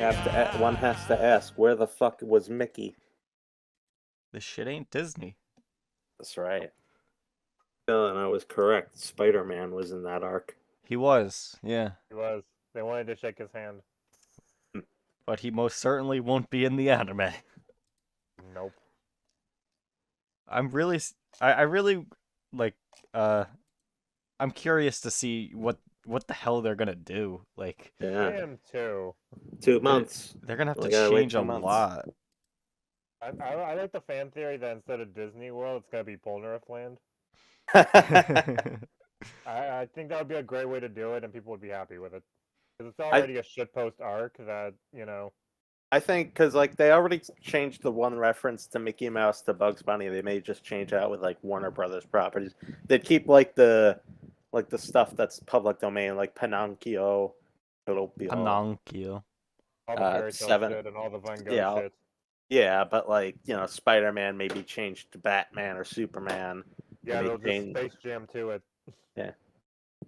One has to ask, where the fuck was Mickey? This shit ain't Disney. That's right. And I was correct. Spider-Man was in that arc. He was, yeah. He was. They wanted to shake his hand. But he most certainly won't be in the anime. Nope. I'm really, I really, like, I'm curious to see what the hell they're gonna do. Like, I Yeah, am too. 2 months. they're gonna have We to gotta wait change 2 a months. lot. I like the fan theory that instead of Disney World, it's gonna be Polnareff Land. I think that would be a great way to do it, and people would be happy with it. Because it's already a shitpost arc that, I think because like they already changed the one reference to Mickey Mouse to Bugs Bunny, they may just change out with like Warner Brothers properties. They'd keep like the stuff that's public domain, like Pinocchio. It'll be all Pinocchio. all the fairy tale 7. shit and all the Van Gogh Yeah, shit. yeah, but like Spider-Man may be changed to Batman or Superman. Yeah, They may they'll just change- Space Jam to it. Yeah,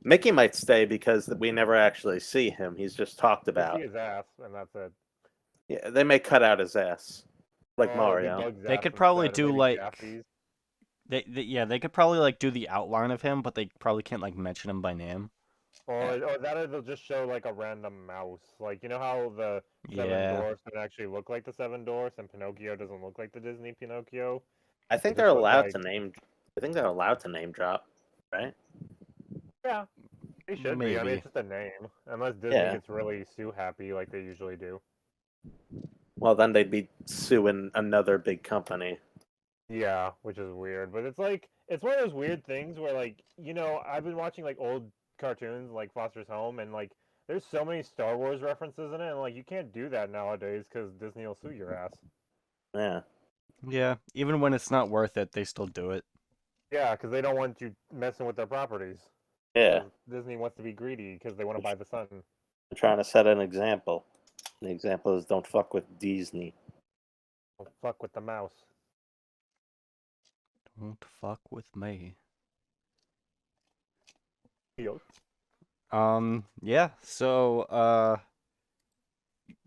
Mickey might stay because we never actually see him. He's just talked You about. see his ass, and that's it. Yeah, they may cut out his ass, like Oh, it'd be Mario. Bug's They ass could probably instead, do maybe like Daffy's. they could probably like do the outline of him, but they probably can't like mention him by name. Or they'll just show like a random mouse. Like, you know how the Seven Yeah. Dwarfs can actually look like the Seven Dwarfs, and Pinocchio doesn't look like the Disney Pinocchio? I think They'll they're just put, allowed like- to name. I think they're allowed to name drop, right? Yeah, they should be. I mean, Maybe. it's just a name. Unless Disney Yeah. gets really sue happy like they usually do. Well, then they'd be suing another big company. Yeah, which is weird. But it's like, it's one of those weird things where, like, I've been watching, like, old cartoons, like Foster's Home, and, like, there's so many Star Wars references in it, and, like, you can't do that nowadays because Disney will sue your ass. Yeah. Yeah, even when it's not worth it, they still do it. Yeah, because they don't want you messing with their properties. Yeah. 'Cause Disney wants to be greedy because they want to buy the sun. I'm trying to set an example. The example is don't fuck with Disney. Don't fuck with the mouse. Don't fuck with me. Yo. Yeah, so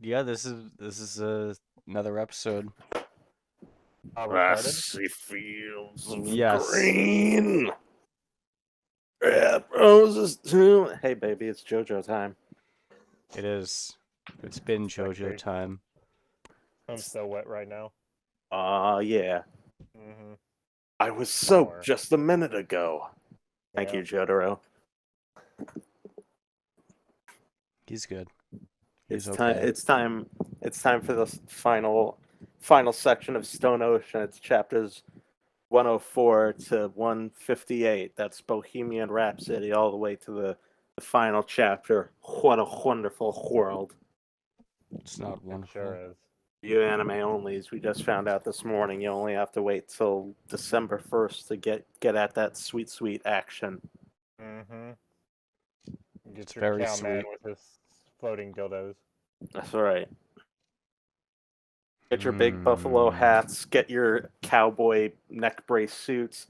yeah, this is another episode. We started? Grassy fields of Yes. green. Red roses too. Hey baby, it's Jojo time. It is. It's been Jojo Sexy. time. I'm so wet right now. Yeah. Mm-hmm. I was soaked Shower. just a minute ago. Thank you, Jotaro. He's good. It's He's time. okay. It's time for the final section of Stone Ocean. It's chapters 104 to 158. That's Bohemian Rhapsody, all the way to the final chapter. What a wonderful world! It's not It wonderful. sure is. You anime onlys, we just found out this morning. You only have to wait till December 1st to get at that sweet action. Mm-hmm. Get It's your very cow man sweet. with his floating dildos. That's right. Get your big buffalo hats. Get your cowboy neck brace suits.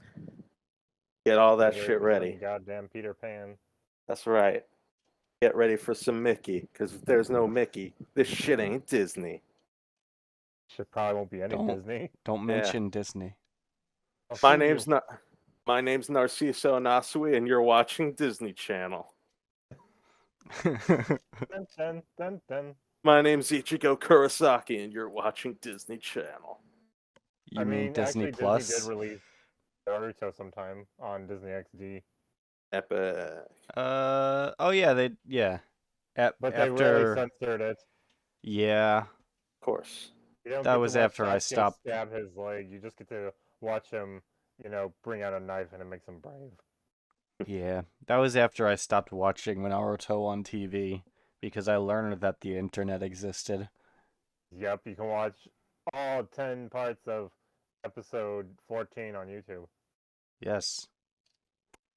Get all that Get shit for ready. some goddamn Peter Pan. That's right. Get ready for some Mickey, because if there's no Mickey, this shit ain't Disney. Shit probably won't be any Don't. Disney. Don't mention Disney. I'll My sue you. name's Narciso Nasui, and you're watching Disney Channel. Dun, dun, dun, dun. My name's Ichigo Kurosaki, and you're watching Disney Channel. You mean Disney actually, Plus? Disney did release Naruto sometime on Disney XD. Epic. Oh yeah, But they really censored it. Yeah. Of course. You don't That get to was watch after I Sasuke stopped. stab his leg. You just get to watch him, bring out a knife and it makes him brave. Yeah, that was after I stopped watching Naruto on TV because I learned that the internet existed. Yep, you can watch all 10 parts of episode 14 on YouTube. Yes.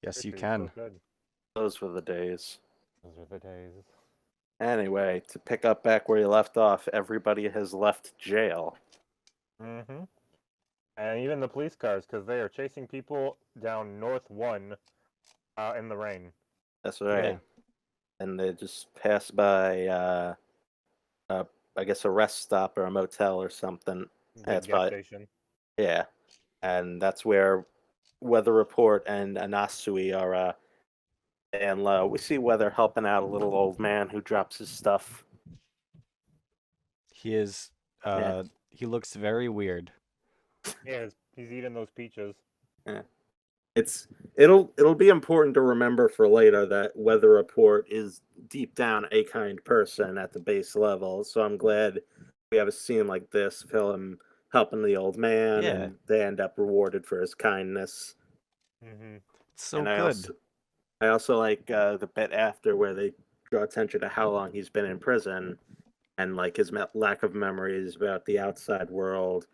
Yes, you Seriously, it's can. so good. Those were the days. Those were the days. Anyway, to pick up back where you left off, everybody has left jail. Mm-hmm. And even the police cars, because they are chasing people down North 1 in the rain. That's right. Yeah. And they just pass by I guess, a rest stop or a motel or something. Big That's gas probably station. yeah, and that's where Weather Report and Anasui are. And we see Weather helping out a little old man who drops his stuff. He is. Yeah. He looks very weird. Yeah, he's eating those peaches. Yeah. It'll be important to remember for later that Weather Report is deep down a kind person at the base level. So I'm glad we have a scene like this of him helping the old man, Yeah. and they end up rewarded for his kindness. Mm-hmm. It's so And good. I also like the bit after where they draw attention to how long he's been in prison and like his lack of memories about the outside world.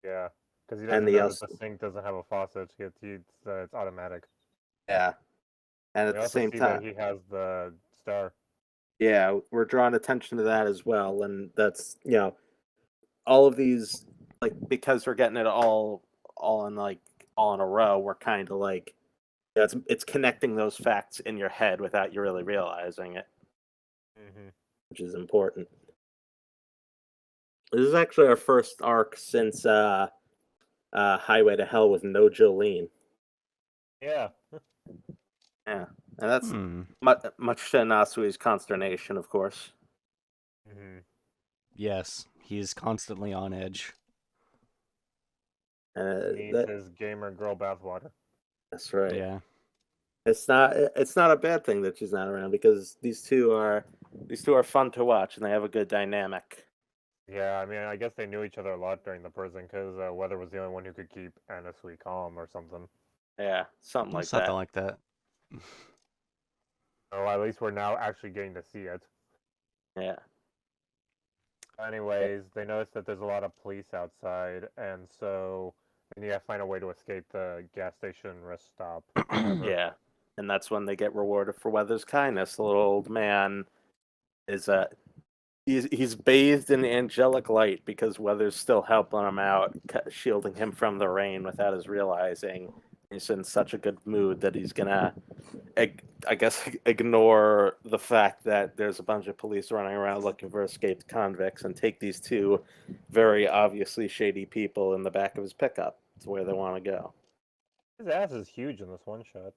Yeah, because he And doesn't the know that else, the sink doesn't have a faucet. It's automatic. yeah. And at We the also same see that time, he has the star. yeah, we're drawing attention to that as well. And that's, all of these, like, because we're getting it all in like all in a row, we're kind of like, it's connecting those facts in your head without you really realizing it, Mm-hmm. which is important. This is actually our first arc since Highway to Hell with no Jolene. Yeah. Yeah, and that's Hmm. much to Nasui's consternation, of course. Mm-hmm. Yes, he's constantly on edge. Needs his gamer girl bathwater. That's right. Yeah. It's not a bad thing that she's not around because these two are fun to watch and they have a good dynamic. Yeah, I mean, I guess they knew each other a lot during the prison because Weather was the only one who could keep Anna Sweet calm or something. Yeah, something like Something that. like that. So at least we're now actually getting to see it. Yeah. Anyways, they notice that there's a lot of police outside, and so they need to find a way to escape the gas station rest stop. Whatever. Yeah. And that's when they get rewarded for Weather's kindness. The little old man is he's bathed in angelic light because Weather's still helping him out, shielding him from the rain without his realizing. He's in such a good mood that he's gonna, I guess, ignore the fact that there's a bunch of police running around looking for escaped convicts and take these two very obviously shady people in the back of his pickup to where they want to go. His ass is huge in this one shot.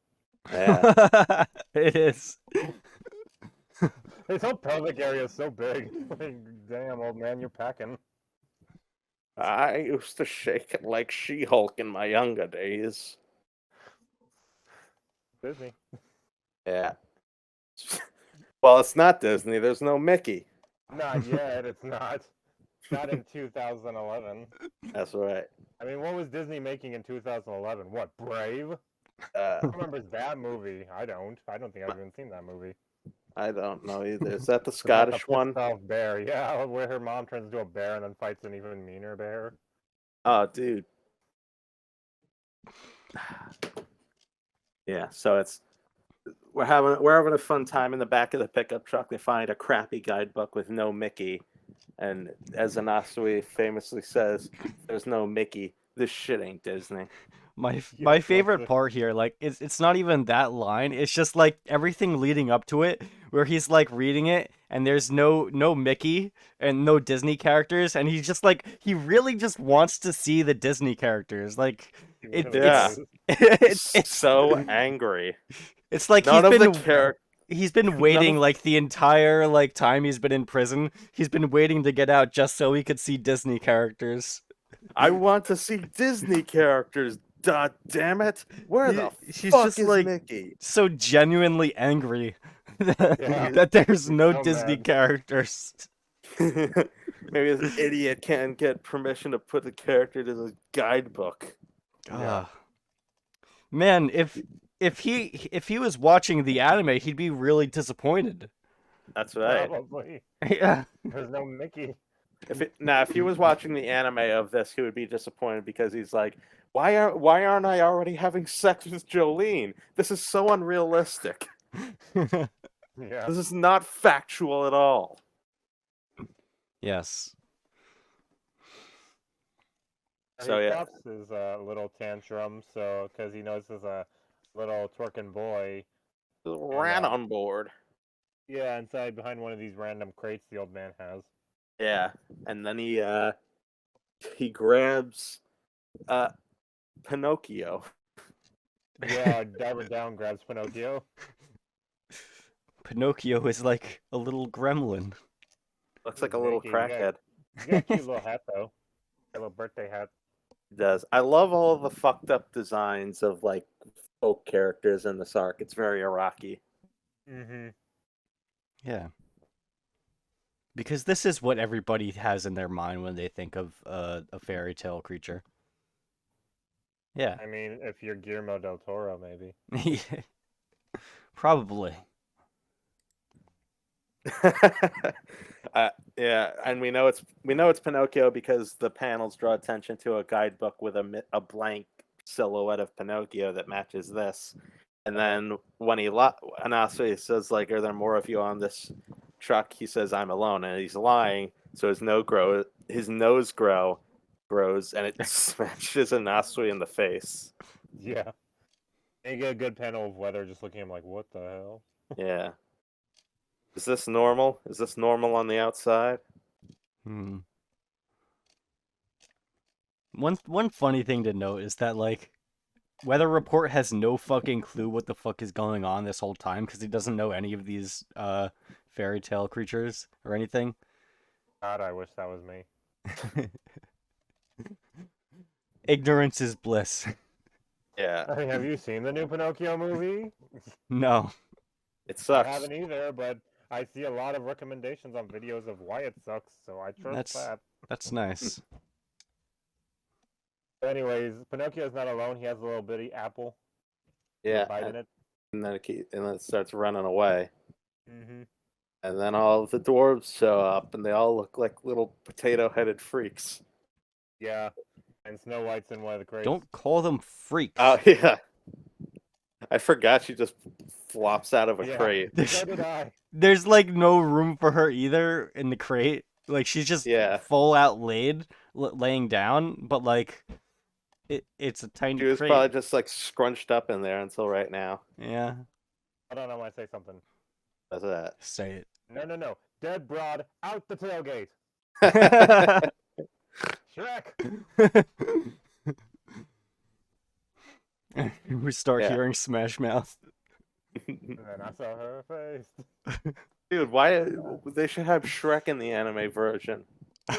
Yeah. It is. His whole pelvic area is so big. Like, damn, old man, you're packing. I used to shake it like She-Hulk in my younger days. Disney. Yeah. Well, it's not Disney. There's no Mickey. Not yet, it's not. Not in 2011. That's right. I mean, what was Disney making in 2011? What, Brave? Uh, Who remembers that movie? I don't. I don't think I've even seen that movie. I don't know either. Is that the It's about the Scottish one? pissed off bear. Yeah, where her mom turns into a bear and then fights an even meaner bear. Oh, dude. Yeah. So we're having a fun time in the back of the pickup truck. They find a crappy guidebook with no Mickey, and as Anasui famously says, "There's no Mickey. This shit ain't Disney." My Yeah, favorite that's part here, like it's not even that line. It's just like everything leading up to it, where he's like reading it, and there's no Mickey and no Disney characters, and he's just like he really just wants to see the Disney characters. Like He it really Yeah. does. it's So angry. it's like None of the characters. he's been None waiting of like the entire like time he's been in prison. He's been waiting to get out just so he could see Disney characters. I want to see Disney characters. God damn it! Where the He's fuck just is like Mickey? so genuinely angry Yeah. that there's no so Disney mad. characters. Maybe this idiot can't get permission to put the character to the guidebook. Yeah. Ah. Man, if he was watching the anime, he'd be really disappointed. That's right. Probably. Yeah. There's no Mickey. If he was watching the anime of this, he would be disappointed because he's like, why aren't I already having sex with Jolene? This is so unrealistic. Yeah. This is not factual at all. Yes. So, he yeah. stops his little tantrum, so because he knows there's a little twerking boy. Ran on board. Yeah, inside behind one of these random crates the old man has. Yeah, and then he grabs Pinocchio. Yeah, Diver Down grabs Pinocchio. Pinocchio is like a little gremlin. Looks He's like a little Mickey. crackhead. He's got a cute little hat though. A little birthday hat. He does. I love all the fucked up designs of like folk characters in this arc. It's very Araki. Mm-hmm. Yeah. Because this is what everybody has in their mind when they think of a fairy tale creature. Yeah. I mean, if you're Guillermo del Toro, maybe. Probably. Yeah, and we know it's Pinocchio because the panels draw attention to a guidebook with a blank silhouette of Pinocchio that matches this. And then when Anasui says like, "Are there more of you on this truck?" He says, "I'm alone," and he's lying. So his nose grows, and it smashes Anasui in the face. Yeah. And you get a good panel of Weather just looking at him like, what the hell? Yeah. Is this normal? Is this normal on the outside? Hmm. One funny thing to note is that like Weather Report has no fucking clue what the fuck is going on this whole time because he doesn't know any of these fairy tale creatures or anything. God, I wish that was me. Ignorance is bliss. Yeah. I mean, have you seen the new Pinocchio movie? No. It I sucks. haven't either, but I see a lot of recommendations on videos of why it sucks, so I trust that. That's nice. But anyways, Pinocchio's not alone. He has a little bitty apple. Yeah. Biting it. And then it starts running away. Mm-hmm. And then all of the dwarves show up, and they all look like little potato-headed freaks. Yeah. And Snow White's in one of the crates. Don't call them freaks. Oh yeah, I forgot she just flops out of a Yeah. crate. So did I. There's like no room for her either in the crate. Like she's just Yeah. full out laying down, but like it's a tiny She was crate. probably just like scrunched up in there until right now. Yeah. Hold on, I want to say something. That's that. Say No. Dead broad, out the tailgate. it. Shrek! We start Yeah. hearing Smash Mouth. And then I saw her face. Dude, why they should have Shrek in the anime version?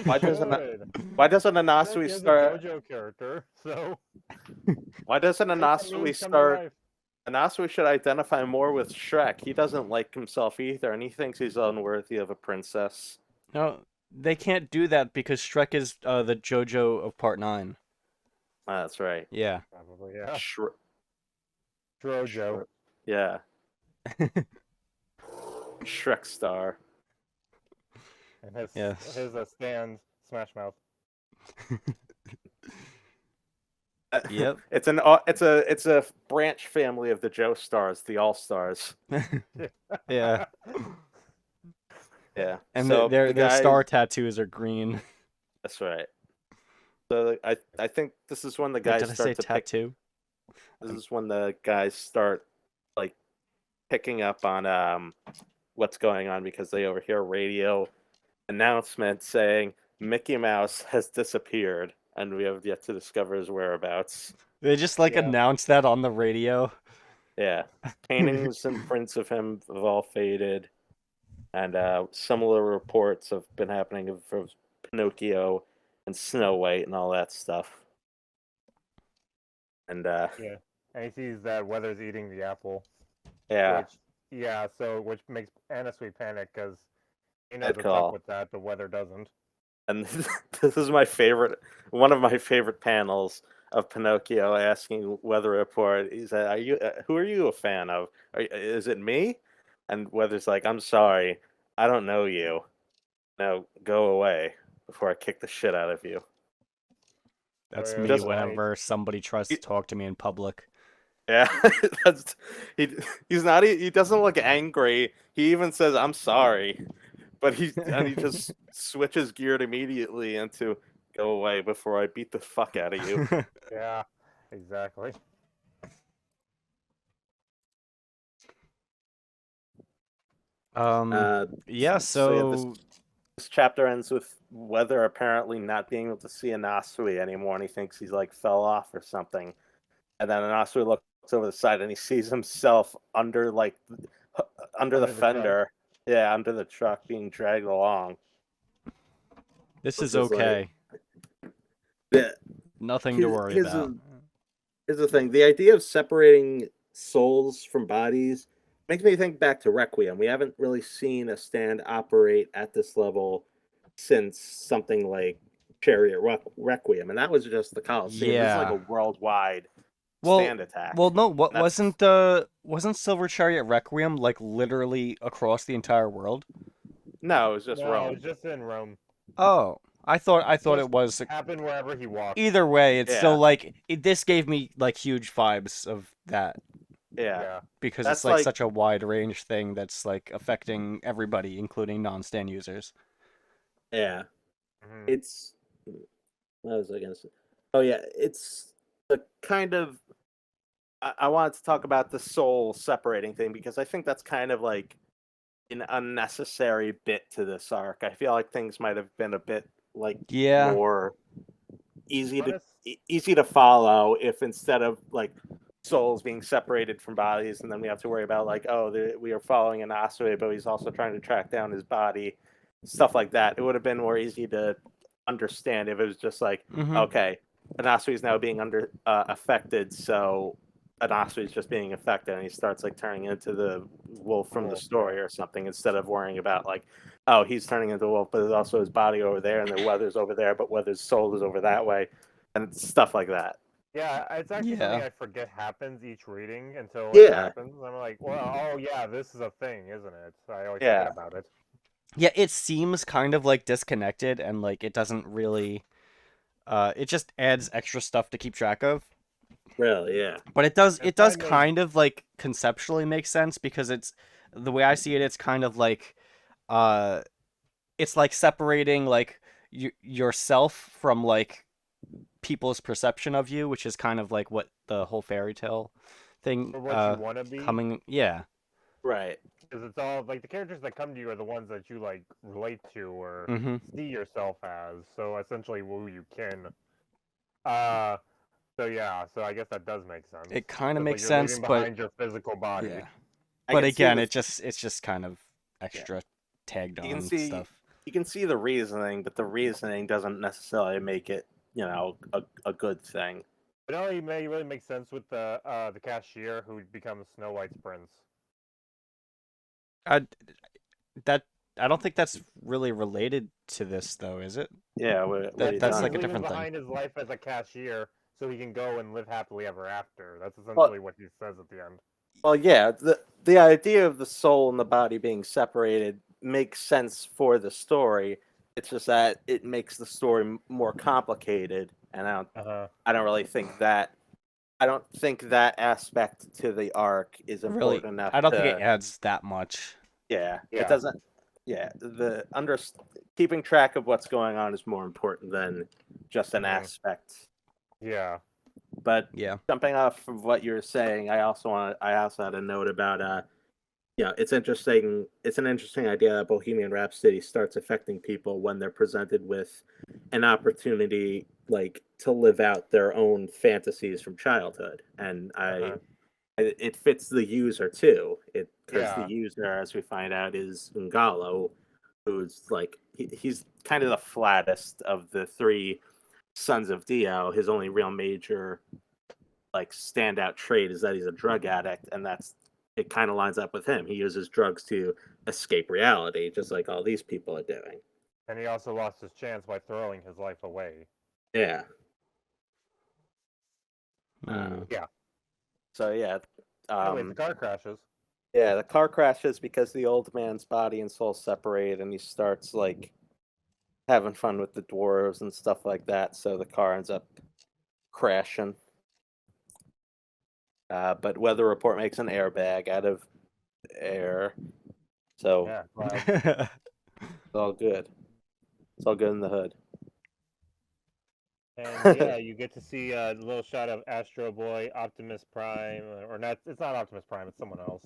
Why doesn't Good. Anasui Shrek is start? a JoJo character, so Why doesn't make Anasui cartoons come to start? life. Anasui should identify more with Shrek. He doesn't like himself either, and he thinks he's unworthy of a princess. No, they can't do that because Shrek is the JoJo of Part 9. That's right. Yeah. Probably, yeah. Shre- JoJo. Yeah. Shrek star. And his Yes. stands Smash Mouth. Yep. It's a branch family of the Joe Stars, the All Stars. Yeah. Yeah. And so their guys, star tattoos are green. That's right. So I think this is when the Wait, guys did I say start to pick. tattoo? This is when the guys start like picking up on what's going on because they overhear a radio announcement saying Mickey Mouse has disappeared, and we have yet to discover his whereabouts. They just like Yeah. announced that on the radio. Yeah, paintings and prints of him have all faded, and similar reports have been happening of Pinocchio and Snow White and all that stuff. And Yeah. And he sees that Weather's eating the apple. yeah, Which makes Anasui panic because he knows Good what's call. up with that, the Weather doesn't. and this is one of my favorite panels of Pinocchio asking Weather Report. He said, "Are you? Who are you a fan of? Is it me?" And Weather's like, "I'm sorry, I don't know you. Now go away before I kick the shit out of you." That's Or me just- whenever somebody tries to talk to me in public. Yeah, that's he's not. He doesn't look angry. He even says, "I'm sorry," but he just switches geared immediately into "Go away before I beat the fuck out of you." Yeah, exactly. Yeah, So yeah, so this chapter ends with Weather apparently not being able to see Anasui anymore, and he thinks he's like fell off or something. And then Anasui looks over the side and he sees himself under like under the Under the truck. fender. Yeah, under the truck being dragged along. This Which is is like- okay. Yeah. Nothing to worry Here's about. Here's the thing: the idea of separating souls from bodies makes me think back to Requiem. We haven't really seen a stand operate at this level since something like Chariot Requiem, and that was just the Coliseum. This is like Yeah. a worldwide Well, stand attack. Well, no, what That's- wasn't Silver Chariot Requiem like literally across the entire world? No, it was just No, Rome. it's just in Rome. Oh, I thought Just it was. happened wherever he walked. Either way, it's Yeah. still like this gave me like huge vibes of that Yeah. because That's it's like like- such a wide range thing that's like affecting everybody, including non-stan users. Yeah. Mhm. It's what was I gonna say? Oh yeah, it's the kind of I wanted to talk about the soul separating thing because I think that's kind of like an unnecessary bit to this arc. I feel like things might have been a bit like Yeah. more easy to Honest- easy to follow if instead of like souls being separated from bodies and then we have to worry about like we are following an Asui but he's also trying to track down his body, stuff like that. It would have been more easy to understand if it was just like Mhm. okay, Anasui is now being affected, so Anasui is just being affected, and he starts like turning into the wolf from the Wolf, story or something, instead of worrying about like, oh, he's turning into a wolf, but there's also his body over there, and the Weather's over there, but Weather's soul is over that way, and stuff like that. Yeah, it's actually Yeah. something I forget happens each reading until it Yeah. happens. I'm like, well, oh yeah, this is a thing, isn't it? I always Yeah. forget about it. Yeah, it seems kind of like disconnected and like it doesn't really it just adds extra stuff to keep track of. Really, yeah. But it does It's does kinda- kind of like conceptually make sense because it's the way I see it, it's kind of like uh it's like separating like yourself from like people's perception of you, which is kind of like what the whole fairy tale thing For what you want to be, coming yeah. Right. because it's all like the characters that come to you are the ones that you like relate to or Mhm. see yourself as. So essentially, who you can. So yeah, so I guess that does make sense. It kind of 'Cause, makes you're sense, leaving but behind your physical body. yeah. I But can see again, the- it's just kind of extra tagged You can on see- stuff. you can see the reasoning, but the reasoning doesn't necessarily make it, a good thing. It only really makes sense with the cashier who becomes Snow White's prince. I don't think that's really related to this though, is it? Yeah, That's He's like a leaving different thing. behind his life as a cashier so he can go and live happily ever after. That's essentially what he says at the end. Well, yeah, the idea of the soul and the body being separated makes sense for the story. It's just that it makes the story more complicated, and I don't really think that. I don't think that aspect to the arc is Really, important enough. I don't to, think it adds that much. Yeah, Yeah. it doesn't. Yeah, keeping track of what's going on is more important than just an Mhm. aspect. Yeah. But Yeah. jumping off of what you're saying, I also had a note about it's interesting. It's an interesting idea that Bohemian Rhapsody starts affecting people when they're presented with an opportunity like to live out their own fantasies from childhood, and Uh-huh. it fits the user too. Because Yeah. the user, as we find out, is Ngalo, who's like he's kind of the flattest of the three sons of Dio. His only real major like standout trait is that he's a drug addict, and it kind of lines up with him. He uses drugs to escape reality, just like all these people are doing. And he also lost his chance by throwing his life away. Yeah. Mm. So yeah. Anyways, the car crashes. Yeah, the car crashes because the old man's body and soul separate, and he starts like having fun with the dwarves and stuff like that. So the car ends up crashing. But Weather Report makes an airbag out of air, so Yeah. Well, it's all good. It's all good in the hood. and yeah, you get to see a little shot of Astro Boy, Optimus Prime, or not. It's not Optimus Prime. It's someone else.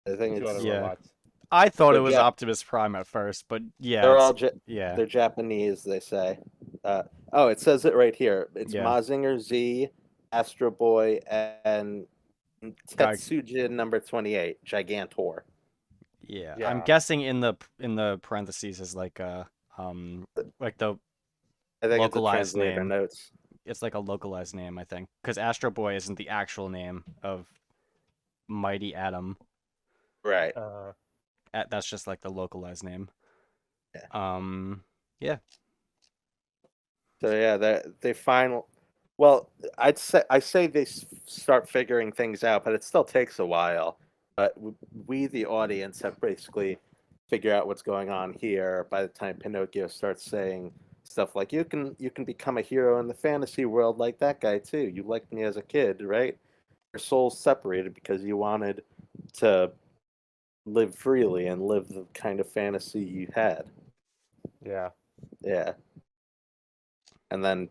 I think Two other it's Yeah. robots. I thought They're it was Jap- Optimus Prime at first, but yeah, they're it's all yeah, they're Japanese, they say. Oh, it says it right here. It's yeah. Mazinger Z, Astro Boy, and Guy, Tetsujin number 28, Gigantor. yeah. I'm Yeah. guessing in the parentheses is like the I think it's a localized translator name. notes. It's like a localized name, I think, because Astro Boy isn't the actual name of Mighty Atom. Right. That's just like the localized name. Yeah. Yeah. So yeah, they final. Well, I say they start figuring things out, but it still takes a while. But we, the audience, have basically figured out what's going on here by the time Pinocchio starts saying stuff like, you can become a hero in the fantasy world like that guy too. You liked me as a kid, right? Your soul's separated because you wanted to live freely and live the kind of fantasy you had. Yeah. Yeah. And then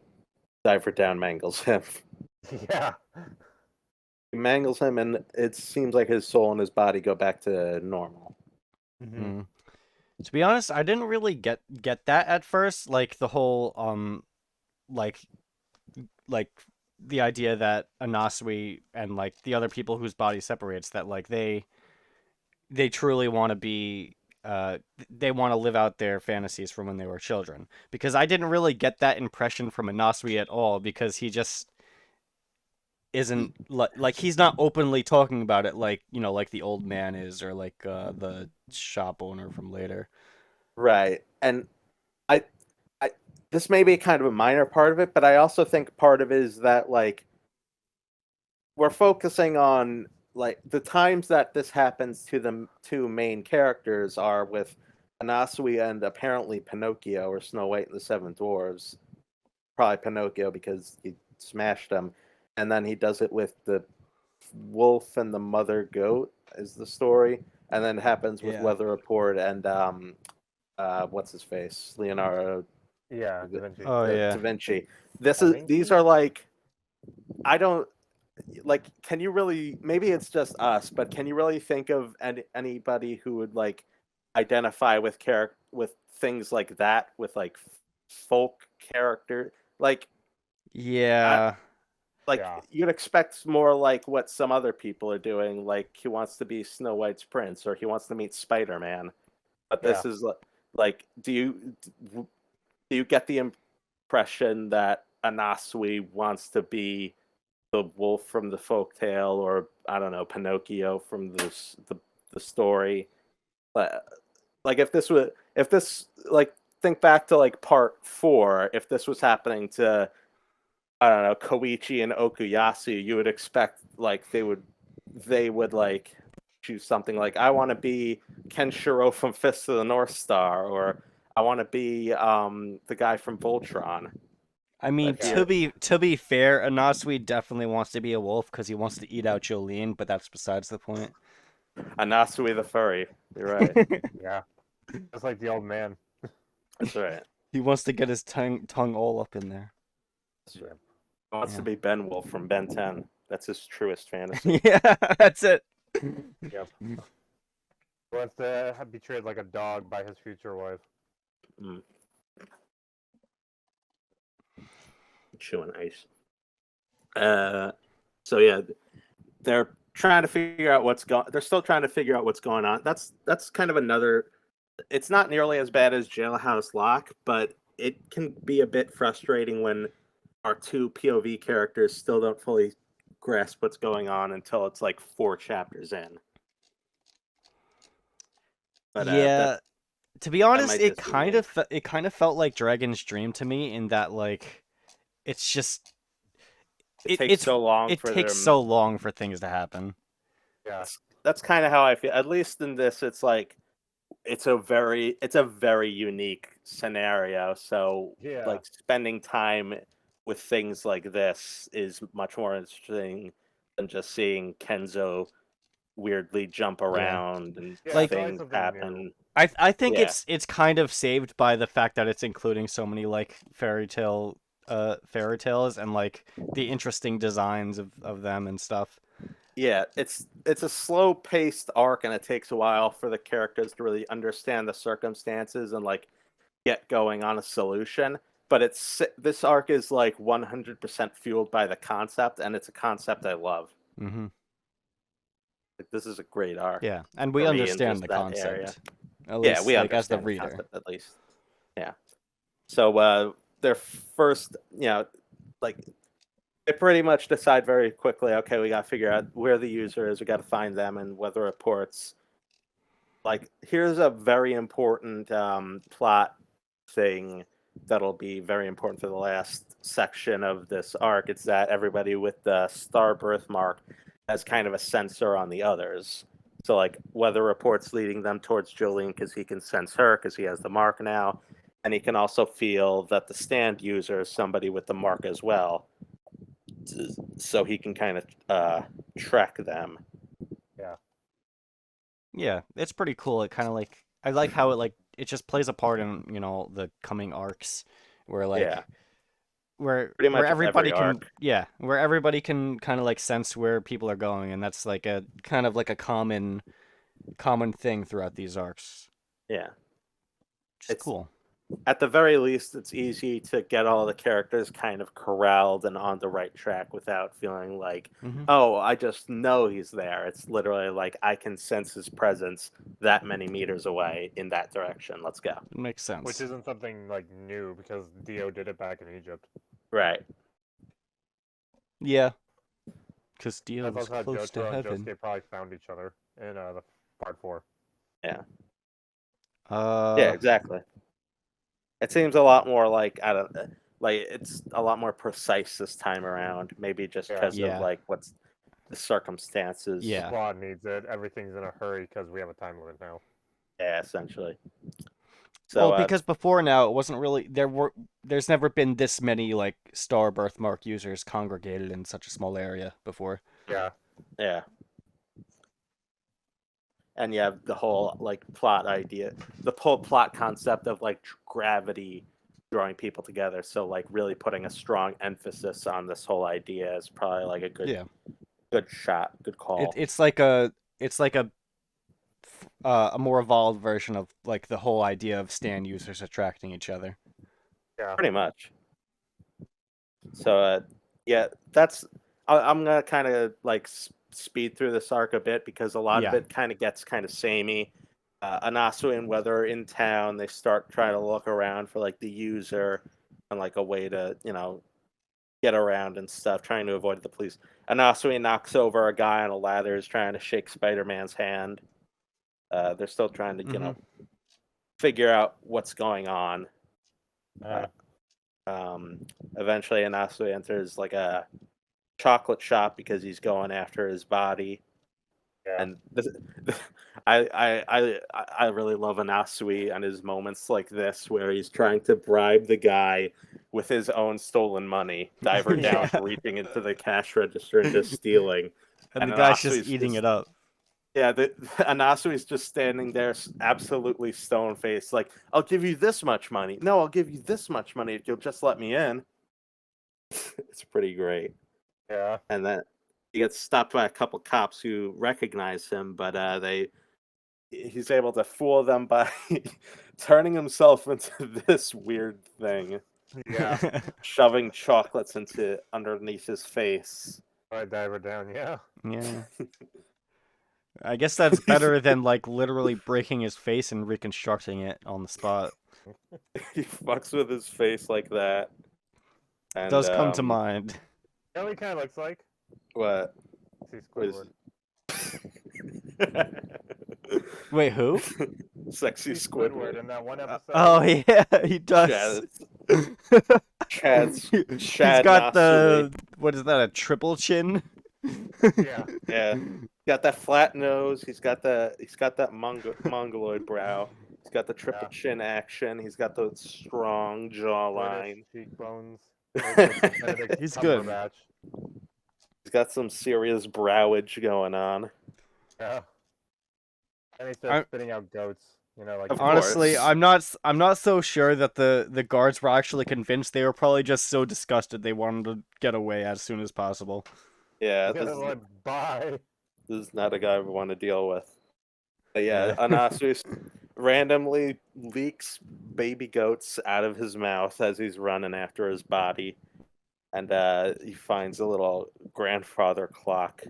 Diver Down mangles him. Yeah. He mangles him, and it seems like his soul and his body go back to normal. Mm-hmm. To be honest, I didn't really get that at first, like the whole like like the idea that Anasui and like the other people whose body separates, that like they truly want to be they want to live out their fantasies from when they were children, because I didn't really get that impression from Anasui at all, because he just isn't like he's not openly talking about it like, like the old man is, or like the shop owner from later. Right. And I, I, this may be kind of a minor part of it, but I also think part of it is that like we're focusing on like the times that this happens to the two main characters are with Anasui and apparently Pinocchio or Snow White and the Seven Dwarves. Probably Pinocchio because he smashed him, and then he does it with the wolf and the mother goat is the story, and then it happens with Yeah. Weather Report and what's his face, Leonardo Yeah. Da Vinci. Oh yeah. Da Vinci. This Da is Vinci? these are like I don't like. Can you really? Maybe it's just us, but can you really think of anybody who would like identify with with things like that, with like folk character like? I, Yeah. like Yeah. you'd expect more like what some other people are doing, like he wants to be Snow White's prince or he wants to meet Spider-Man. But Yeah. this is like do you get the impression that Anasui wants to be the wolf from the folktale, or I don't know, Pinocchio from the story? But like if this like think back to like part 4, if this was happening to I don't know, Koichi and Okuyasu, you would expect like they would like choose something like I want to be Kenshiro from Fist of the North Star, or I want to be the guy from Voltron. I mean, But here, to be fair, Anasui definitely wants to be a wolf because he wants to eat out Jolene, but that's besides the point. Anasui the furry. You're right. Yeah. Just like the old man. That's right. He wants to get his tongue all up in there. That's right. He wants Yeah. to be Ben Wolf from Ben 10. That's his truest fantasy. Yeah, that's it. Yep. He wants to be treated like a dog by his future wife. Mm. Chewing ice. So yeah, they're trying to figure out they're still trying to figure out what's going on. That's kind of another. It's not nearly as bad as Jailhouse Lock, but it can be a bit frustrating when our two POV characters still don't fully grasp what's going on until it's like 4 chapters in. But Yeah, to be that honest, might just be me. it kind of felt like Dragon's Dream to me, in that like it's just It takes so long it for takes them. so long for things to happen. Yeah. That's kind of how I feel. At least in this, it's like it's a very unique scenario. So Yeah. like spending time with things like this is much more interesting than just seeing Kenzo weirdly jump around and Yeah, Like- it's always things something happen. new. I think Yeah. it's kind of saved by the fact that it's including so many like fairy tales and like the interesting designs of them and stuff. Yeah, it's a slow paced arc, and it takes a while for the characters to really understand the circumstances and like get going on a solution. But this arc is like 100% fueled by the concept, and it's a concept I love. Mm-hmm. Like, this is a great arc Yeah, and we for me in understand just the that area. concept, at Yeah, least we like as the understand the reader. concept at least. Yeah. So their first, like they pretty much decide very quickly. Okay, we got to figure out where the user is. We got to find them and weather reports. Like, here's a very important plot thing that'll be very important for the last section of this arc. It's that everybody with the star birthmark has kind of a sensor on the others. So, like, weather reports leading them towards Jolene because he can sense her because he has the mark now. And he can also feel that the stand user is somebody with the mark as well. So he can kind of track them. Yeah. Yeah, it's pretty cool. It kind of like I like how it just plays a part in the coming arcs, where like Yeah. where Pretty much everybody every can arc. where everybody can kind of like sense where people are going, and that's like a kind of like a common thing throughout these arcs. Yeah. Which is It's cool. At the very least, it's easy to get all the characters kind of corralled and on the right track without feeling like, Mm-hmm. oh, I just know he's there. It's literally like I can sense his presence that many meters away in that direction. Let's go. It makes sense. Which isn't something like new because Dio did it back in Egypt. Right. Yeah, because Dio That's was also how close to Jotaro and heaven. Josuke probably found each other in the part 4. Yeah. Uh, Yeah, exactly. It seems a lot more like it's a lot more precise this time around. Maybe just Yeah. because Yeah. of like what's the circumstances. Yeah. The plot needs it. Everything's in a hurry because we have a time limit now. Yeah, essentially. Well, So because before now it wasn't really there's never been this many like star birthmark users congregated in such a small area before. Yeah. yeah. And you have the whole like plot idea, the whole plot concept of like gravity drawing people together. So like really putting a strong emphasis on this whole idea is probably like a good shot, good call. It's like a more evolved version of like the whole idea of stand users attracting each other. Yeah. Pretty much. So yeah, I'm gonna kind of like speed through this arc a bit because a lot of it kind of gets kind of samey. Anasu and Weather in town, they start trying to look around for like the user and like a way to get around and stuff, trying to avoid the police. Anasui knocks over a guy on a ladder, is trying to shake Spider-Man's hand. They're still trying to figure out what's going on. Eventually, Anasui enters like a chocolate shop because he's going after his body. Yeah. And I really love Anasui and his moments like this where he's trying to bribe the guy with his own stolen money, diver down, reaching into the cash register and just stealing. And the guy's just eating it up. Yeah, Anasui's just standing there, absolutely stone faced, like, "I'll give you this much money. No, I'll give you this much money if you'll just let me in." It's pretty great. Yeah. And then he gets stopped by a couple cops who recognize him, but he's able to fool them by turning himself into this weird thing. Yeah. Shoving chocolates into underneath his face. I diver down, yeah. Yeah. I guess that's better than like literally breaking his face and reconstructing it on the spot. He fucks with his face like that. And, does come to mind. You know what he kind of looks like? What? See Squidward. Wait, who? Sexy Squidward. in that one episode. Oh yeah, he does. Chad's He's got Nasui. what is that? A triple chin? Yeah. Yeah. Got that flat nose. He's got that mongoloid brow. He's got the triple chin action. He's got the strong jawline. Cheekbones. He's good. He's got some serious browage going on. Yeah. And he starts spitting out goats. You know, like honestly, I'm not so sure that the guards were actually convinced. They were probably just so disgusted they wanted to get away as soon as possible. Yeah, He's gonna like bye. this is not a guy we want to deal with. But yeah, Yeah. Anasus randomly leaks baby goats out of his mouth as he's running after his body, and he finds a little grandfather clock,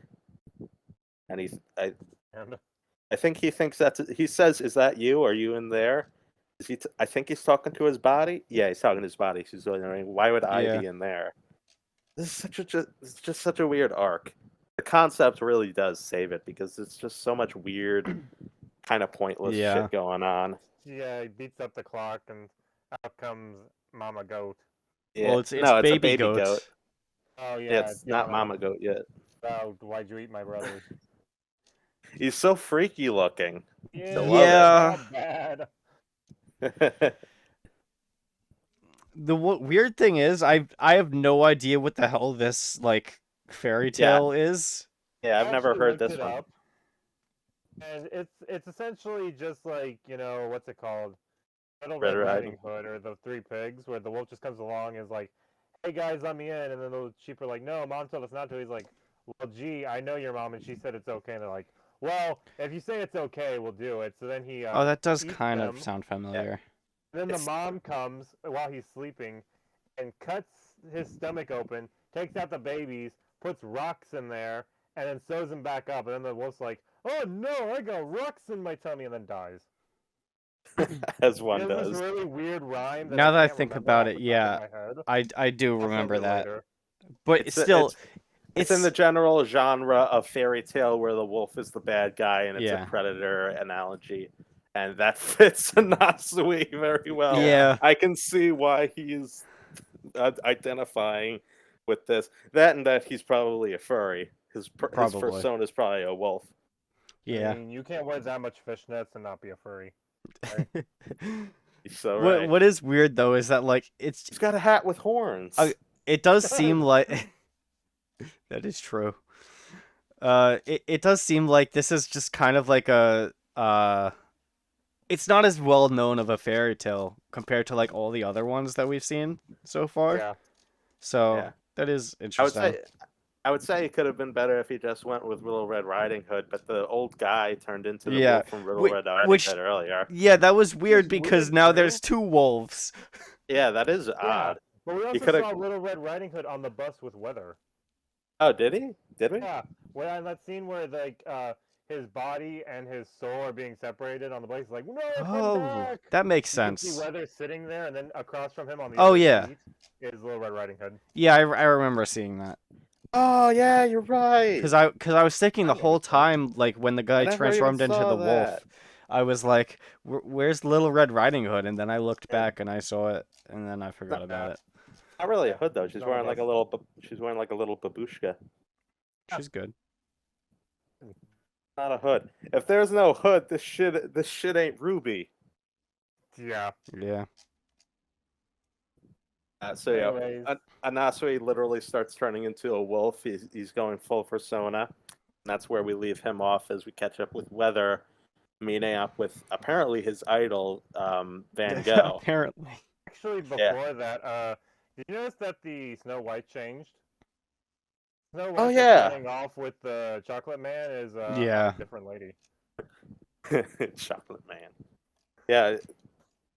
and And I think he thinks he says, "Is that you? Are you in there?" Is he? I think he's talking to his body. Yeah, he's talking to his body. He's wondering, why would I Yeah. be in there? This is it's just such a weird arc. The concept really does save it because it's just so much weird, kind of pointless Yeah. shit going on. yeah, he beats up the clock, and out comes Mama Goat. Yeah, Well, it's no, it's a baby baby goat. goat. Oh Yeah, yeah, it's not Mama Goat yet. Oh, why'd you eat my brothers? He's so freaky looking. Yeah, love Yeah. not bad. The weird thing is, I have no idea what the hell this like fairy Yeah. tale is. Yeah, I've I never actually heard looked this it one. up, and it's essentially just like, what's it called? Little Red Red Riding Riding Hood or the Three Pigs, where the wolf just comes along and is like, "Hey guys, let me in," and then the sheep are like, "No, mom told us not to." He's like, "Well, gee, I know your mom, and she said it's okay." And they're like, "Well, if you say it's okay, we'll do it." So then he Oh, that does eats kind of them. sound familiar. Then the It's- mom comes while he's sleeping and cuts his stomach open, takes out the babies, puts rocks in there, and then sews them back up. And then the wolf's like, "Oh no, I got rocks in my tummy," and then dies. As one It was does. this really weird rhyme that Now that I can't think remember about off it, the top yeah, of my head. I do I'll send remember it that. later. But It's still, it's in the general genre of fairy tale where the wolf is the bad guy and it's Yeah. a predator analogy, and that fits Anasui very well. Yeah. I can see why he's identifying with this. That and that he's probably a furry. His Probably. persona is probably a wolf. Yeah. I mean, you can't wear that much fishnets and not be a furry. He's so right. What is weird though is that like He's got a hat with horns. it does seem like that is true. It does seem like this is just kind of like a it's not as well known of a fairy tale compared to like all the other ones that we've seen so far. Yeah. So Yeah. that is I would interesting. I would say it could have been better if he just went with Little Red Riding Hood, but the old guy turned into the Yeah, wolf from Little whi- Red Riding which- Hood earlier. Yeah, that was weird It's because weird, now too. there's two wolves. Yeah, that is Yeah. odd. But we also coulda- saw Little Red Riding Hood on the bus with Weather. Oh, did he? Did we? Yeah. Where in that scene where his body and his soul are being separated on the bus, he's like, "No, come Oh, back!" that makes You can sense. see Weather sitting there, and then across from him on the Oh, other yeah. seat is Little Red Riding Hood. Yeah, I remember seeing that. Oh, yeah, you're right. Cause I was thinking the That whole makes sense. time, like when the I guy never transformed even into saw the wolf, that. I was like, "Where's Little Red Riding Hood?" And then I looked back and I saw it, and then I forgot about it. Not really a hood though. She's None wearing of like us. a little. She's wearing like a little babushka. She's good. Not a hood. If there's no hood, this shit ain't Ruby. Yeah. Yeah. So yeah, Anyways, Anasui literally starts turning into a wolf. He's going full persona. And that's where we leave him off as we catch up with Weather, meeting up with apparently his idol, Van Gogh. Apparently. actually, before Yeah. that, did you notice that the Snow White changed? Snow White Oh, that's yeah. running off with the Chocolate Man is Yeah. a different lady. Chocolate Man. Yeah,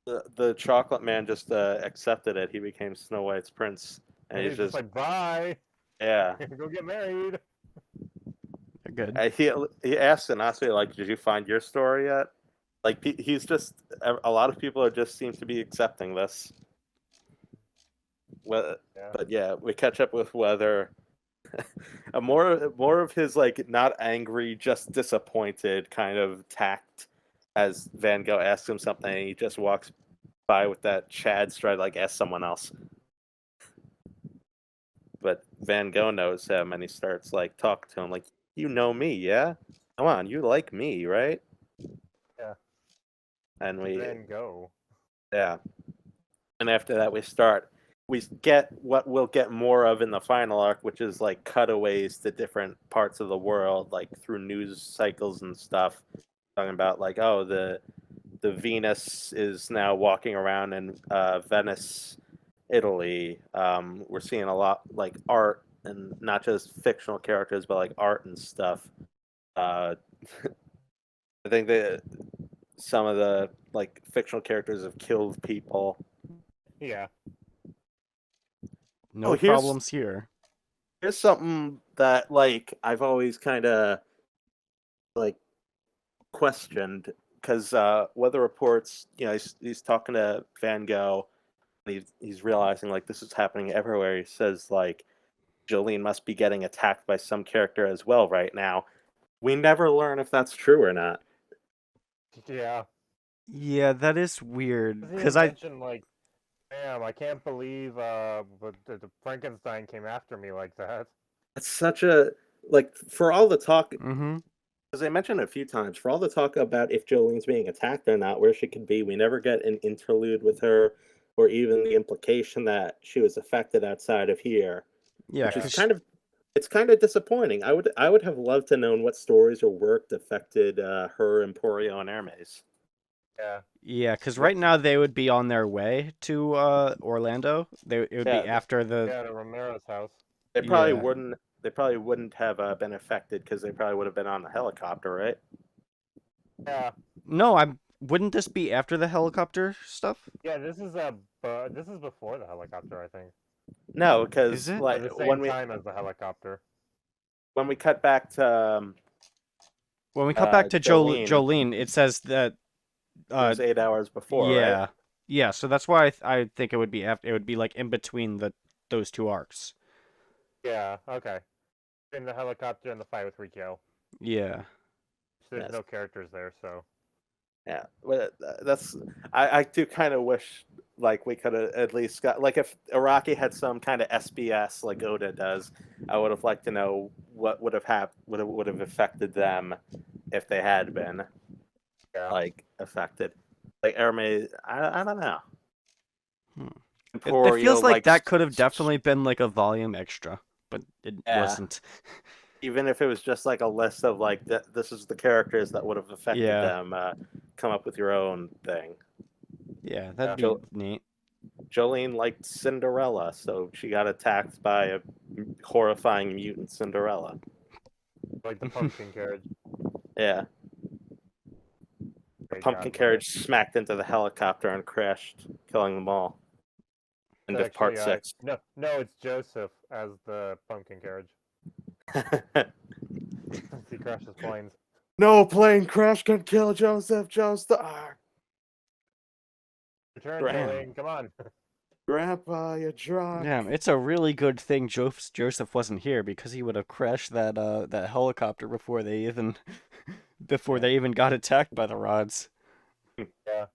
the Chocolate Man just accepted it. He became Snow White's prince, and And he's he's just like, "Bye, yeah. go get married." They're good. He asked Anasui like, "Did you find your story yet?" Like he's just a lot of people are just seem to be accepting this. Well, Yeah. but yeah, we catch up with Weather. A more of his like not angry, just disappointed kind of tact as Van Gogh asks him something and he just walks by with that Chad stride like ask someone else. But Van Gogh knows him and he starts like talking to him like, "You know me, yeah? Come on, you like me, right?" Yeah. And we Then go. yeah. And after that we get what we'll get more of in the final arc, which is like cutaways to different parts of the world, like through news cycles and stuff. Talking about like, oh, the Venus is now walking around in Venice, Italy. We're seeing a lot like art and not just fictional characters, but like art and stuff. Uh, I think that some of the like fictional characters have killed people. Yeah. No here's problems here. here's something that like I've always kind of like questioned because weather reports, he's talking to Van Gogh, and he's realizing like this is happening everywhere. He says like Jolene must be getting attacked by some character as well right now. We never learn if that's true or not. Yeah. Yeah, that is weird. He Because even I mentioned like, damn, I can't believe but the Frankenstein came after me like that. It's such a like for all the talk, mm-hmm. as I mentioned a few times, for all the talk about if Jolene's being attacked or not, where she could be, we never get an interlude with her, or even the implication that she was affected outside of here, Yeah, which is because it's kind of disappointing. I would have loved to known what stories or work affected her, Emporio, and Hermes. Yeah. right now they would be on their way to Orlando. It would be Yeah, after the Yeah, to Romero's house. they probably yeah. wouldn't. They probably wouldn't have been affected because they probably would have been on the helicopter, right? Yeah. No, I'm. Wouldn't this be after the helicopter stuff? Yeah, this is before the helicopter, I think. No, Is because it? Or like the same time as the helicopter. when we cut back to When we cut back to Jolene, Jolene, it says that it was 8 hours before, right? yeah. Yeah, so that's why I think it would be after, it would be like in between those two arcs. Yeah, okay. In the helicopter and the fight with Rikyo. Yeah. There's Yes. no characters there, so. Yeah, but that's I do kind of wish like we could have at least got like if Araki had some kind of SBS like Oda does, I would have liked to know what would have would have affected them if they had been Yeah. like affected. Like Hermes, I don't know. Hmm. It Emporio feels like like that could have definitely been like a volume extra, but it yeah, wasn't. even if it was just like a list of like this is the characters that would have affected Yeah. them. Come up with your own thing. Yeah, that'd Yeah. be Jo- neat. Jolene liked Cinderella, so she got attacked by a horrifying mutant Cinderella. Like the pumpkin carriage. Yeah, the Great pumpkin godmother. carriage smacked into the helicopter and crashed, killing them all. End of part Actually, 6. no, it's Joseph as the pumpkin carriage. Since he crashes planes. No plane crash can kill Joseph Joestar. Return, Damn. Jolene, come on. Grandpa, you drunk. Damn, it's a really good thing Joseph wasn't here because he would have crashed that helicopter before they even they even got attacked by the rods. Yeah.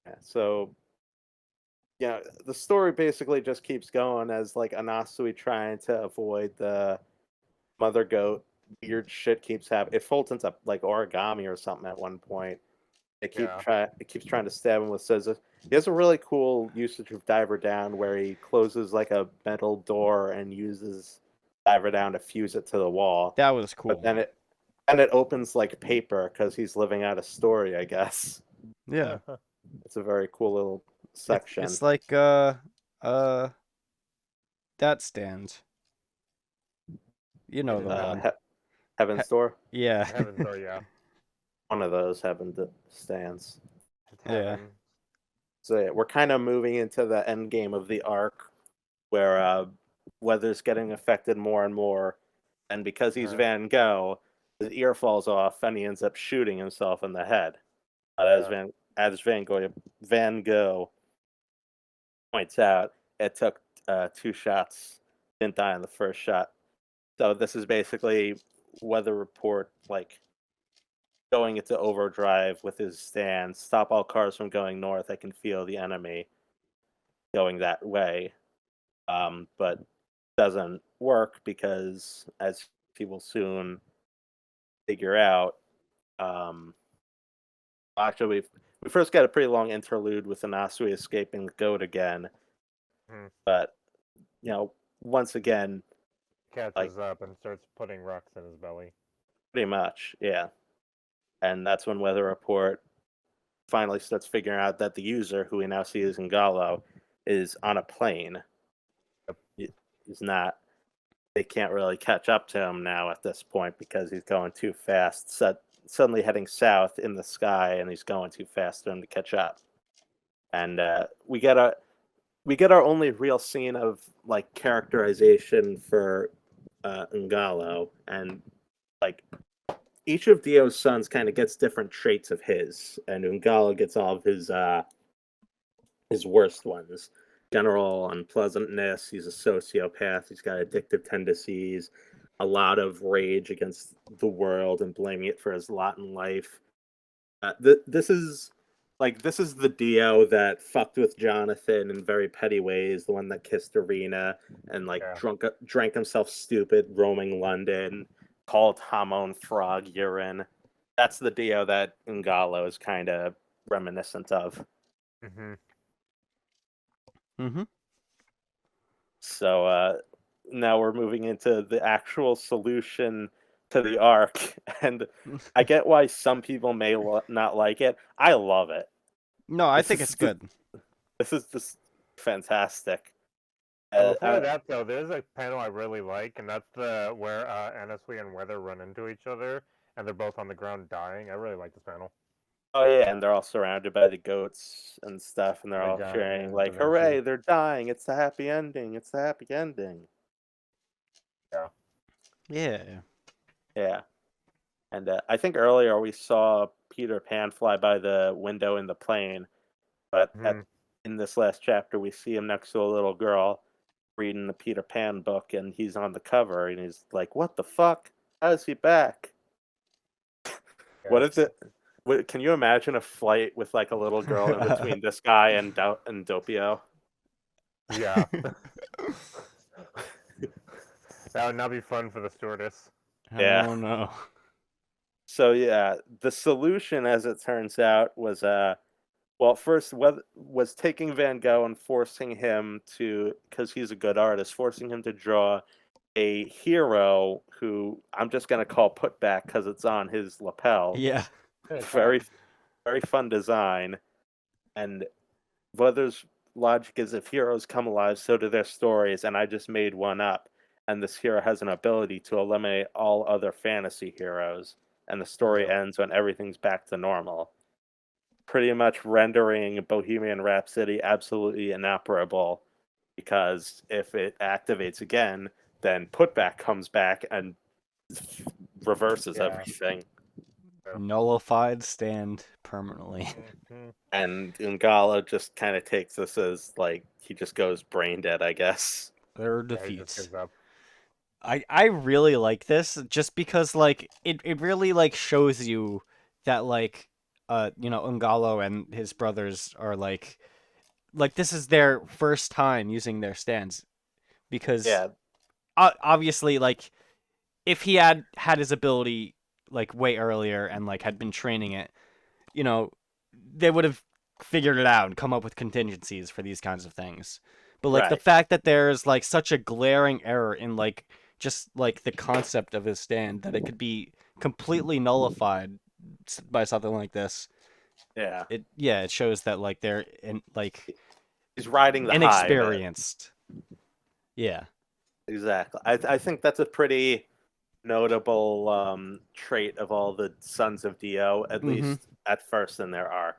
Yeah, so yeah, the story basically just keeps going as like Anasui trying to avoid the mother goat. Weird shit keeps happening. It folds into like origami or something at one point. It keeps trying to stab him with scissors. He has a really cool usage of Diver Down where he closes like a metal door and uses Diver Down to fuse it to the wall. That was cool. But then it opens like paper because he's living out a story, I guess. Yeah. It's a very cool little section. It's like that stand. You know the one. Heaven's Door. Yeah. Heaven's Door, yeah. One of those stands. It's Yeah. heaven. So yeah, we're kind of moving into the end game of the arc, where Weather's getting affected more and more, and because he's Van Gogh, his ear falls off, and he ends up shooting himself in the head. As Van Gogh points out, it took 2 shots, didn't die in the first shot. So this is basically Weather Report like going into overdrive with his stand. Stop all cars from going north. I can feel the enemy going that way. But doesn't work because, as he will soon figure out, actually we first got a pretty long interlude with Anasui escaping the goat again. But once again, Catches up and starts putting rocks in his belly. pretty much, yeah. And that's when Weather Report finally starts figuring out that the user, who we now see as Ngalo, is on a plane. Yep. He's not. they can't really catch up to him now at this point because he's going too fast. Suddenly heading south in the sky, and he's going too fast for him to catch up. And we get our only real scene of like characterization for Ngalo, and like each of Dio's sons kind of gets different traits of his, and Ngalo gets all of his worst ones. General unpleasantness. He's a sociopath. He's got addictive tendencies, a lot of rage against the world and blaming it for his lot in life. This is the Dio that fucked with Jonathan in very petty ways. The one that kissed Arena and like drank himself stupid, roaming London, called Hamon frog urine. That's the Dio that Ngalo is kind of reminiscent of. Mm-hmm. Mm-hmm. So now we're moving into the actual solution to the arc, and I get why some people may not like it. I love it. No, I This think is it's good. This is just fantastic. Before that, though, there's a panel I really like, and that's the where Anasui and Weather run into each other, and they're both on the ground dying. I really like this panel. Oh yeah, and they're all surrounded by the goats and stuff, and they're The all giant cheering like, Da Vinci. "Hooray! They're dying! It's the happy ending! It's the happy ending!" Yeah. Yeah, and I think earlier we saw Peter Pan fly by the window in the plane, but in this last chapter we see him next to a little girl reading the Peter Pan book, and he's on the cover, and he's like, "What the fuck? How is he back? What is it? Can you imagine a flight with like a little girl in between this guy and Doppio?" Yeah. That would not be fun for the stewardess. Yeah. Oh no. So yeah, the solution, as it turns out, was first was taking Van Gogh and forcing him to, because he's a good artist, forcing him to draw a hero who I'm just gonna call Putback because it's on his lapel. Yeah. Very, very fun design. And Weather's logic is if heroes come alive, so do their stories, and I just made one up. And this hero has an ability to eliminate all other fantasy heroes, and the story ends when everything's back to normal. Pretty much rendering Bohemian Rhapsody absolutely inoperable, because if it activates again, then Putback comes back and reverses everything. Nullified stand permanently. And Ungala just kind of takes this as like he just goes brain dead, I guess. Their Yeah, he just defeats. gives up. I really like this just because like it really like shows you that like Ungalo and his brothers are like this is their first time using their stands, because obviously like if he had his ability like way earlier and like had been training it, they would have figured it out and come up with contingencies for these kinds of things. But like the fact that there's like such a glaring error in like just like the concept of his stand, that it could be completely nullified by something like this. It shows that like they're he's riding the inexperienced. Yeah. Exactly. I think that's a pretty notable trait of all the sons of Dio, at least at first in their arc.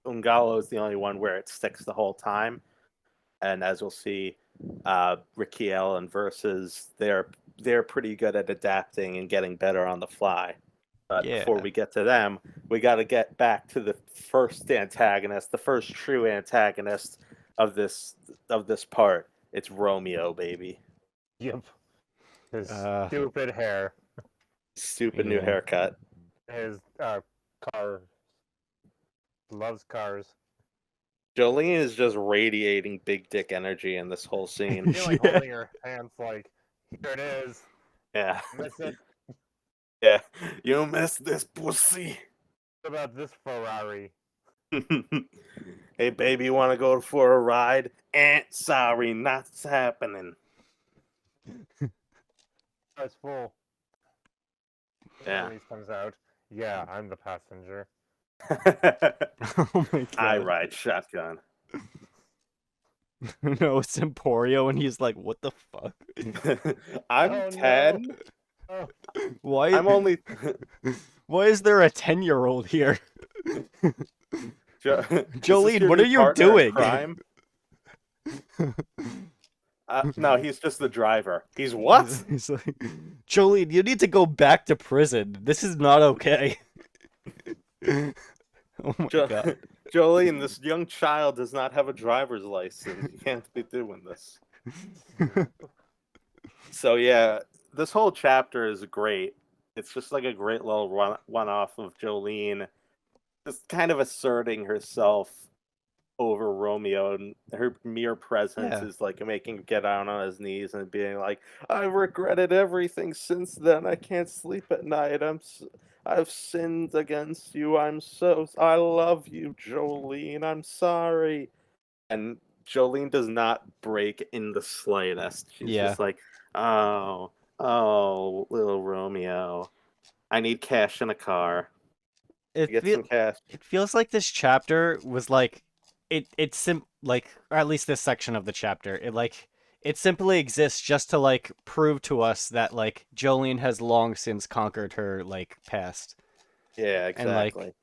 Ungalo is the only one where it sticks the whole time, and as we'll see, Rikiel and Versus, they're pretty good at adapting and getting better on the fly. But before we get to them, we got to get back to the first antagonist, the first true antagonist of this part. It's Romeo, baby. Yep. His stupid hair. Stupid new haircut. His car. Loves cars. Jolene is just radiating big dick energy in this whole scene. She's like holding her hands like, here it is. Yeah. Miss it. Yeah. You missed this pussy. What about this Ferrari? Hey, baby, you want to go for a ride? Sorry, not happening. It's full. Yeah. Police comes out. Yeah, I'm the passenger. Oh my God. I ride shotgun. No, it's Emporio, and he's like, "What the fuck? I'm Oh, no. 10. Oh, Why? I'm only Why is there a 10-year-old here?" Is this Jolene, your what are new you partner in doing? crime? No, he's just the driver. He's what? He's like, Jolene, you need to go back to prison. This is not okay. Oh my Jo- god. Jolene, this young child does not have a driver's license. You can't be doing this. So yeah, this whole chapter is great. It's just like a great little one-off of Jolene just kind of asserting herself over Romeo, and her mere presence Yeah. is like making him get down on his knees and being like, "I've regretted everything since then. I can't sleep at night. I've sinned against you. I love you, Jolene. I'm sorry." And Jolene does not break in the slightest. She's Yeah. just like, "Oh, oh, little Romeo, I need cash in a car. It Get feel some cash." it feels like this chapter was like like, or at least this section of the chapter. It simply exists just to like prove to us that like Jolene has long since conquered her like past. Yeah, And like exactly.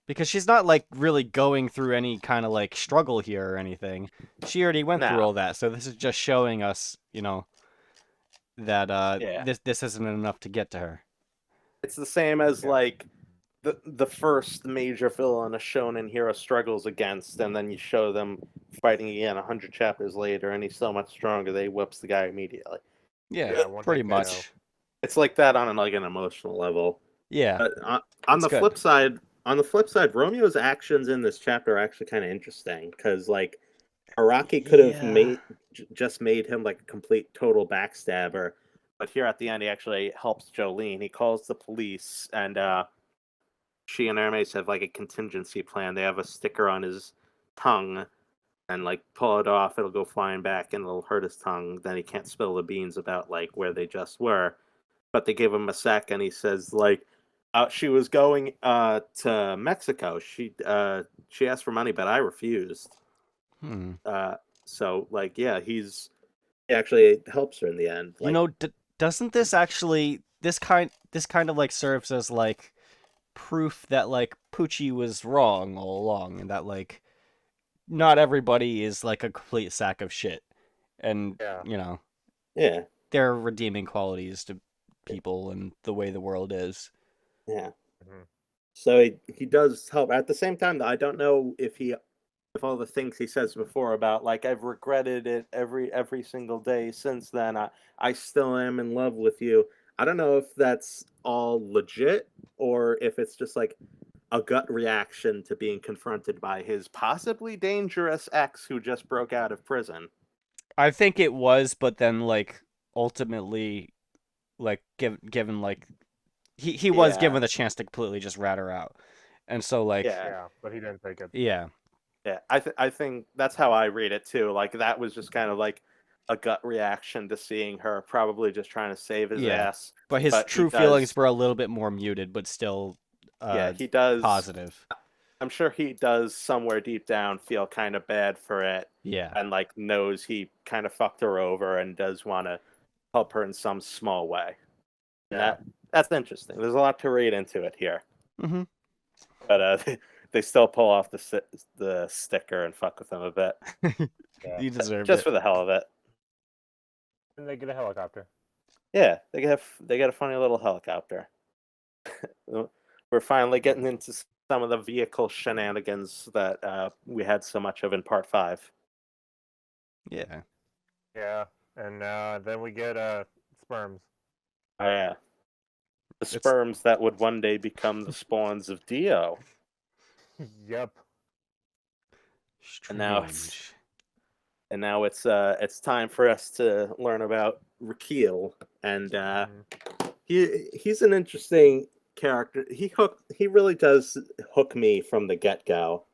because she's not like really going through any kind of like struggle here or anything. She already went through Now, all that. So this is just showing us, that yeah. this isn't enough to get to her. It's the same as Yeah. like the first major villain a shonen hero struggles against, and then you show them fighting again 100 chapters later, and he's so much stronger. They whips the guy immediately. Yeah, yeah, one pretty hit KO. much. It's like that on like an emotional level. Yeah, But on it's the good. flip side, Romeo's actions in this chapter are actually kind of interesting because like Araki could have Yeah. just made him like a complete total backstabber, but here at the end he actually helps Jolene. He calls the police, and she and Hermes have like a contingency plan. They have a sticker on his tongue, and like pull it off, it'll go flying back and it'll hurt his tongue. Then he can't spill the beans about like where they just were. But they give him a sec, and he says like, she was going to Mexico. She asked for money, but I refused. Hmm. Uh, so like yeah, he actually helps her in the end. You Like know, doesn't this actually this kind of like serves as like proof that like Poochie was wrong all along, and that like not everybody is like a complete sack of shit, and Yeah. yeah, there are redeeming qualities to people and the way the world is. yeah. Mhm. So he does help. At the same time, though, I don't know if all the things he says before about like I've regretted it every single day since then. I still am in love with you. I don't know if that's all legit or if it's just like a gut reaction to being confronted by his possibly dangerous ex who just broke out of prison. I think it was, but then like ultimately, like given like he was Yeah, given the chance to completely just rat her out, and so like yeah, Yeah, but he didn't take it. yeah, yeah. I think that's how I read it too. Like that was just kind of like a gut reaction to seeing her, probably just trying to save his yeah. ass. But his But he true feelings does, were a little bit more muted, but still yeah, he does. positive. I'm sure he does somewhere deep down feel kind of bad for it, Yeah. and like knows he kind of fucked her over and does want to help her in some small way. And Yeah. that's interesting. There's a lot to read into it here, Mm-hmm. but they still pull off the sticker and fuck with him a bit, Yeah. You deserved just it. for the hell of it. And they get a helicopter. Yeah, they get a funny little helicopter. We're finally getting into some of the vehicle shenanigans that we had so much of in part 5. Yeah. Yeah. And then we get sperms. Oh, yeah. The It's sperms that would one day become the spawns of Dio. Yep. And now strange. it's time for us to learn about Rakeel, and Mhm. he's an interesting character. He really does hook me from the get go.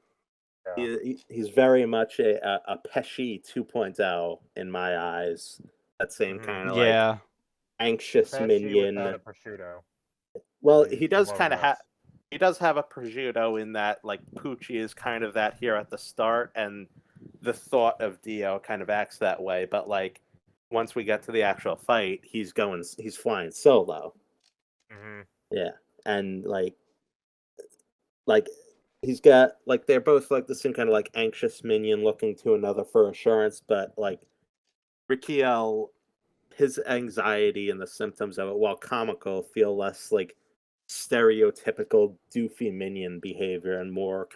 Yeah. He's very much a Pesci 2.0 in my eyes. That same Mhm. kind of like Yeah. anxious Pesci without minion. a prosciutto. Well, Be more of a mess. he does have a prosciutto in that like Poochie is kind of that here at the start, and the thought of Dio kind of acts that way, but like once we get to the actual fight, he's flying solo. Hmm. Yeah, and like he's got like they're both like the same kind of like anxious minion looking to another for assurance, but like Rikiel, his anxiety and the symptoms of it, while comical, feel less like stereotypical doofy minion behavior and more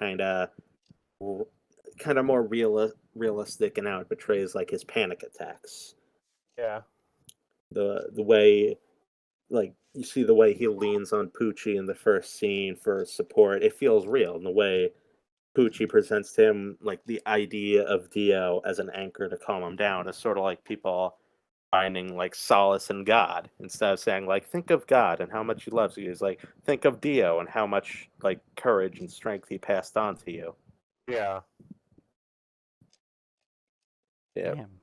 more realistic in how it portrays like his panic attacks. Yeah. The way like you see the way he leans on Poochie in the first scene for support, it feels real. And the way Poochie presents to him like the idea of Dio as an anchor to calm him down is sort of like people finding like solace in God instead of saying like think of God and how much he loves you. He's like think of Dio and how much like courage and strength he passed on to you. Yeah. Yeah. Damn.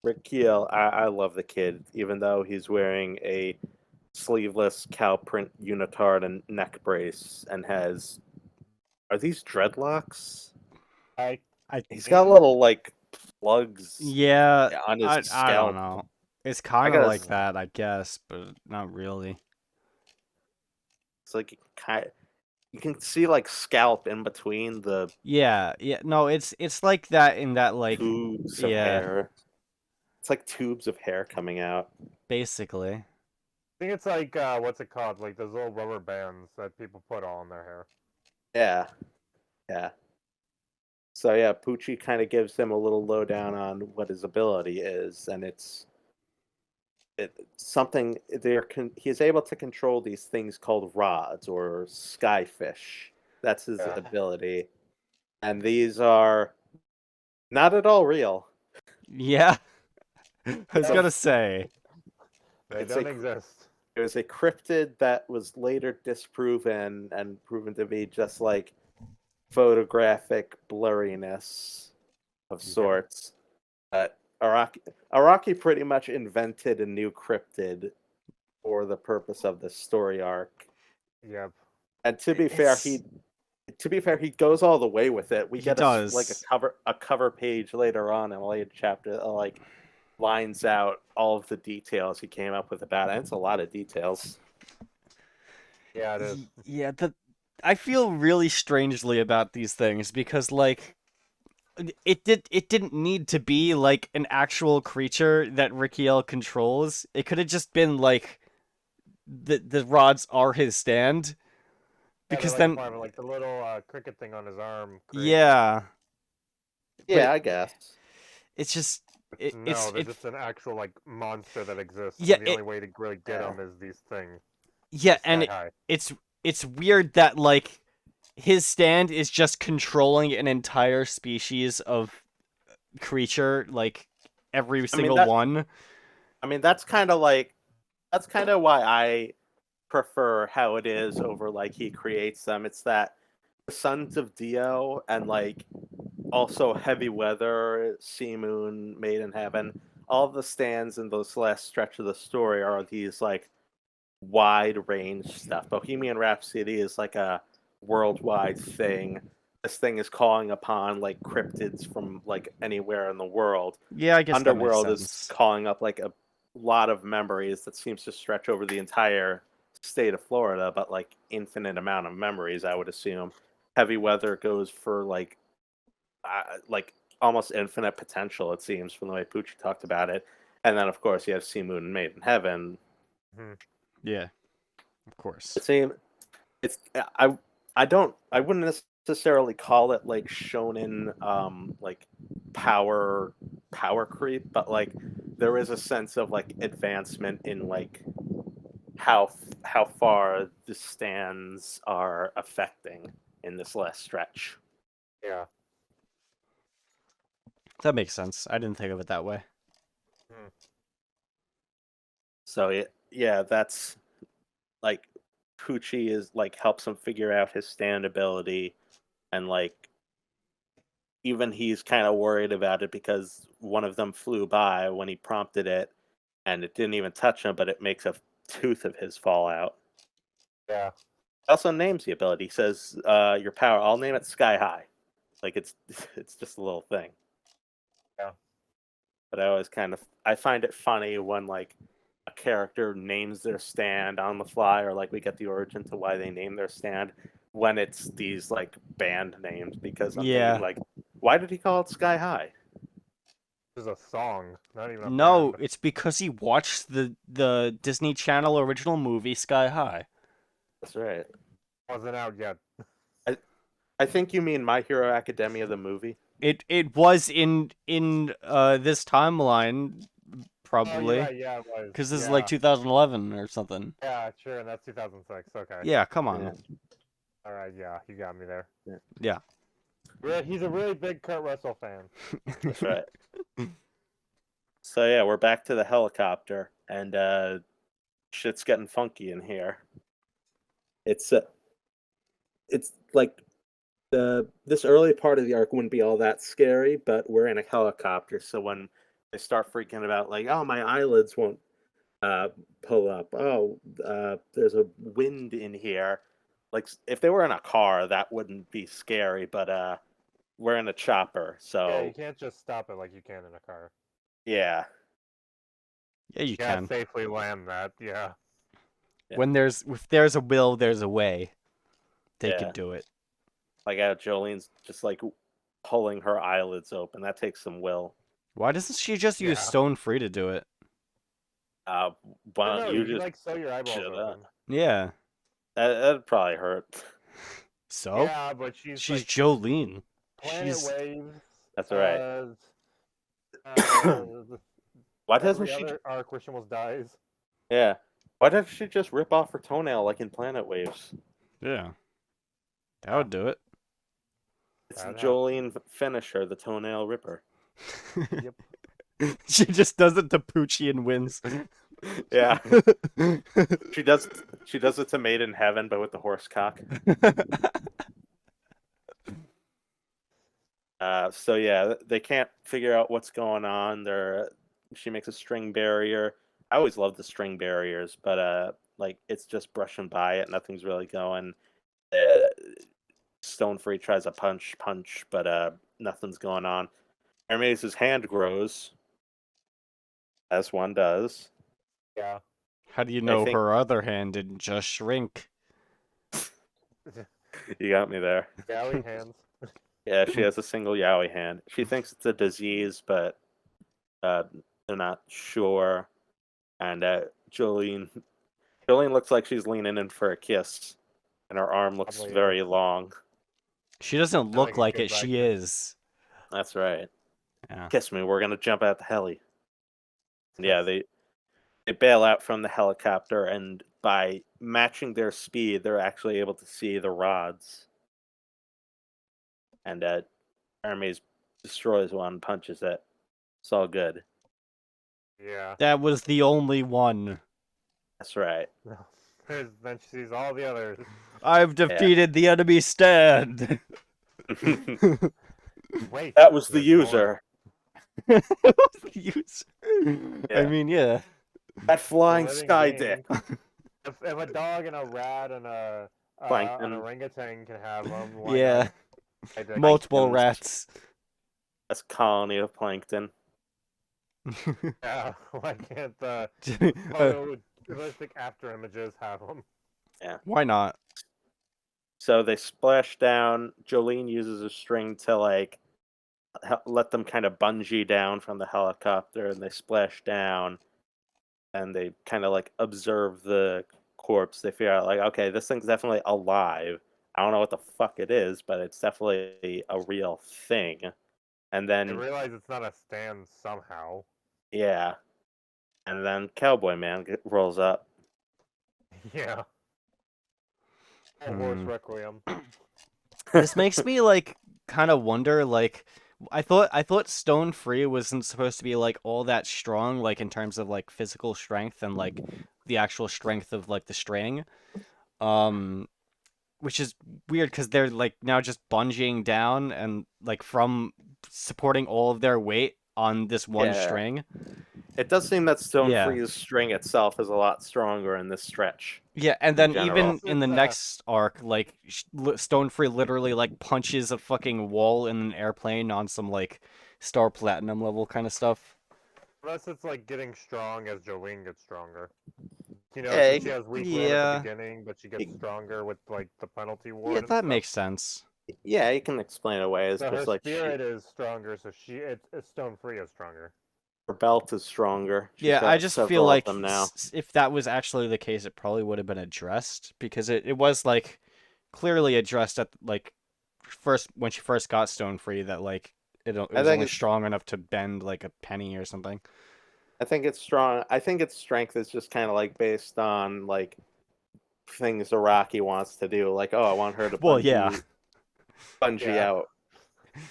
Rick Keel, I love the kid, even though he's wearing a sleeveless cow print unitard and neck brace and has are these dreadlocks? I I He's think got little like plugs Yeah, on his I don't scalp. know. It's I kind of gotta like that, I guess, but not really. it's like you can see like scalp in between the Yeah, yeah. No, it's like that in that like tubes of yeah, hair. It's like tubes of hair coming out. basically. think it's like what's it called? Like those little rubber bands that people put all in their hair. Yeah, yeah. So yeah, Poochie kind of gives him a little lowdown on what his ability is, and it's something he's able to control these things called rods or skyfish. That's his Yeah. ability, and these are not at all real. Yeah. I was It's a gonna Yes. say. They it's don't a exist. it was a cryptid that was later disproven and proven to be just like photographic blurriness of Yeah. sorts. Araki pretty much invented a new cryptid for the purpose of the story arc. Yep. And It's to be fair, he goes all the way with it. We he get like does. a cover page later on in a later chapter that like lines out all of the details he came up with about it. And it's a lot of details. Yeah, it is. Yeah, I feel really strangely about these things because like it didn't need to be like an actual creature that Rikiel controls. It could have just been like the rods are his stand Yeah, they're because like then part of like the little cricket thing on his arm creates it. yeah, Yeah, but I guess. it's just No, they're just an actual like monster that exists, yeah and the only way to really get Yeah. them is these things. yeah, and Sky high. it's weird that like his stand is just controlling an entire species of creature, like every I mean single that one. I mean that's kind of why I prefer how it is over like he creates them. It's that the Sons of Dio and like also Heavy Weather, Sea Moon, Made in Heaven, all of the stands in this last stretch of the story are these like wide range stuff. Bohemian Rhapsody is like a worldwide thing. This thing is calling upon like cryptids from like anywhere in the world. Yeah, I guess that makes Underworld is sense. calling up like a lot of memories that seems to stretch over the entire state of Florida, but like infinite amount of memories, I would assume. Heavy Weather goes for like almost infinite potential, it seems, from the way Poochie talked about it. And then, of course, you have Sea Moon and Made in Heaven. Hmm. Yeah, of course. It seems it's I wouldn't necessarily call it like shonen like power creep, but like there is a sense of like advancement in like how far the stands are affecting in this last stretch. Yeah. That makes sense. I didn't think of it that way. Hmm. So yeah, that's like Poochie is like helps him figure out his stand ability, and like even he's kind of worried about it because one of them flew by when he prompted it, and it didn't even touch him, but it makes a tooth of his fall out. Yeah. Also names the ability. He says, "Your power." I'll name it Sky High. Like it's it's just a little thing. Yeah. But I find it funny when like a character names their stand on the fly, or like we get the origin to why they name their stand when it's these like band names, because I'm Yeah. thinking like, why did he call it Sky High? This is a song, not even a No, band. it's because he watched the Disney Channel original movie Sky High. That's right. Wasn't out yet. I think you mean My Hero Academia, the movie. It was in this timeline Oh, probably you're right. Yeah, it was. because this is Yeah. like 2011 or something. Yeah, sure. And that's 2006. Okay. Yeah, come on. Yeah. All right. Yeah, you got me there. Yeah. He's a really big Kurt Russell fan. That's right. So yeah, we're back to the helicopter, and shit's getting funky in here. It's like this early part of the arc wouldn't be all that scary, but we're in a helicopter, so when they start freaking about like, oh, my eyelids won't pull up. Oh, there's a wind in here. Like if they were in a car, that wouldn't be scary, but we're in a chopper, Yeah, so you can't just stop it like you can in a car. yeah. Yeah, you Yeah, can. safely land that. Yeah. Yeah. When if there's a will, there's a way. They Yeah. could do it. Like Jolene's just like pulling her eyelids open. That takes some will. Why doesn't she just use Yeah. Stone Free to do it? Why No, don't you can just like sew your eyeballs shut up? open. Yeah. That'd probably hurt. So Yeah, but she's like Jolene. Planet She's Waves. That's right. Uh, Why doesn't every she? other arc where she almost dies. Yeah. Why doesn't she just rip off her toenail like in Planet Waves? yeah. That would do it. It's That'd Jolene finisher, the toenail ripper. Yep. She just does it to Poochie and wins. Yeah. She does it to Made in Heaven, but with the horse cock. So yeah, they can't figure out what's going on. She makes a string barrier. I always love the string barriers, but like it's just brushing by it. Nothing's really going. Stone Free tries a punch, but nothing's going on. Hermes' hand grows, as one does. Yeah. How do you know think- her other hand didn't just shrink? You got me there. Galley hands. Yeah, she has a single yaoi hand. She thinks it's a disease, but they're not sure. And Jolene looks like she's leaning in for a kiss, and her arm looks Probably very is. long. She doesn't like look a like kid it. back She then. is. That's right. Yeah. Kiss me. We're gonna jump out the heli. And yeah, they bail out from the helicopter, and by matching their speed, they're actually able to see the rods. And Hermes destroys one, punches it. It's all good. Yeah. That was the only one. That's right. No. Then she sees all the others. I've defeated the enemy stand. Wait. That was the there's user. Use- Yeah. I mean, yeah. That flying Living sky being. dick. If a dog and a rat and an Plankton. orangutan can have them, why Yeah. not? I dig it. Multiple Planktons. rats. That's a colony of plankton. Yeah. Why can't the photorealistic after images have them? Why not? So they splash down. Jolene uses a string to like let them kind of bungee down from the helicopter, and they splash down, and they kind of like observe the corpse. They figure out like, okay, this thing's definitely alive. I don't know what the fuck it is, but it's definitely a real thing. And I then realize it's not a stand somehow. yeah, and then Cowboy Man rolls up. Yeah. Full horse Hmm. requiem. This makes me like kind of wonder like I thought Stone Free wasn't supposed to be like all that strong like in terms of like physical strength and like the actual strength of like the string. Which is weird cuz they're like now just bungeeing down and like from supporting all of their weight on this one Yeah. string. It does seem that Stone Yeah. Free's string itself is a lot stronger in this stretch. Yeah, and then general. even in the It's, next arc, like Stone Free literally like punches a fucking wall in an airplane on some like Star Platinum level kind of stuff. Unless it's like getting strong as Jolene gets stronger. You know, Yeah, so she has weak road at the Yeah. beginning, but she gets stronger with like the penalty Yeah, ward and that stuff. makes sense. yeah, you can explain it away as So her just like spirit is stronger, so it's Stone Free is stronger. her belt is stronger. She's Yeah, I got just feel several of like them now. if that was actually the case, it probably would have been addressed because it was like clearly addressed at like first when she first got Stone Free that like it I was think only strong enough to bend like a penny or something. I think it's strong. I think its strength is just kind of like based on like things Araki wants to do. Like, oh, I want her to Well, yeah. bungee Yeah. out.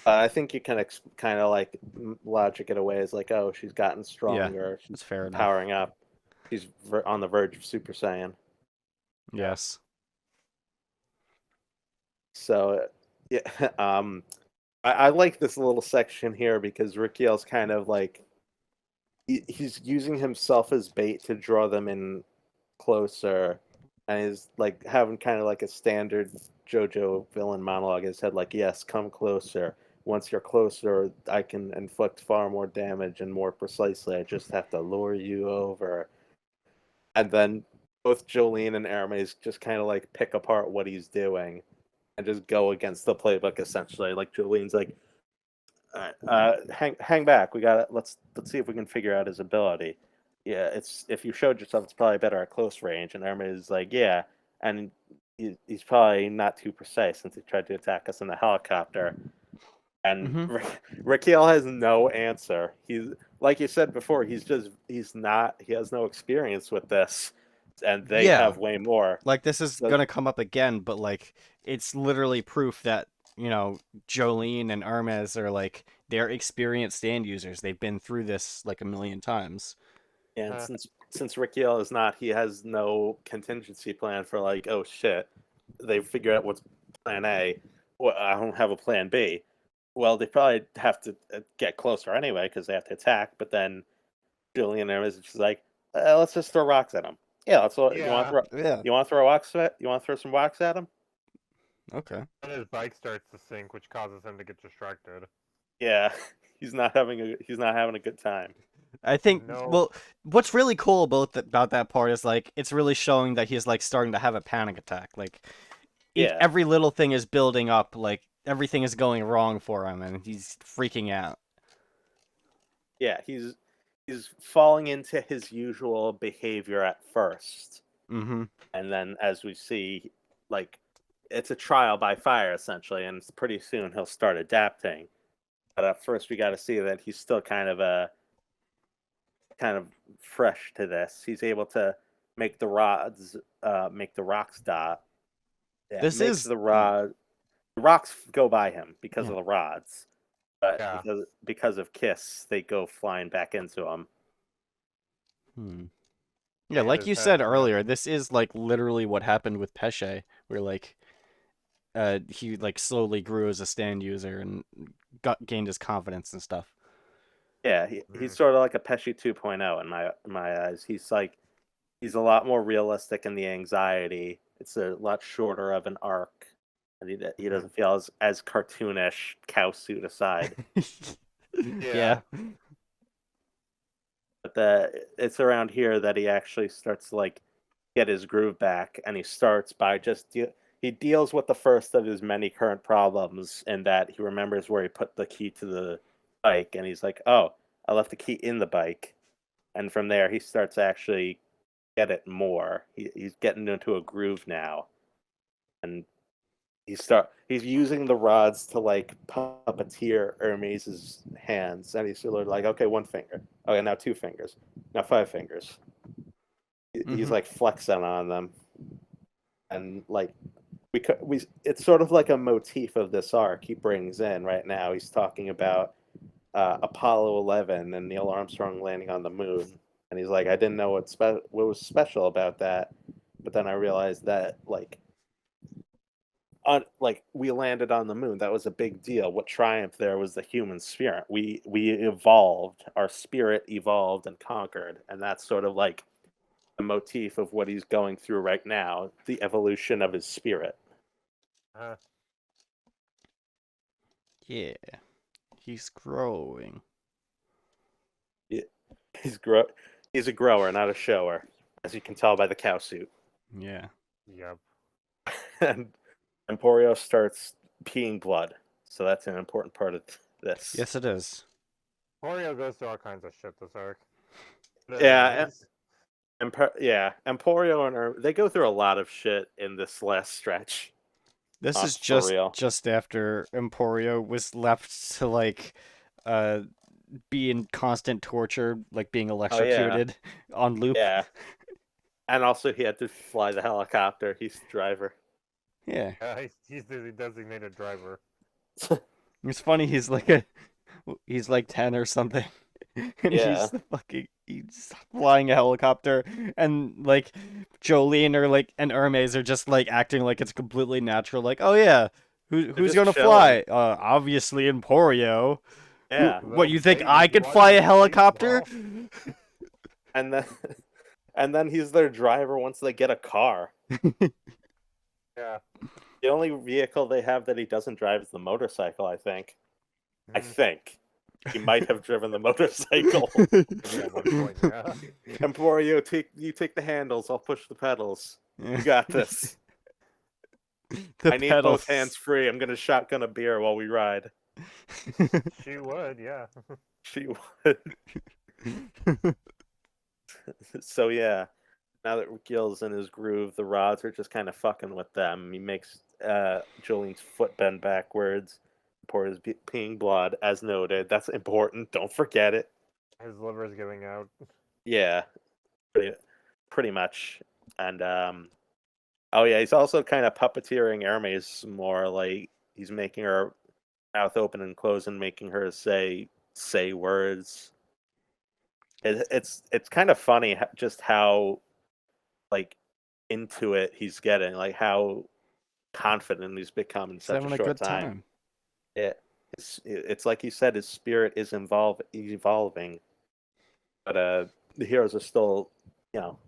I think you can kind of like logic it away as like, oh, she's gotten stronger. She's That's fair enough. powering up. She's on the verge of Super Saiyan. Yes. So, yeah, I like this little section here because Rikiel's kind of like he's using himself as bait to draw them in closer, and he's like having kind of like a standard JoJo villain monologue. He said like, "Yes, come closer. Once you're closer, I can inflict far more damage and more precisely. I just have to lure you over." And then both Jolene and Hermes just kind of like pick apart what he's doing and just go against the playbook essentially. Like Jolene's like, "All right, hang back. We got let's see if we can figure out his ability. Yeah, it's if you showed yourself, it's probably better at close range." And Hermes is like, "Yeah," and he's probably not too precise since he tried to attack us in the helicopter. And Mhm. Raquel has no answer. He's like you said before. He's not. He has no experience with this, and they Yeah. have way more. Like this is So, gonna come up again, but like it's literally proof that Jolene and Hermes are like they're experienced stand users. They've been through this like a million times. and Uh, since Raquel is not, he has no contingency plan for like, oh shit, they figure out what's plan A. Well, I don't have a plan B. Well, they probably have to get closer anyway because they have to attack. But then Julian is just like, let's just throw rocks at him. Yeah, that's what you want to yeah. throw. Yeah. You want to throw rocks at? You want to throw some rocks at him? Okay. And his bike starts to sink, which causes him to get distracted. Yeah, he's not having a good time. I think No. well, what's really cool about that part is like it's really showing that he's like starting to have a panic attack. Like Yeah, every little thing is building up, like everything is going wrong for him and he's freaking out. yeah, he's falling into his usual behavior at first. Mm-hmm. And then as we see, like it's a trial by fire essentially, and pretty soon he'll start adapting. But at first we got to see that he's still kind of fresh to this. He's able to make make the rocks dot. Yeah, This makes is the rocks go by him because yeah. of the rods, but Yeah. because of Kiss, they go flying back into him. Hmm. They Yeah, hit like his you head said on it. earlier, this is like literally what happened with Pesce, where like he like slowly grew as a stand user and gained his confidence and stuff. Yeah, he's sort of like a Pesci 2.0 in my eyes. He's a lot more realistic in the anxiety. It's a lot shorter of an arc, and he doesn't feel as cartoonish. Cow suit aside, Yeah. but it's around here that he actually starts to like get his groove back, and he starts by he deals with the first of his many current problems in that he remembers where he put the key to the bike, and he's like, "Oh, I left the key in the bike," and from there he starts to actually get it more. He's getting into a groove now, and he's using the rods to like puppeteer Hermes's hands, and he's sort of like, okay, one finger, okay, now two fingers, now five fingers. He's Mm-hmm. like flexing on them, and like we it's sort of like a motif of this arc he brings in right now. He's talking about Apollo 11 and Neil Armstrong landing on the moon, and he's like, I didn't know what was special about that, but then I realized that like we landed on the moon. That was a big deal. What triumphed there was the human spirit. We evolved. Our spirit evolved and conquered, and that's sort of like the motif of what he's going through right now. The evolution of his spirit. Uh, Yeah. He's growing. He's a grower, not a shower, as you can tell by the cow suit. Yeah. Yep. And Emporio starts peeing blood, so that's an important part of this. Yes, it is. Oreo goes through all kinds of shit this arc. Yeah, Emporio and they go through a lot of shit in this last stretch. This is For real. just after Emporio was left to like be in constant torture, like being electrocuted on loop. Yeah. And also he had to fly the helicopter. He's the driver. Yeah. He's the designated driver. It's funny, he's like 10 or something. And Yeah. he's flying a helicopter, and like Jolene or like and Hermes are just like acting like it's completely natural, like, oh yeah, who's just gonna chilling. fly? Obviously Emporio. Yeah. What, you think Hey, I you could wanna fly a be helicopter? baseball? And then and then he's their driver once they get a car. Yeah. The only vehicle they have that he doesn't drive is the motorcycle, I think. I Mhm. think. He might have driven the motorcycle. Maybe at one point, yeah. Emporio, you take the handles, I'll push the pedals. You got this. The I need pedals. both hands free. I'm gonna shotgun a beer while we ride. She would, yeah. She would. So yeah, now that Gil's in his groove, the rods are just kind of fucking with them. He makes Jolene's foot bend backwards, pours peeing blood, as noted. That's important. Don't forget it. His liver's giving out. Yeah, pretty much. And oh yeah, he's also kind of puppeteering Hermes more. Like he's making her mouth open and close and making her say words. It's kind of funny just how like into it he's getting, like how confident he's become in He's such having a a short good time. It's like you said, his spirit is evolving, but the heroes are still,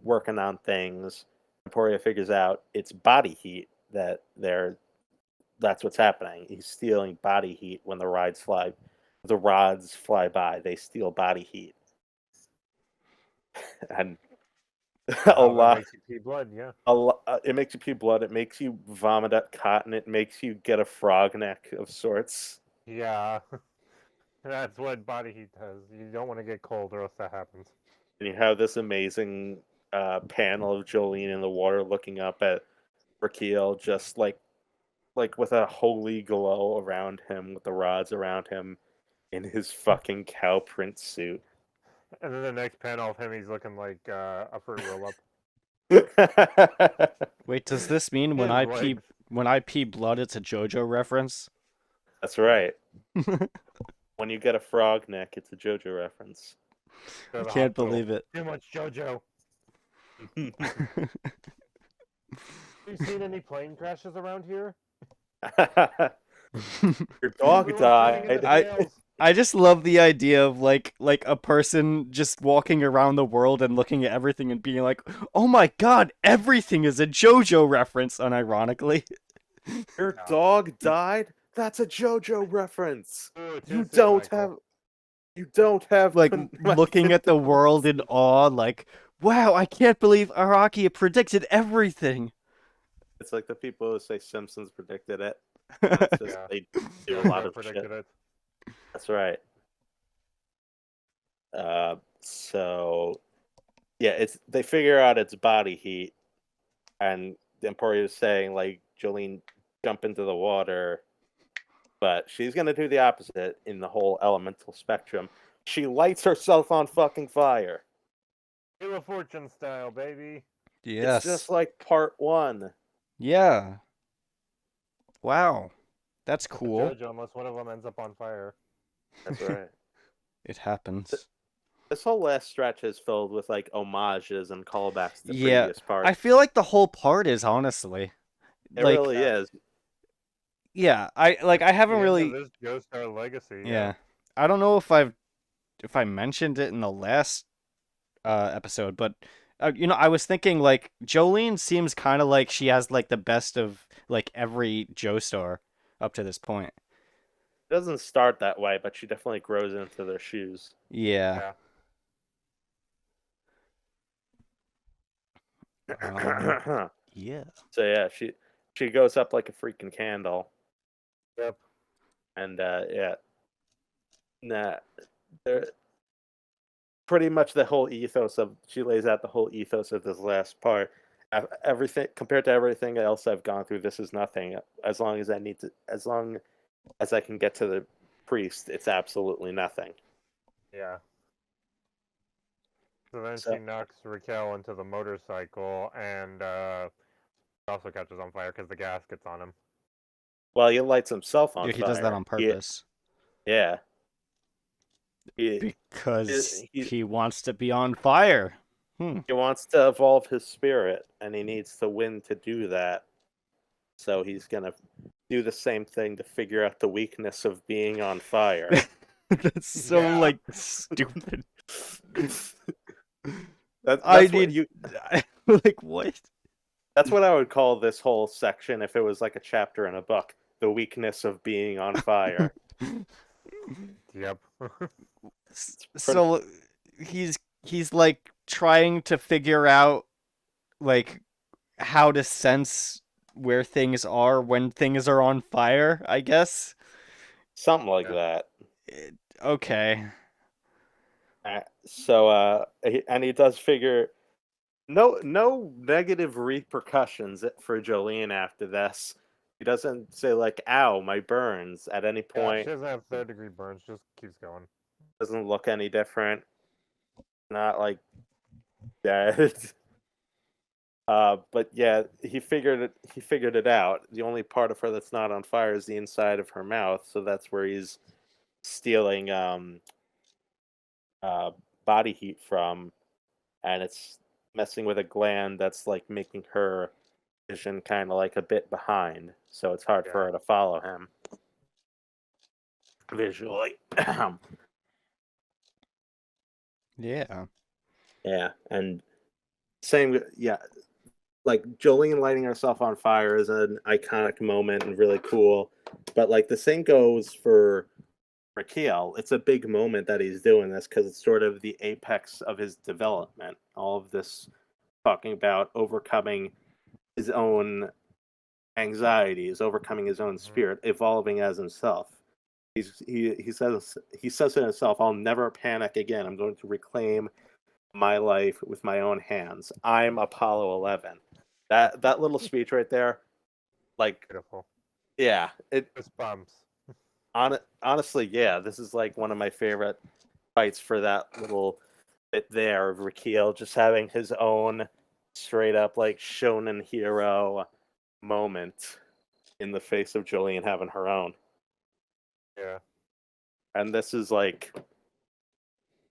working on things. Emporio figures out it's body heat that's what's happening. He's stealing body heat when the rods fly by. They steal body heat, and a Oh, that lot. makes you pee blood, yeah. It makes you pee blood. It makes you vomit up cotton. It makes you get a frog neck of sorts. Yeah. That's what body heat does. You don't want to get cold or else that happens. And you have this amazing panel of Jolene in the water looking up at Raquel, just like with a holy glow around him, with the rods around him, in his fucking cow print suit. And then the next panel of him, he's looking like a fruit roll up. Wait, does this mean when His I legs. pee blood, it's a Jojo reference? That's right. When you get a frog neck, it's a JoJo reference. Go I to the can't hospital. believe it. Too much JoJo. You seen any plane crashes around here? Your dog Everyone's turning into died. snails. I just love the idea of like a person just walking around the world and looking at everything and being like, "Oh my god, everything is a JoJo reference," unironically. Your No. dog died? That's a JoJo reference. Ooh, too You soon, don't Michael. have Like my looking at the kid- world in awe, like, "Wow, I can't believe Araki predicted everything." It's like the people who say Simpsons predicted it. It's just Yeah. they do a JoJo lot of predicted shit. it. That's right. So yeah, they figure out it's body heat, and Emporio is saying like, Jolene, jump into the water, but she's gonna do the opposite in the whole elemental spectrum. She lights herself on fucking fire. Wheel of Fortune style, baby. It's just like part 1. Yeah. Wow. That's cool. JoJo, unless one of them ends up on fire. That's right. It happens. This whole last stretch is filled with like homages and callbacks to Yeah, previous parts. I feel like the whole part is, honestly. It Like, really is. yeah, I haven't The really. end of this Joestar legacy. Yeah. I don't know if I mentioned it in the last episode, but I was thinking like Jolene seems kind of like she has like the best of like every Joestar up to this point. It doesn't start that way, but she definitely grows into their shoes. Yeah. Yeah. So yeah, she goes up like a freaking candle, Yep. and yeah, nah, there pretty much the whole ethos of she lays out the whole ethos of this last part. Everything compared to everything else I've gone through, this is nothing. As long as as long as I can get to the priest, it's absolutely nothing. Yeah. So then So she knocks Raquel into the motorcycle and also catches on fire because the gas gets on him. well, he lights himself on Yeah, he does that fire. on purpose. Yeah, he, Because he he wants to be on fire. he wants to evolve his spirit, and he needs the wind to do that. So he's gonna do the same thing to figure out the weakness of being on fire. That's so Yeah. like stupid. That's I what need you. like what? That's what I would call this whole section if it was like a chapter in a book. The weakness of being on fire. Yep. S- Pretty, So he's like trying to figure out like how to sense where things are when things are on fire, I guess. something like Yeah. that. Okay. And he does figure no negative repercussions for Jolene after this. He doesn't say like "ow, my burns" at any Yeah, point. she doesn't have third-degree burns. Just keeps going. Doesn't look any different. Not like dead. But yeah, He figured it out. The only part of her that's not on fire is the inside of her mouth. So that's where he's stealing uh, body heat from, and it's messing with a gland that's like making her vision kind of like a bit behind. So it's hard for Yeah. her to follow him visually. Yeah. Yeah, and same. Yeah, like Jolene lighting herself on fire is an iconic moment and really cool. But like the same goes for Raquel. It's a big moment that he's doing this because it's sort of the apex of his development. All of this talking about overcoming his own anxieties, overcoming his own Mhm. spirit, evolving as himself. He says to himself, "I'll never panic again. I'm going to reclaim my life with my own hands. I'm Apollo 11." That little speech right there, like, Beautiful. yeah, it Fist bumps. honestly, yeah, this is like one of my favorite fights for that little bit there of Raquel just having his own straight up like shonen hero moment in the face of Jolene having her own. Yeah. And this is like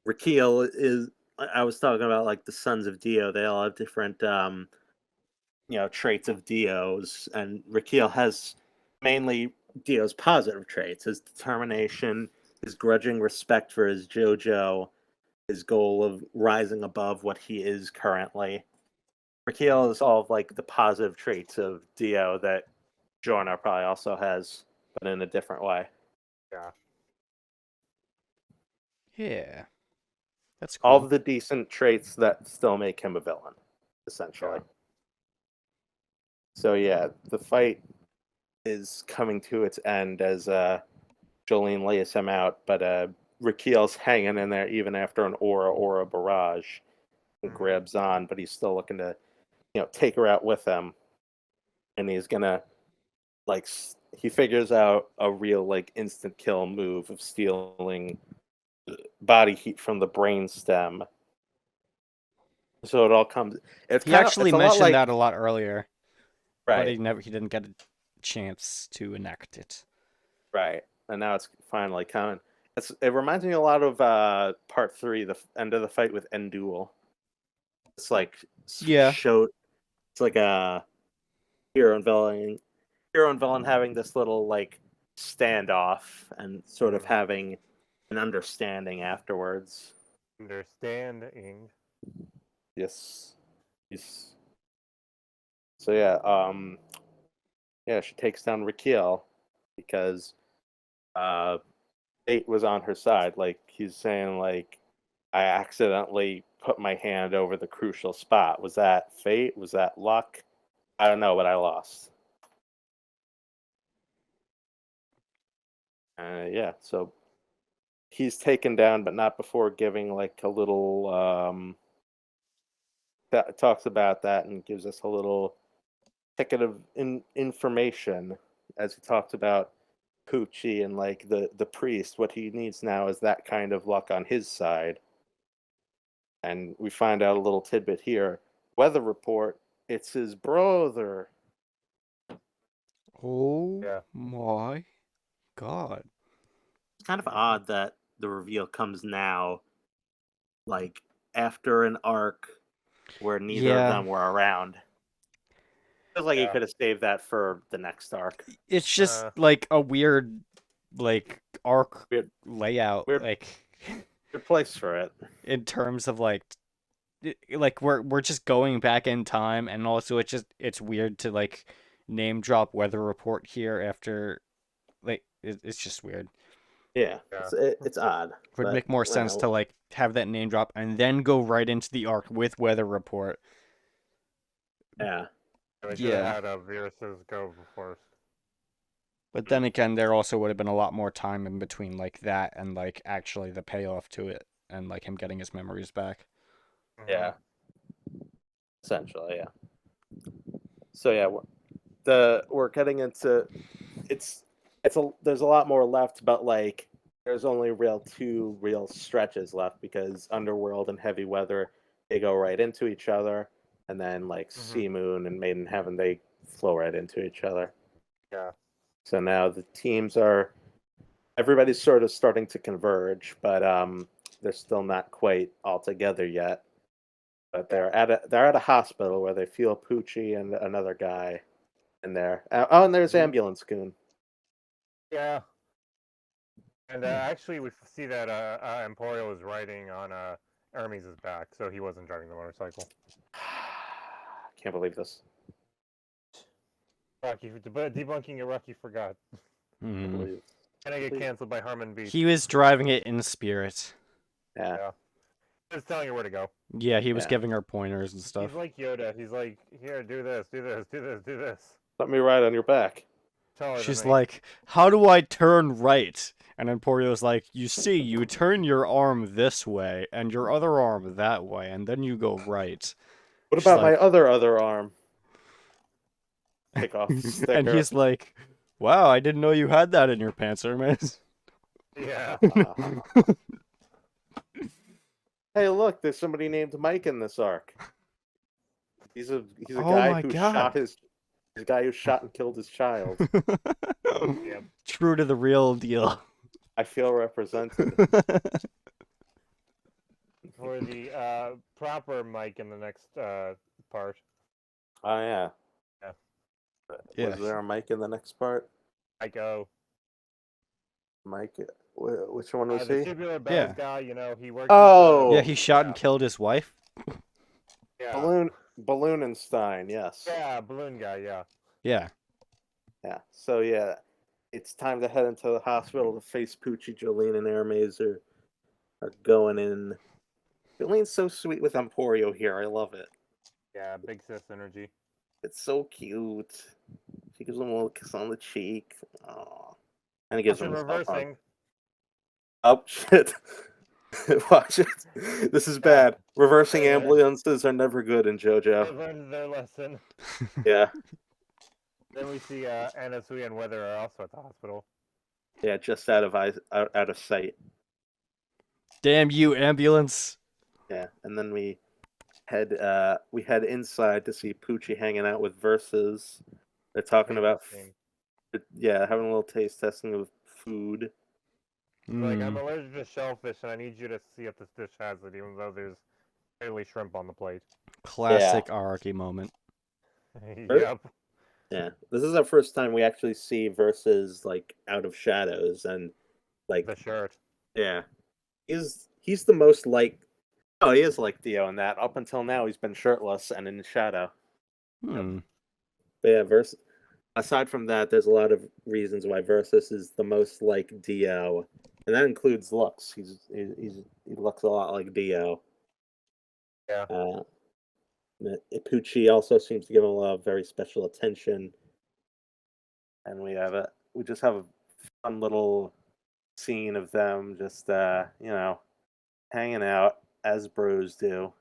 Raquel is I was talking about like the sons of Dio. They all have different traits of Dio's, and Raquel has mainly Dio's positive traits: his determination, his grudging respect for his Jojo, his goal of rising above what he is currently. Raquel is all of like the positive traits of Dio that Jorna probably also has, but in a different way. Yeah. Yeah. That's All cool. of the decent traits that still make him a villain, essentially. Yeah. So yeah, the fight is coming to its end as Jolene lays him out, but Raquel's hanging in there even after an aura barrage and Mhm. grabs on, but he's still looking to take her out with him, and he's gonna like he figures out a real like instant kill move of stealing body heat from the brain stem. So it all comes. He actually It's a lot mentioned like that a lot earlier, but right, he didn't get a chance to enact it. right, and now it's finally coming. It reminds me a lot of part 3, the end of the fight with Endul. It's like Yeah. showed. It's like a hero and villain having this little like standoff and sort of Mhm. having an understanding afterwards. Understanding. Yes. Yes. So yeah, yeah, she takes down Raquel because fate was on her side. Like he's saying, like I accidentally put my hand over the crucial spot. Was that fate? Was that luck? I don't know, but I lost. Yeah, so he's taken down, but not before giving like a little that talks about that and gives us a little ticket of information as he talks about Poochie and like the priest. What he needs now is that kind of luck on his side. And we find out a little tidbit here. Weather report, it's his brother. Oh Yeah. my god. It's kind of odd that the reveal comes now, like after an arc where neither of Yeah. them were around. Feels like he Yeah. could have saved that for the next arc. It's just like a weird like arc Weird- layout weird- like Good place for it. in terms of like we're just going back in time, and also it's weird to like name drop weather report here after like it's just weird. Yeah, Yeah. it's odd. It would but, make more sense to like have that name drop and then go right into the arc with weather report. Yeah. They should Yeah. have had viruses go first. But then again, there also would have been a lot more time in between like that and like actually the payoff to it and like him getting his memories back. Yeah. Essentially, yeah. So yeah, we're getting into there's a lot more left, but like there's only two real stretches left because Underworld and Heavy Weather they go right into each other, and then like Sea Moon and Maiden Heaven they flow right into each other. Yeah. So now the teams everybody's sort of starting to converge, but they're still not quite all together yet. But they're at a hospital where they feel Poochie and another guy in there. Oh, and there's Ambulance Goon. Yeah. And actually, we see that Emporio was riding on Hermes' back, so he wasn't driving the motorcycle. Can't believe this. Rocky, debunking it, Rocky forgot. Can't believe. And I get canceled by Harmon Beach. He was driving it in spirit. Yeah. He was telling her where to go. Yeah, he was Yeah. giving her pointers and stuff. He's like Yoda. He's like, here, do this, do this, do this, do this. Let me ride on your back. Taller than She's me. like, how do I turn right? And Emporio's like, you see, you turn your arm this way and your other arm that way, and then you go right. What She's about like- my other arm? Take off the sticker. And he's like, wow, I didn't know you had that in your pants, Hermes. Yeah. Hey, look, there's somebody named Mike in this arc. He's a Oh guy my who God. shot he's a guy who shot and killed his child. Yep. True to the real deal. I feel represented. For the proper Mike in the next part. Oh yeah. Yeah. Was there a Mike in the next part? Mike O. Mike, which one was The he? tubular bells Yeah. guy, you know, he works. Oh! Yeah, he shot and Yeah. killed his wife. Yeah. Balloonenstein, yes. Yeah, balloon guy. Yeah. Yeah. Yeah. So yeah, it's time to head into the hospital to face Poochie. Jolene and Hermes are going in. Jolene's so sweet with Emporio here. I love it. Yeah, big sis energy. It's so cute. She gives him a little kiss on the cheek. Aww. And he gives him a reversing. Oh shit. Watch it. This is bad. Reversing Yeah. ambulances are never good in They JoJo. learned their lesson. Yeah. Then we see Anasui and Weather are also at the hospital. Yeah, just out of sight. Damn you, ambulance. Yeah. And then we head inside to see Poochie hanging out with Versus. They're talking about having a little taste testing of food. Like, I'm Mm. allergic to shellfish, and I need you to see if this dish has it, even though there's clearly shrimp on the plate. Classic Araki moment. Yep. Yeah. This is our first time we actually see Versus like out of shadows and like The shirt. yeah. He's the most like he is like Dio in that. Up until now he's been shirtless and in the shadow. Hmm. But yeah, aside from that, there's a lot of reasons why Versus is the most like Dio, and that includes looks. He looks a lot like Dio. Yeah. Ipuchi also seems to give him a lot of very special attention, and we just have a fun little scene of them just hanging out as bros do,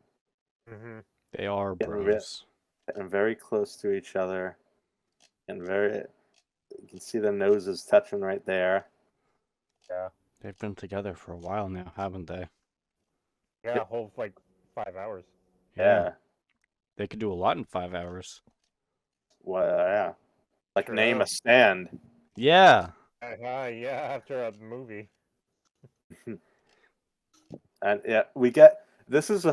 Hmm. They are getting, bros. getting very close to each other, and you can see the noses touching right there. Yeah. They've been together for a while now, haven't they? Yeah. Whole like 5 hours. Yeah. They could do a lot in 5 hours. Yeah. Like name True. a stand. Yeah. Yeah. After a movie. And yeah, we get this is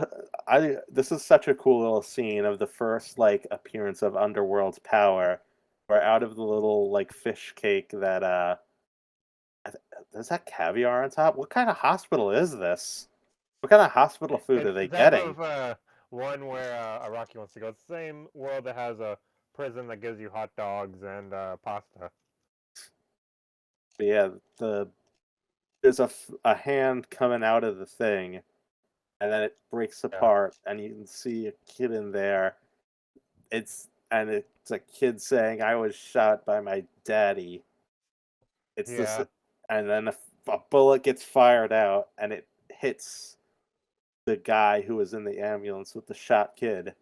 such a cool little scene of the first like appearance of Underworld's power, where out of the little like fish cake that there's that caviar on top. What kind of hospital is this? What kind of hospital food are It's they the type getting? of one where Araki wants to go. It's the same world that has a prison that gives you hot dogs and pasta. But yeah, there's a hand coming out of the thing, and then it breaks Yeah. apart, and you can see a kid in there. It's a kid saying, "I was shot by my daddy." It's this, Yeah. and then a bullet gets fired out, and it hits the guy who was in the ambulance with the shot kid.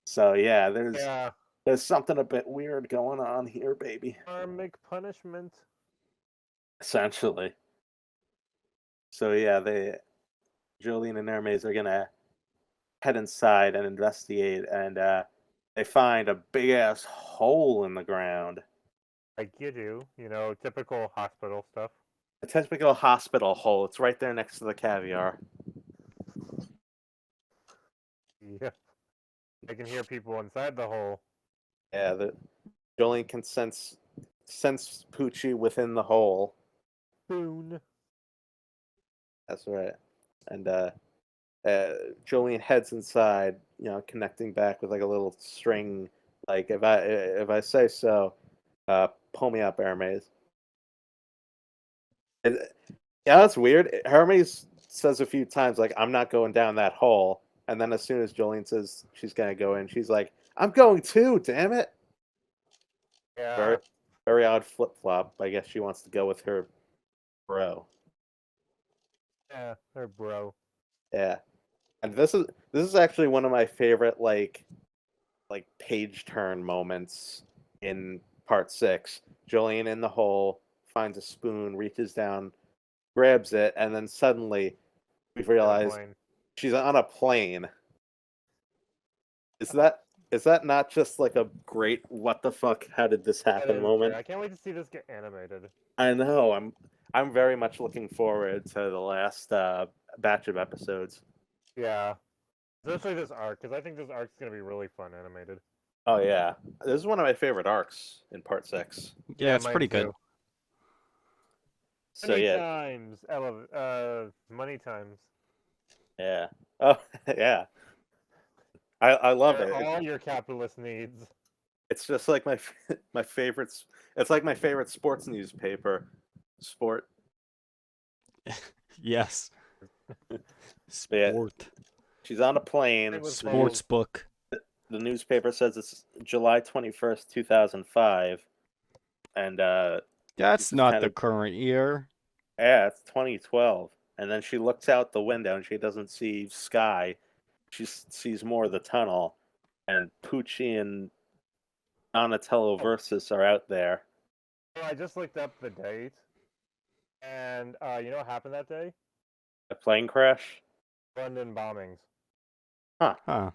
So yeah, Yeah. there's something a bit weird going on here, baby. Karmic punishment. Essentially. So yeah, Jolene and Hermes are gonna head inside and investigate, and they find a big ass hole in the ground. Like you do. Typical hospital stuff. A typical hospital hole. It's right there next to the caviar. Yeah. I can hear people inside the hole. Yeah, Jolene can sense Poochie within the hole. Boon. That's right. And Jolene heads inside, connecting back with like a little string. Like if I say so, pull me up, Hermes. And, yeah, that's weird. Hermes says a few times like I'm not going down that hole, and then as soon as Jolene says she's gonna go in, she's like, I'm going too. Damn it. Very Yeah. very odd flip flop. I guess she wants to go with her bro. Yeah. Her bro. Yeah. And this is actually one of my favorite like page turn moments in part 6. Jolene in the hole finds a spoon, reaches down, grabs it, and then suddenly we realize Airplane. she's on a plane. Is that not just like a great what the fuck, how did this That happen is moment? great. I can't wait to see this get animated. I know. I'm very much looking forward to the last batch of episodes. Yeah. Especially this arc, because I think this arc's gonna be really fun animated. Oh yeah. This is one of my favorite arcs in part 6. Yeah, it's mine pretty good. too. So Money yeah, times. Money times. yeah. Oh yeah. I love For it. all your capitalist needs. It's just like my favorites. It's like my favorite sports newspaper. Sport. Yes. Yeah. Sport. She's on a plane. Same with Sports book. The newspaper says it's July 21st, 2005, and That's just not kind the of current year. yeah, it's 2012. And then she looks out the window and she doesn't see sky. She sees more of the tunnel, and Poochie and Donatello Oh, Versus are out there. I just looked up the date, and you know what happened that day? A plane crash. London bombings. Huh.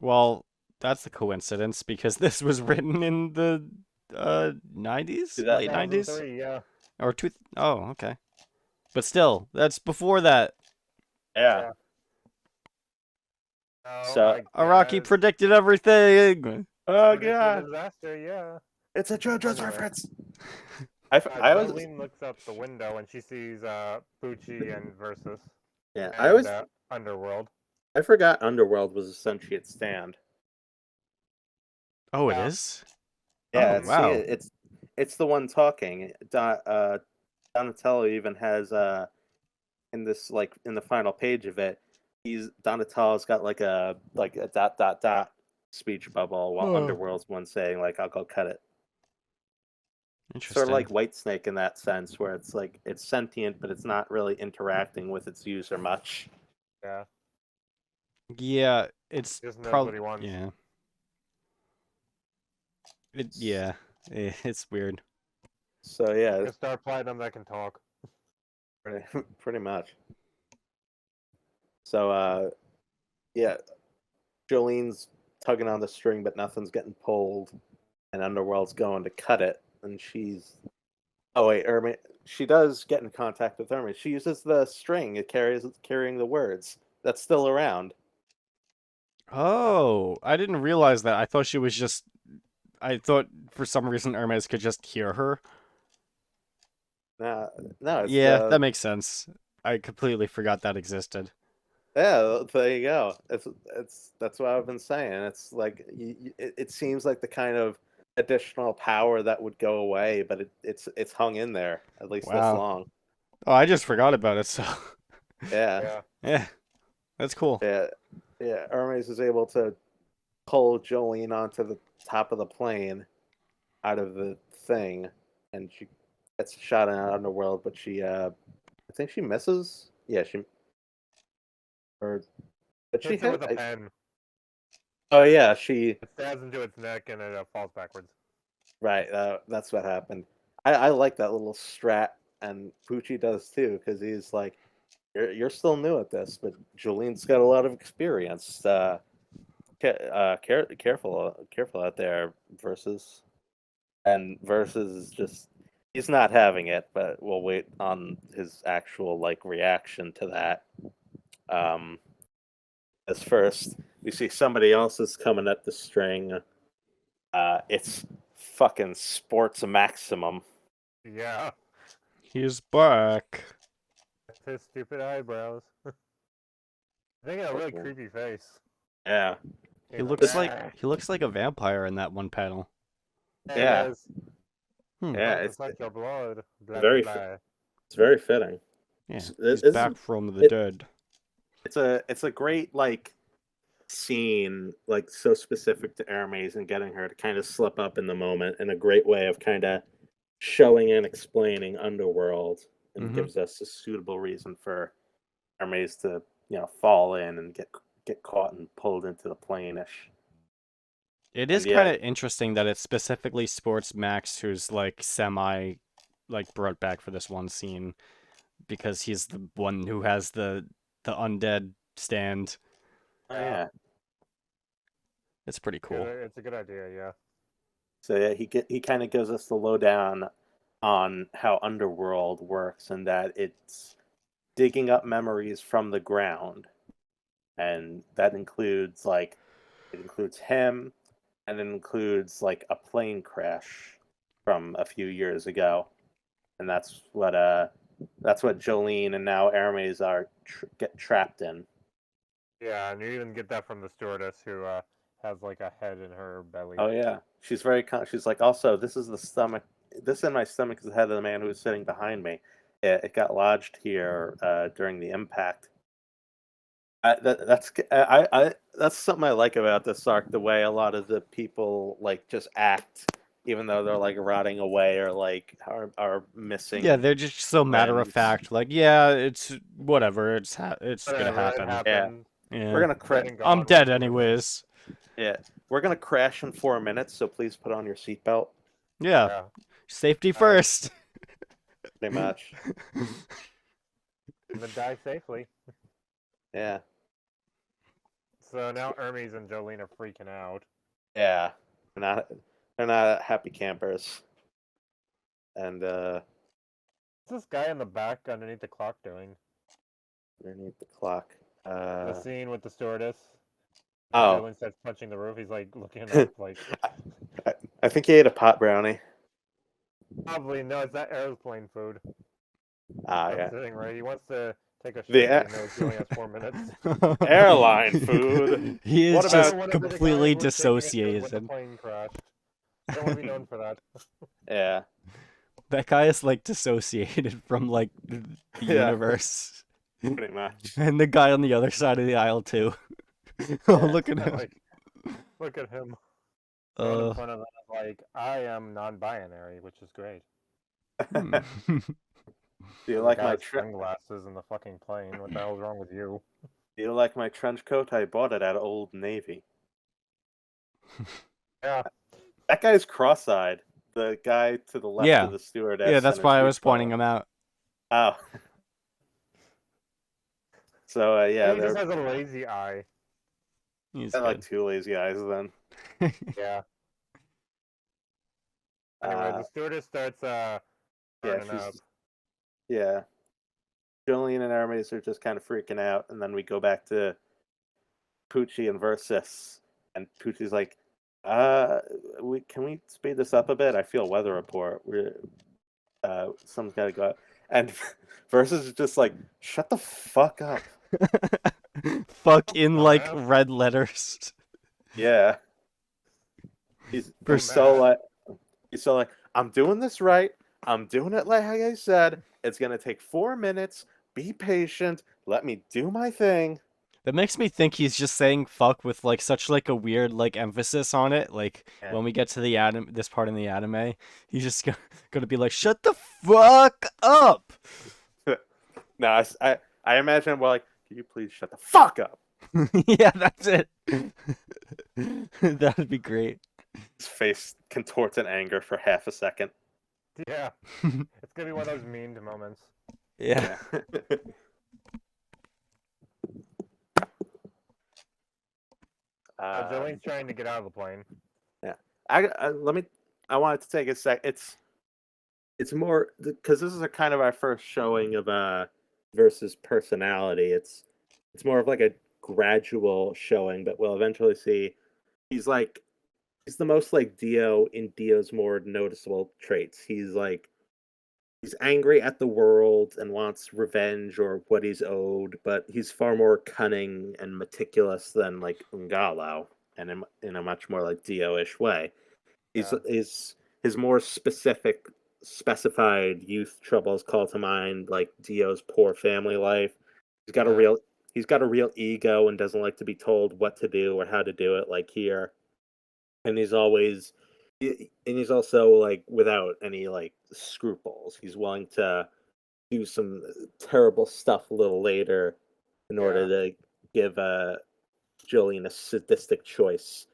Well, that's a coincidence because this was written in the 90s, See that? late 90s, 2003, yeah. or two. Oh, okay. But still, that's before that. Yeah. Oh, So Araki guess predicted everything. oh predicted god, disaster, yeah. it's a JoJo's Anyway. reference. I was Jolene looks up the window and she sees Bucci and Versus yeah. and Underworld. I forgot Underworld was a sentient stand. Oh, it Yeah. is? Yeah, Oh, see, wow. it's the one talking. Donatello even has in this like in the final page of it, Donatello's got like a dot dot dot speech bubble while Oh. Underworld's one saying like I'll go cut it. Sort of Interesting. like Whitesnake in that sense, where it's like it's sentient, but it's not really interacting with its user much. Yeah. Yeah, it's Just knows what probably he wants. yeah. It's weird. So yeah, Like a Star Platinum that can talk. pretty much. So yeah, Jolene's tugging on the string, but nothing's getting pulled, and Underworld's going to cut it, and she's oh wait, Hermes. She does get in contact with Hermes. She uses the string it carrying the words. That's still around. Oh, I didn't realize that. I thought she was just. I thought for some reason Hermes could just hear her. No, it's Yeah, the that makes sense. I completely forgot that existed. yeah. There you go. That's what I've been saying. It's like it seems like the kind of additional power that would go away, but it's hung in there at least this Wow. long. Oh, I just forgot about it. So Yeah, Yeah. yeah, that's cool. yeah, yeah. Hermes is able to pull Jolene onto the top of the plane out of the thing, and she gets shot in Underworld, but I think she misses. Yeah, or did she Hits it hit? with a pen. Oh yeah, she It stabs into its neck and it falls backwards. right. That's what happened. I like that little strat, and Pucci does too, because he's like, you're still new at this, but Jolene's got a lot of experience. Careful out there, versus is just he's not having it, but we'll wait on his actual like reaction to that. As first we see somebody else is coming at the string. It's fucking Sports Maximum. Yeah. He's back. It's his stupid eyebrows. They got a really creepy face. Yeah, He looks like a vampire in that one panel. Yeah. It is. Hmm. yeah, It's like your blood. Blah, very blah, blah. it's very fitting. Yeah, This he's is back from the dead. it's a great like scene, like so specific to Hermes and getting her to kind of slip up in the moment, and a great way of kind of showing and explaining Underworld, and Mhm. gives us a suitable reason for Hermes to fall in and get caught and pulled into the plane-ish. It is And kind yeah, of interesting that it's specifically Sports Max who's like semi like brought back for this one scene because he's the one who has the undead stand. oh, yeah. It's pretty cool. It's a good idea, yeah. So yeah, he kind of gives us the lowdown on how Underworld works, and that it's digging up memories from the ground, and that includes it includes him, and it includes like a plane crash from a few years ago, and that's what Jolene and now Hermes are get trapped in. Yeah, and you even get that from the stewardess who has like a head in her belly. Oh yeah, she's she's like, also, this is the stomach. This in my stomach is the head of the man who was sitting behind me. It got lodged here during the impact. That's something I like about this arc. The way a lot of the people like just act, even though they're like rotting away or like are missing. Yeah, they're just so matter of friends. fact. Like, yeah, it's whatever. It's gonna Whatever, it happen. happened. We're Yeah, gonna Dead and I'm gone dead within 2 minutes. anyways. yeah, we're gonna crash in 4 minutes. So please put on your seatbelt. Yeah, Yeah. safety first. Pretty much. And then die safely. Yeah. So now Hermes and Jolene are freaking out. Yeah. They're not happy campers. And What's this guy in the back underneath the clock doing? underneath the clock. The scene with the stewardess. Oh. Jolene starts punching the roof. He's like looking up like. I think he ate a pot brownie. Probably no, it's that airplane food. Ah, That's yeah. the thing, right? He wants to take a shit. The But he knows he only has 4 minutes. airline food. He What is about- just One of the guys completely was taking a shit when the dissociated. plane crashed. I don't want to be known for that. Yeah. That guy is like dissociated from like the Yeah. universe. Pretty much. And the guy on the other side of the aisle too. Oh, Yeah. look at him. Like, look at him. Going in Uh, front of it, like, I am non-binary, which is great. hmm. Do you And like the guy my with sunglasses in the fucking plane. What the hell's wrong with you? Do you like my trench coat? I bought it at Old Navy. Yeah. That guy's cross-eyed. The guy to the left Yeah. of the stewardess. Yeah, that's and his why I beach was pointing ball. him out. Oh. So yeah, He just they're has a lazy eye. He's like good. two lazy eyes then. Yeah. Anyway, Uh, the stewardess starts yeah, burning up. she's yeah. Julian and Hermes are just kind of freaking out, and then we go back to Poochie and Versus, and Poochie's like, can we speed this up a bit? I feel weather report. Someone's got to go out." And Versus is just like, shut the fuck up. Fuck in like Dumbass. red letters. Yeah. He's For so like, I'm doing this right. I'm doing it like I said. It's gonna take 4 minutes. Be patient. Let me do my thing. That makes me think he's just saying fuck with like such like a weird like emphasis on it. Like Yeah. when we get to the this part in the anime, he's just gonna be like, "Shut the fuck up." No, I imagine we're like, can you please shut the fuck up? Yeah, that's it. That'd be great. His face contorts in anger for half a second. Yeah. It's gonna be one of those memed moments. Yeah. Jolene's trying to get out of the plane. I wanted to take a sec. It's more because this is a kind of our first showing of versus personality. It's more of like a gradual showing, but we'll eventually see he's the most like Dio in Dio's more noticeable traits. He's angry at the world and wants revenge or what he's owed, but he's far more cunning and meticulous than like Ungalo, and in a much more like Dio-ish way. Yeah. His more specified youth troubles call to mind, like Dio's poor family life. He's got a real ego and doesn't like to be told what to do or how to do it, like here. And he's also like without any like scruples. He's willing to do some terrible stuff a little later in order to give Julian a sadistic choice.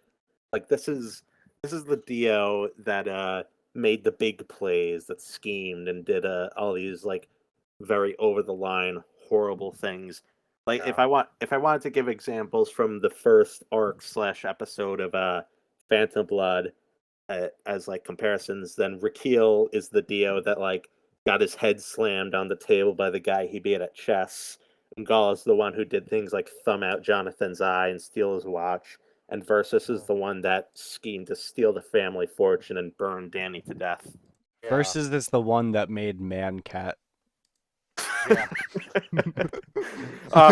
Like this is the Dio that made the big plays, that schemed and did all these like very over the line horrible things. Like if I wanted to give examples from the first arc / episode of Phantom Blood as like comparisons, then Rakeel is the Dio that like got his head slammed on the table by the guy he beat at chess. And Gall is the one who did things like thumb out Jonathan's eye and steal his watch. And Versus is the one that schemed to steal the family fortune and burn Danny to death. Yeah. Versus is the one that made Man Cat. Yeah.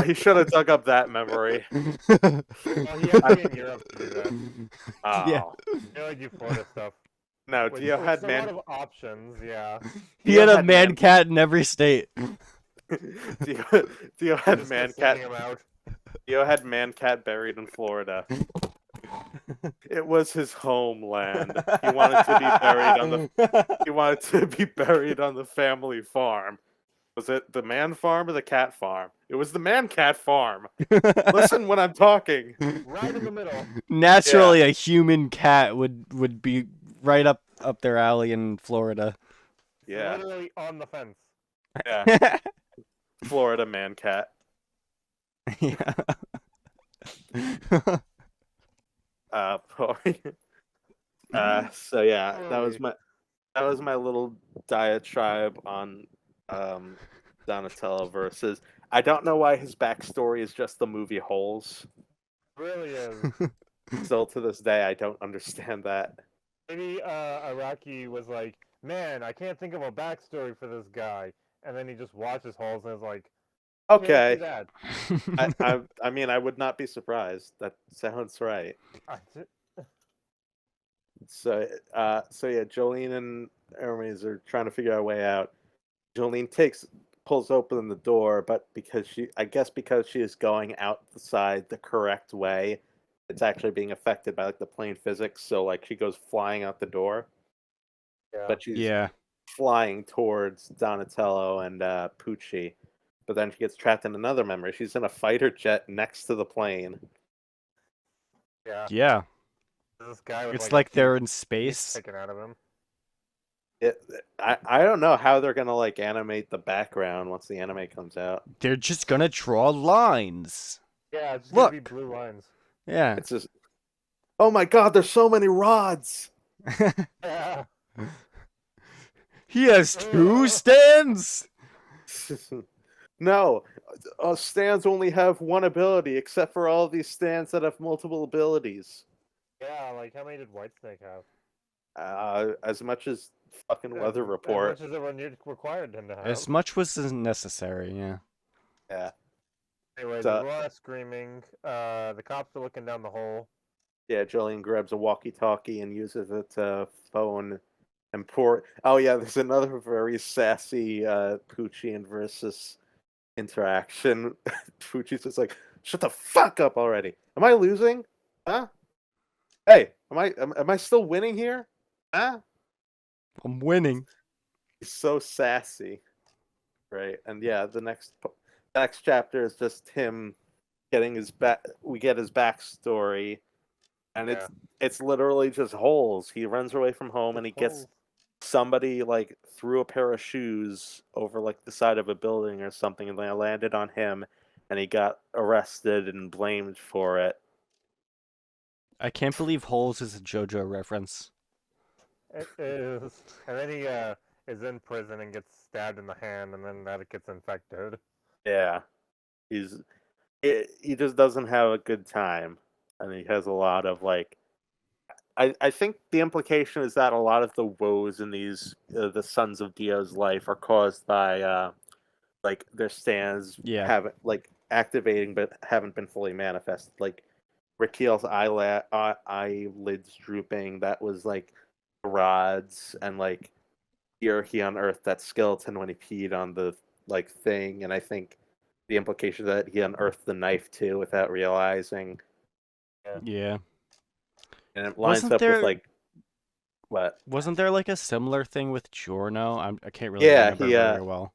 He should have dug up that memory. Well, he had to be in Europe to do that. Oh. Yeah. They're like Florida stuff. No, With, Dio with had a man. lot of options, yeah. He Dio had a had man cat in every state. Dio had Just man kept cat. sending him out. Dio had man cat buried in Florida. It was his homeland. He wanted to be buried on the. He wanted to be buried on the family farm. Was it the man farm or the cat farm? It was the man cat farm. Listen when I'm talking. Right in the middle. Naturally, a human cat would be right up their alley in Florida. Yeah, Literally on the fence. yeah. Florida man cat. Yeah. Sorry. So yeah, that was my little diatribe on Donatello versus. I don't know why his backstory is just the movie Holes. Really is. Still to this day, I don't understand that. Maybe Araki was like, man, I can't think of a backstory for this guy. And then he just watches Holes and is like, Okay, that. I mean, I would not be surprised. That sounds right. So yeah, Jolene and Hermes are trying to figure out a way out. Jolene pulls open the door, but because she is going outside the correct way, it's actually being affected by like the plane physics. So like she goes flying out the door, Yeah. but she's Yeah. flying towards Donatello and Pucci. But then she gets trapped in another memory. She's in a fighter jet next to the plane. Yeah. Yeah. This guy with It's like like they're huge in teeth space. sticking out of him. I don't know how they're gonna like animate the background once the anime comes out. They're just gonna draw lines. Yeah, it's just gonna be Look. blue lines. Yeah. It's just, oh my god, there's so many rods. Yeah. He has 2 stands. No, stands only have one ability, except for all these stands that have multiple abilities. Yeah, like how many did Whitesnake have? As much as fucking Weather As Report. much as it required him to have. As much was necessary. Yeah. Yeah. Anyway, So, there's a lot of screaming. The cops are looking down the hole. yeah, Jolene grabs a walkie-talkie and uses it to phone and pour. Oh yeah, there's another very sassy Poochie and Versus interaction. Poochie's just like, "Shut the fuck up already! Am I losing? Huh? Hey, am I still winning here? Huh?" I'm winning. He's so sassy, right? And yeah, the next chapter is just him getting his back. We get his backstory, and Yeah. it's literally just holes. He runs away from home, and he gets somebody like threw a pair of shoes over like the side of a building or something, and they landed on him, and he got arrested and blamed for it. I can't believe Holes is a JoJo reference. It is. And then he is in prison and gets stabbed in the hand, and then that gets infected. Yeah, he just doesn't have a good time, and he has a lot of like. I think the implication is that a lot of the woes in these the Sons of Dio's life are caused by like their stands Yeah. haven't like activating but haven't been fully manifested. Like Raquel's eyelids drooping. That was like rods, and like here he unearthed that skeleton when he peed on the like thing, and I think the implication that he unearthed the knife too without realizing, Yeah. and it lines Wasn't up with there like what? wasn't there like a similar thing with Giorno? I can't really Yeah, remember very well.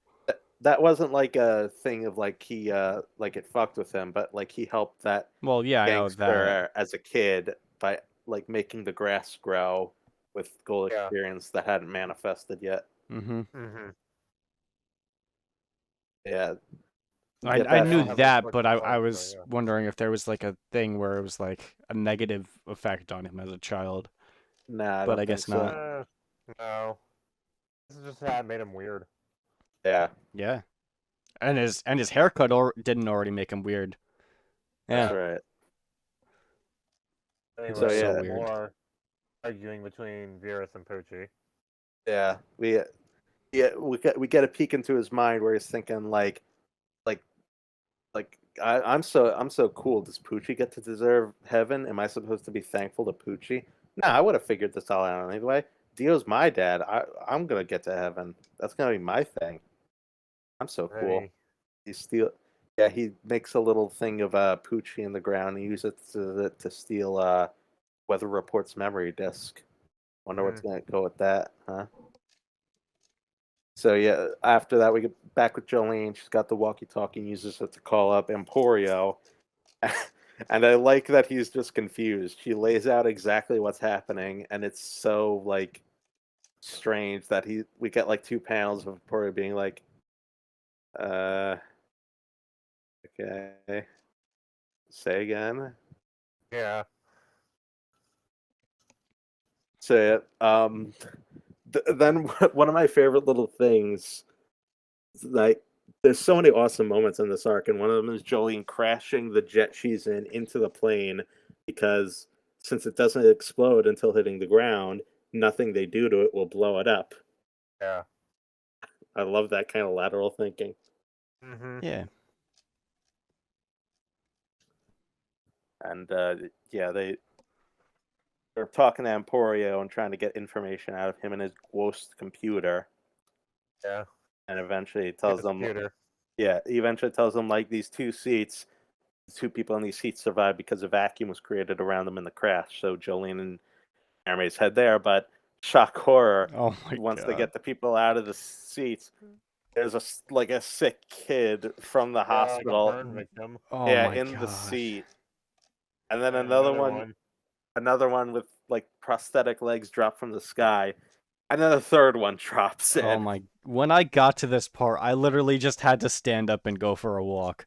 that wasn't like a thing of like he like it fucked with him, but like he helped that Well, yeah, I know that. gangster as a kid by like making the grass grow with goal Yeah. experience that hadn't manifested yet. Mm-hmm. Mm-hmm. Yeah, you I get I that. knew have, like, that, what but you I call I it, so, was yeah. wondering if there was like a thing where it was like a negative effect on him as a child. Nah, I But don't I think guess so. not. No. This is just how it made him weird. Yeah, Yeah. And his haircut didn't already make him weird. that's Yeah. right. Anyway, So so yeah, weird. more arguing between Virus and Poochie. yeah, we get a peek into his mind where he's thinking like I'm so cool. Does Poochie get to deserve heaven? Am I supposed to be thankful to Poochie? Nah, I would have figured this all out anyway. Dio's my dad. I'm gonna get to heaven. That's gonna be my thing. I'm so cool. Hey, He steal. Yeah, he makes a little thing of Poochie in the ground. He uses it to steal Weather Report's memory disk. Wonder what's gonna go with that, huh? So yeah, after that we get back with Jolene. She's got the walkie-talkie and uses it to call up Emporio. And I like that he's just confused. She lays out exactly what's happening, and it's so like strange that we get like 2 panels of Emporio being like, uh, okay, say again. yeah. Say it. Then one of my favorite little things, like, there's so many awesome moments in this arc, and one of them is Jolene crashing the jet she's in into the plane because since it doesn't explode until hitting the ground, nothing they do to it will blow it up. Yeah. I love that kind of lateral thinking. Mm-hmm. Yeah. And yeah, they're talking to Emporio and trying to get information out of him and his ghost computer. Yeah. And eventually he tells His them, computer. yeah, he eventually tells them like these two people in these seats survived because a vacuum was created around them in the crash. So Jolene and Hermes head there, but shock horror. Oh my Once they god. get the people out of the seats, there's a sick kid from the Like a hospital. burn victim. Oh Yeah, my in the gosh. seat. And then And another one with like prosthetic legs drop from the sky. And then a third one drops in. Oh my. When I got to this part, I literally just had to stand up and go for a walk.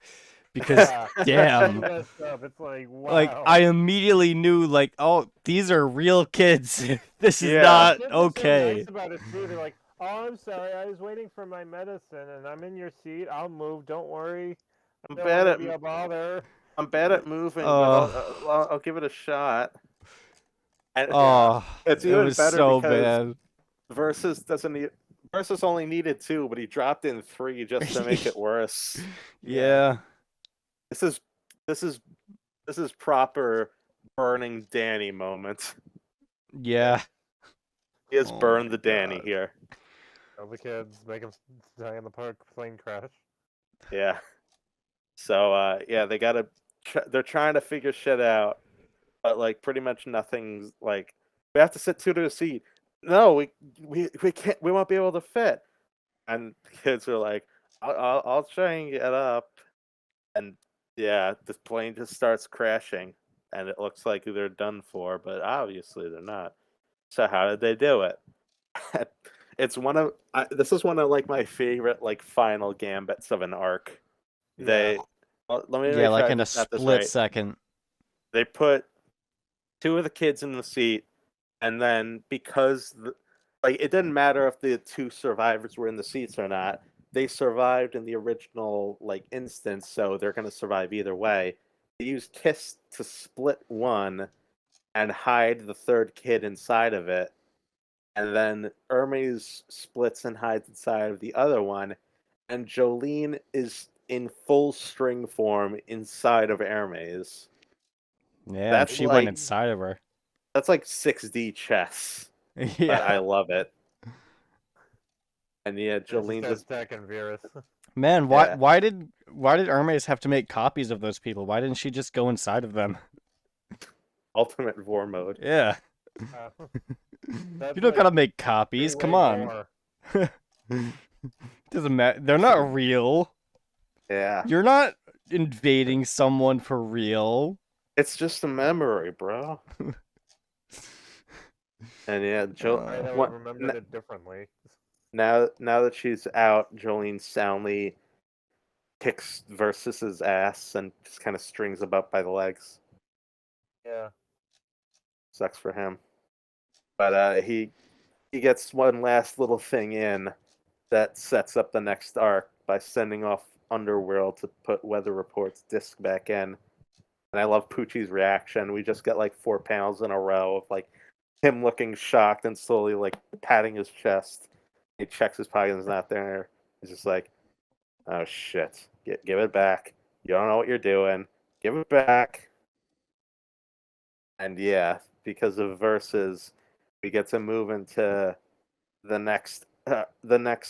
Because Yeah. damn. Messed up. It's like, wow. Like I immediately knew like, oh, these are real kids. This is Yeah. not Kids are so okay. nice about it too. They're like, "Oh, I'm sorry, I was waiting for my medicine, and I'm in your seat. I'll move. Don't worry. I'm Don't bad want at to be a bother." I'm bad at moving, but I'll give it a shot. And Oh, it's it even was better so because bad. Versus only needed 2, but he dropped in 3 just to make it worse. Yeah. This is this is this is proper burning Danny moment. Yeah. He has Oh burned my the Danny God. here. Tell the kids, make them die in the park plane crash. Yeah. So yeah, they're trying to figure shit out, but like pretty much nothing's like we have to sit 2 to a seat. No, we can't. We won't be able to fit. And kids are like, I'll try and get up. And yeah, the plane just starts crashing, and it looks like they're done for, but obviously they're not. So how did they do it? This is one of like my favorite like final gambits of an arc. Yeah. Let me Yeah, make sure like I in a got this split right. second. They put 2 of the kids in the seat, and then like it didn't matter if the 2 survivors were in the seats or not. They survived in the original like instance, so they're gonna survive either way. They used Kiss to split one and hide the third kid inside of it, and then Hermes splits and hides inside of the other one, and Jolene is in full string form inside of Hermes. Yeah, and That's she went like inside of her. that's like 6D chess, but I Yeah. love it. And yeah, It's just Jolene just Aztec and Virus. Man, yeah. why did Hermes have to make copies of those people? Why didn't she just go inside of them? Ultimate Vor mode. Yeah. That's You don't like gotta make way, copies. Come way on. more. Doesn't matter. They're not real. Yeah. You're not invading someone for real. It's just a memory, bro. And yeah, I would what, have remembered it differently. now that she's out, Jolene soundly kicks Versus's ass and just kind of strings him up by the legs. Yeah. Sucks for him. But he gets one last little thing in that sets up the next arc by sending off Underworld to put Weather Report's disc back in. And I love Poochie's reaction. We just get like 4 panels in a row of like him looking shocked and slowly like patting his chest. He checks his pocket and it's not there. He's just like, oh shit. Give it back. You don't know what you're doing. Give it back. And yeah, because of Versus, we get to move into the next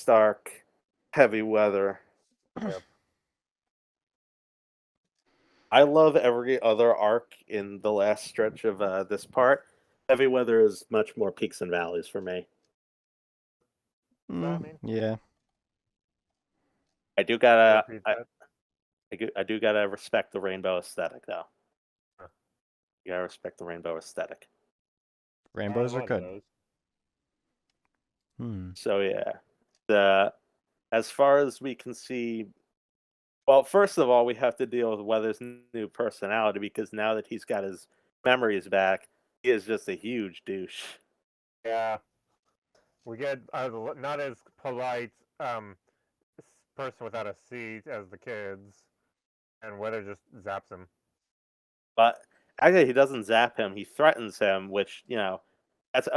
arc, Heavy Weather. Yep. I love every other arc in the last stretch of this part. Heavy Weather is much more peaks and valleys for me. Yeah. I do gotta Repeat I, that. I do gotta respect the rainbow aesthetic though. Huh. You gotta respect the rainbow aesthetic. Rainbows I are love good. those. So yeah, as far as we can see, well, first of all, we have to deal with Weather's new personality because now that he's got his memories back, he is just a huge douche. Yeah. We get not as polite person without a seat as the kids, and Weather just zaps him. But actually, he doesn't zap him; he threatens him, which that's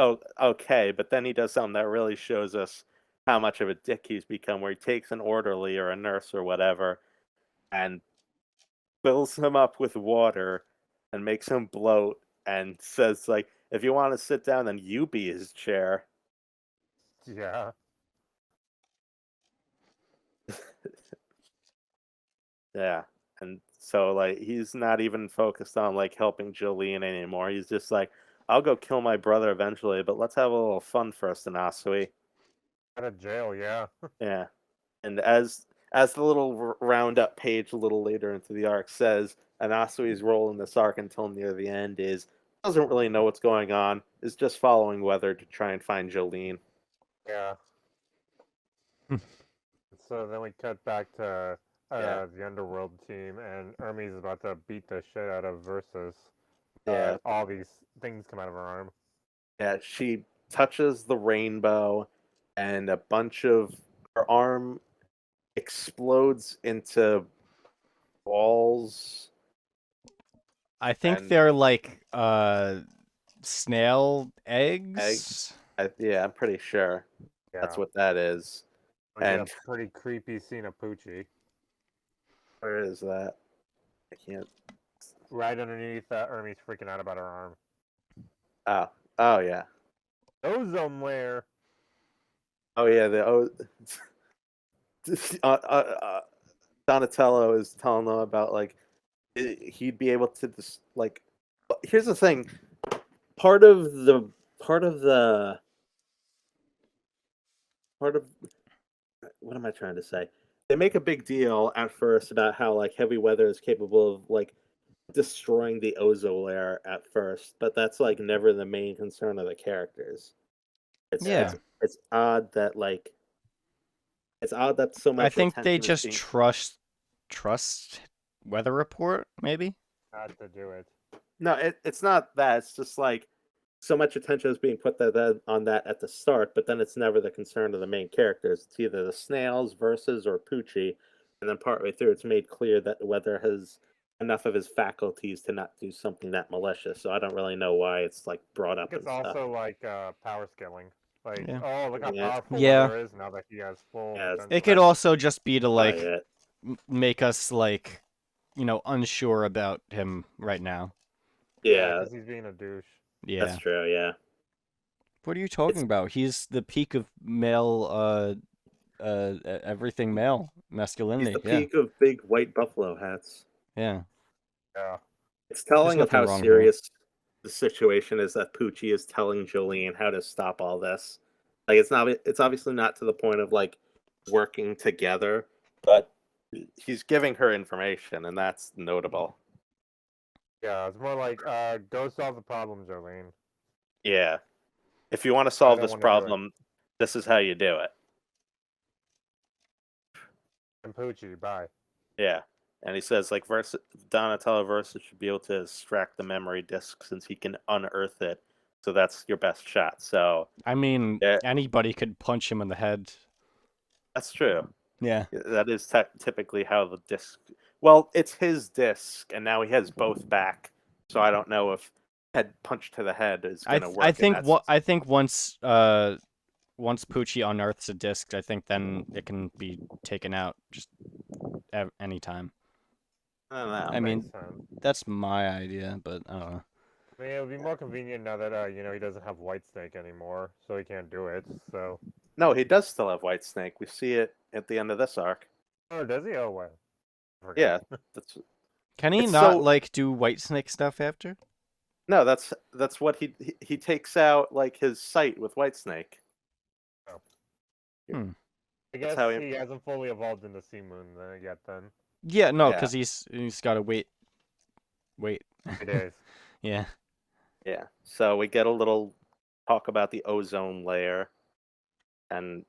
okay. But then he does something that really shows us how much of a dick he's become, where he takes an orderly or a nurse or whatever and fills him up with water and makes him bloat and says like, if you want to sit down, then you be his chair. Yeah. Yeah. And so like he's not even focused on like helping Jolene anymore. He's just like, I'll go kill my brother eventually, but let's have a little fun first, Inasui. Out of jail, yeah. Yeah. And as the little roundup page a little later into the arc says, Anasui's role in this arc until near the end is doesn't really know what's going on, is just following weather to try and find Jolene. Yeah. So then we cut back to Yeah. the Underworld team, and Hermes is about to beat the shit out of Versus. Yeah. All these things come out of her arm. Yeah, she touches the rainbow and a bunch of her arm explodes into balls. I think And they're like snail eggs. Yeah, I'm pretty sure Yeah. that's what that is. We get And a pretty creepy scene of Poochie. where is that? I can't. Right underneath Hermes freaking out about her arm. Oh yeah. Ozone layer. Oh yeah. Donatello is telling them about like he'd be able to just like. Here's the thing. Part of what am I trying to say? They make a big deal at first about how like heavy weather is capable of like destroying the ozone layer at first, but that's like never the main concern of the characters. Yeah. It's odd that like it's odd that so I much think they attention is just being trust weather report, maybe. Had to do it. no, it's not that. It's just like so much attention is being put on that at the start, but then it's never the concern of the main characters. It's either the snails versus or Poochie, and then partway through, it's made clear that Weather has enough of his faculties to not do something that malicious. So I don't really know why it's like brought up It's and stuff. also like power scaling. Like, Yeah. oh, look how Yeah. powerful Yeah. Weather is now that he has full. Yeah, potential. It could also just be to like Yeah. make us like, unsure about him right now. Yeah, because he's being a douche. Yeah. that's true. Yeah. What are you talking about? He's the peak of male everything male masculinity. He's the Yeah. peak of big white buffalo hats. Yeah. Yeah. It's telling of nothing how wrong here. serious the situation is that Poochie is telling Jolene how to stop all this. Like it's obviously not to the point of like working together, but he's giving her information and that's notable. Yeah, it's more like, go solve the problem, Jolene. Yeah. If you want to solve don't this wanna do it. problem, this is how you do it. And Poochie, bye. Yeah. And he says like Donatello Versus should be able to extract the memory disk since he can unearth it. So that's your best shot. So I mean, Yeah. anybody could punch him in the head. that's true. Yeah. That is typically how the disc. Well, it's his disc, and now he has both back. So I don't know if head punch to the head is going to work. I think once Poochie unearths a disc, I think then it can be taken out just anytime. I don't know. I mean, Makes sense. that's my idea, but I don't know. I mean, it would be more convenient now that he doesn't have Whitesnake anymore, so he can't do it. So. No, he does still have Whitesnake. We see it at the end of this arc. Oh, does he? Oh, well. Yeah, that's Can he It's not so- like do Whitesnake stuff after? no, that's what he takes out like his sight with Whitesnake. I guess how he hasn't fully evolved into Sea Moon yet. Then Yeah, no, Yeah. because he's got to wait. it is. Yeah. Yeah. So we get a little talk about the ozone layer, and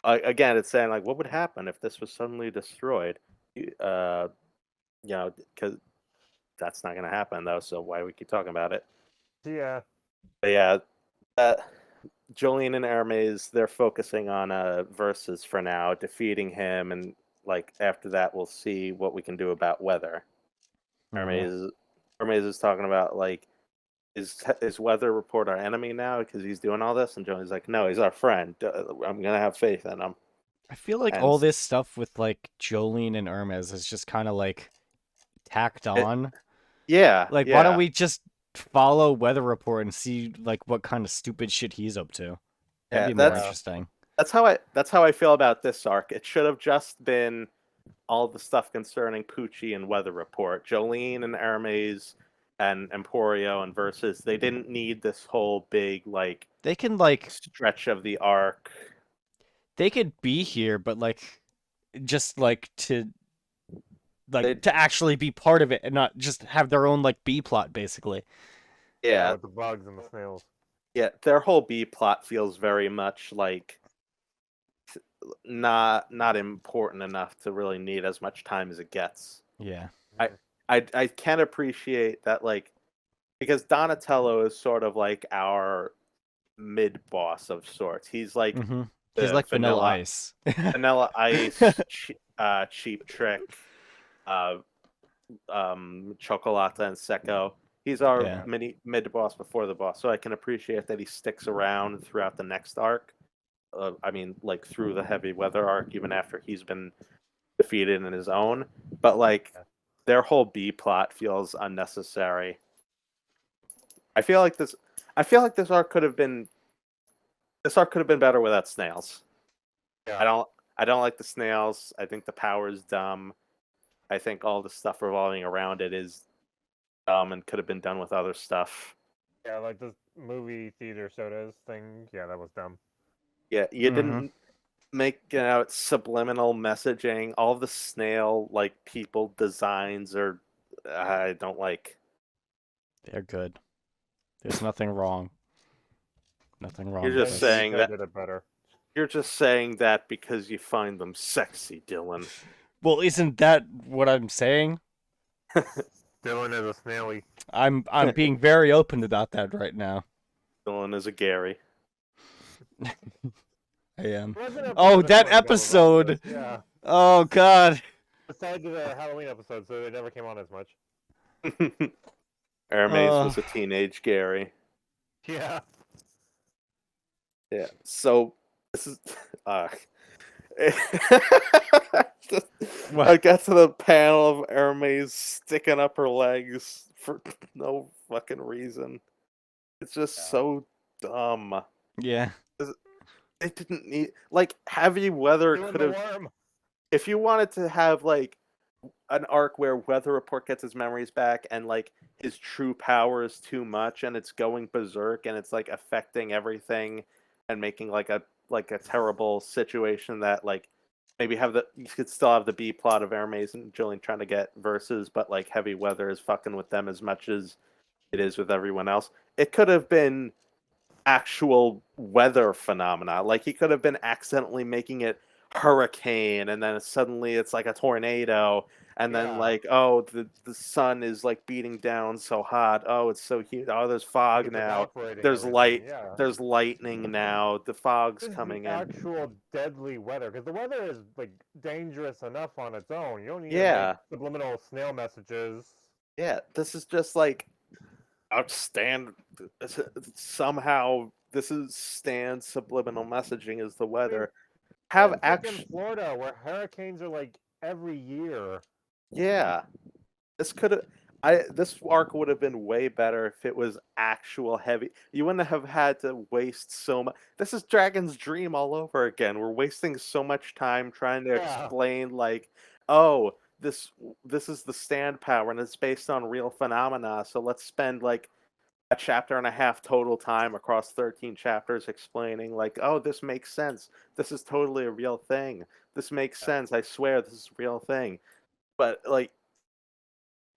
again, it's saying like, what would happen if this was suddenly destroyed? Because that's not going to happen though. So why we keep talking about it? Yeah. But yeah, Jolene and Hermes, they're focusing on Versus for now, defeating him, and like after that, we'll see what we can do about weather. Hermes is talking about like, is Weather Report our enemy now because he's doing all this? And Jolene's like, no, he's our friend. I'm gonna have faith in him. I feel like And- all this stuff with like Jolene and Hermes is just kind of like tacked on. Yeah. Like, yeah. why don't we just follow Weather Report and see like what kind of stupid shit he's up to. That'd Yeah, be more that's- interesting. That's how I feel about this arc. It should have just been all the stuff concerning Poochie and Weather Report, Jolene and Hermes and Emporio and Versus. They didn't need this whole big like They can like stretch of the arc. they could be here, but like just like They- to actually be part of it and not just have their own like B plot basically. Yeah, with the bugs and the snails. yeah. Their whole B plot feels very much like not important enough to really need as much time as it gets. Yeah. I can appreciate that, like, because Donatello is sort of like our mid boss of sorts. He's like Mm-hmm. the He's like Vanilla Ice. Vanilla Ice, Cheap Trick, Chocolata, and Secco. He's our Yeah. mid boss before the boss, so I can appreciate that he sticks around throughout the next arc. I mean, like through the heavy weather arc, even after he's been defeated in his own. But like, their whole B plot feels unnecessary. I feel like this. I feel like this arc could have been. This arc could have been better without snails. Yeah. I don't like the snails. I think the power is dumb. I think all the stuff revolving around it is dumb and could have been done with other stuff. Yeah, like this movie theater sodas thing. Yeah, that was dumb. Yeah, you Mhm. didn't make subliminal messaging. All the snail like people designs are I don't like. They're good. There's nothing wrong. Nothing wrong You're with just this. saying They that- did it better. You're just saying that because you find them sexy, Dylan. Well, isn't that what I'm saying? Dylan is a snaily. I'm being very open about that right now. Dylan is a Gary. I am. There was an Oh, episode that of Shonen episode! BattleCast, Yeah. Oh God. Besides the Halloween episode, so it never came on as much. Hermes was a teenage Gary. Yeah. Yeah. So this is What? I got to the panel of Hermes sticking up her legs for no fucking reason. It's just so dumb. Yeah. It didn't need like heavy weather Doing could the have worm. if you wanted to have like an arc where Weather Report gets his memories back and like his true power is too much and it's going berserk and it's like affecting everything and making like a terrible situation that like maybe you could still have the B plot of Hermes and Jillian trying to get verses, but like heavy weather is fucking with them as much as it is with everyone else. It could have been actual weather phenomena. Like he could have been accidentally making it hurricane and then suddenly it's like a tornado and then Yeah. like the sun is like beating down so hot. Oh, it's so heat. Oh, there's fog It's now. evaporating There's everything, light. Yeah. There's lightning now. The fog's This is coming the in. actual deadly weather, because the weather is like dangerous enough on its own. You don't need Yeah. to make subliminal snail messages. Yeah, this is just like outstand. Somehow this is Stan's subliminal messaging is the weather. Have It's like action. in Florida, where hurricanes are like every year. Yeah, this could have. This arc would have been way better if it was actual heavy. You wouldn't have had to waste so much. This is Dragon's Dream all over again. We're wasting so much time trying to Yeah. explain, like, oh, this is the stand power and it's based on real phenomena. So let's spend like a chapter and a half total time across 13 chapters explaining, like, oh, this makes sense. This is totally a real thing. This makes sense. I swear this is a real thing. But like.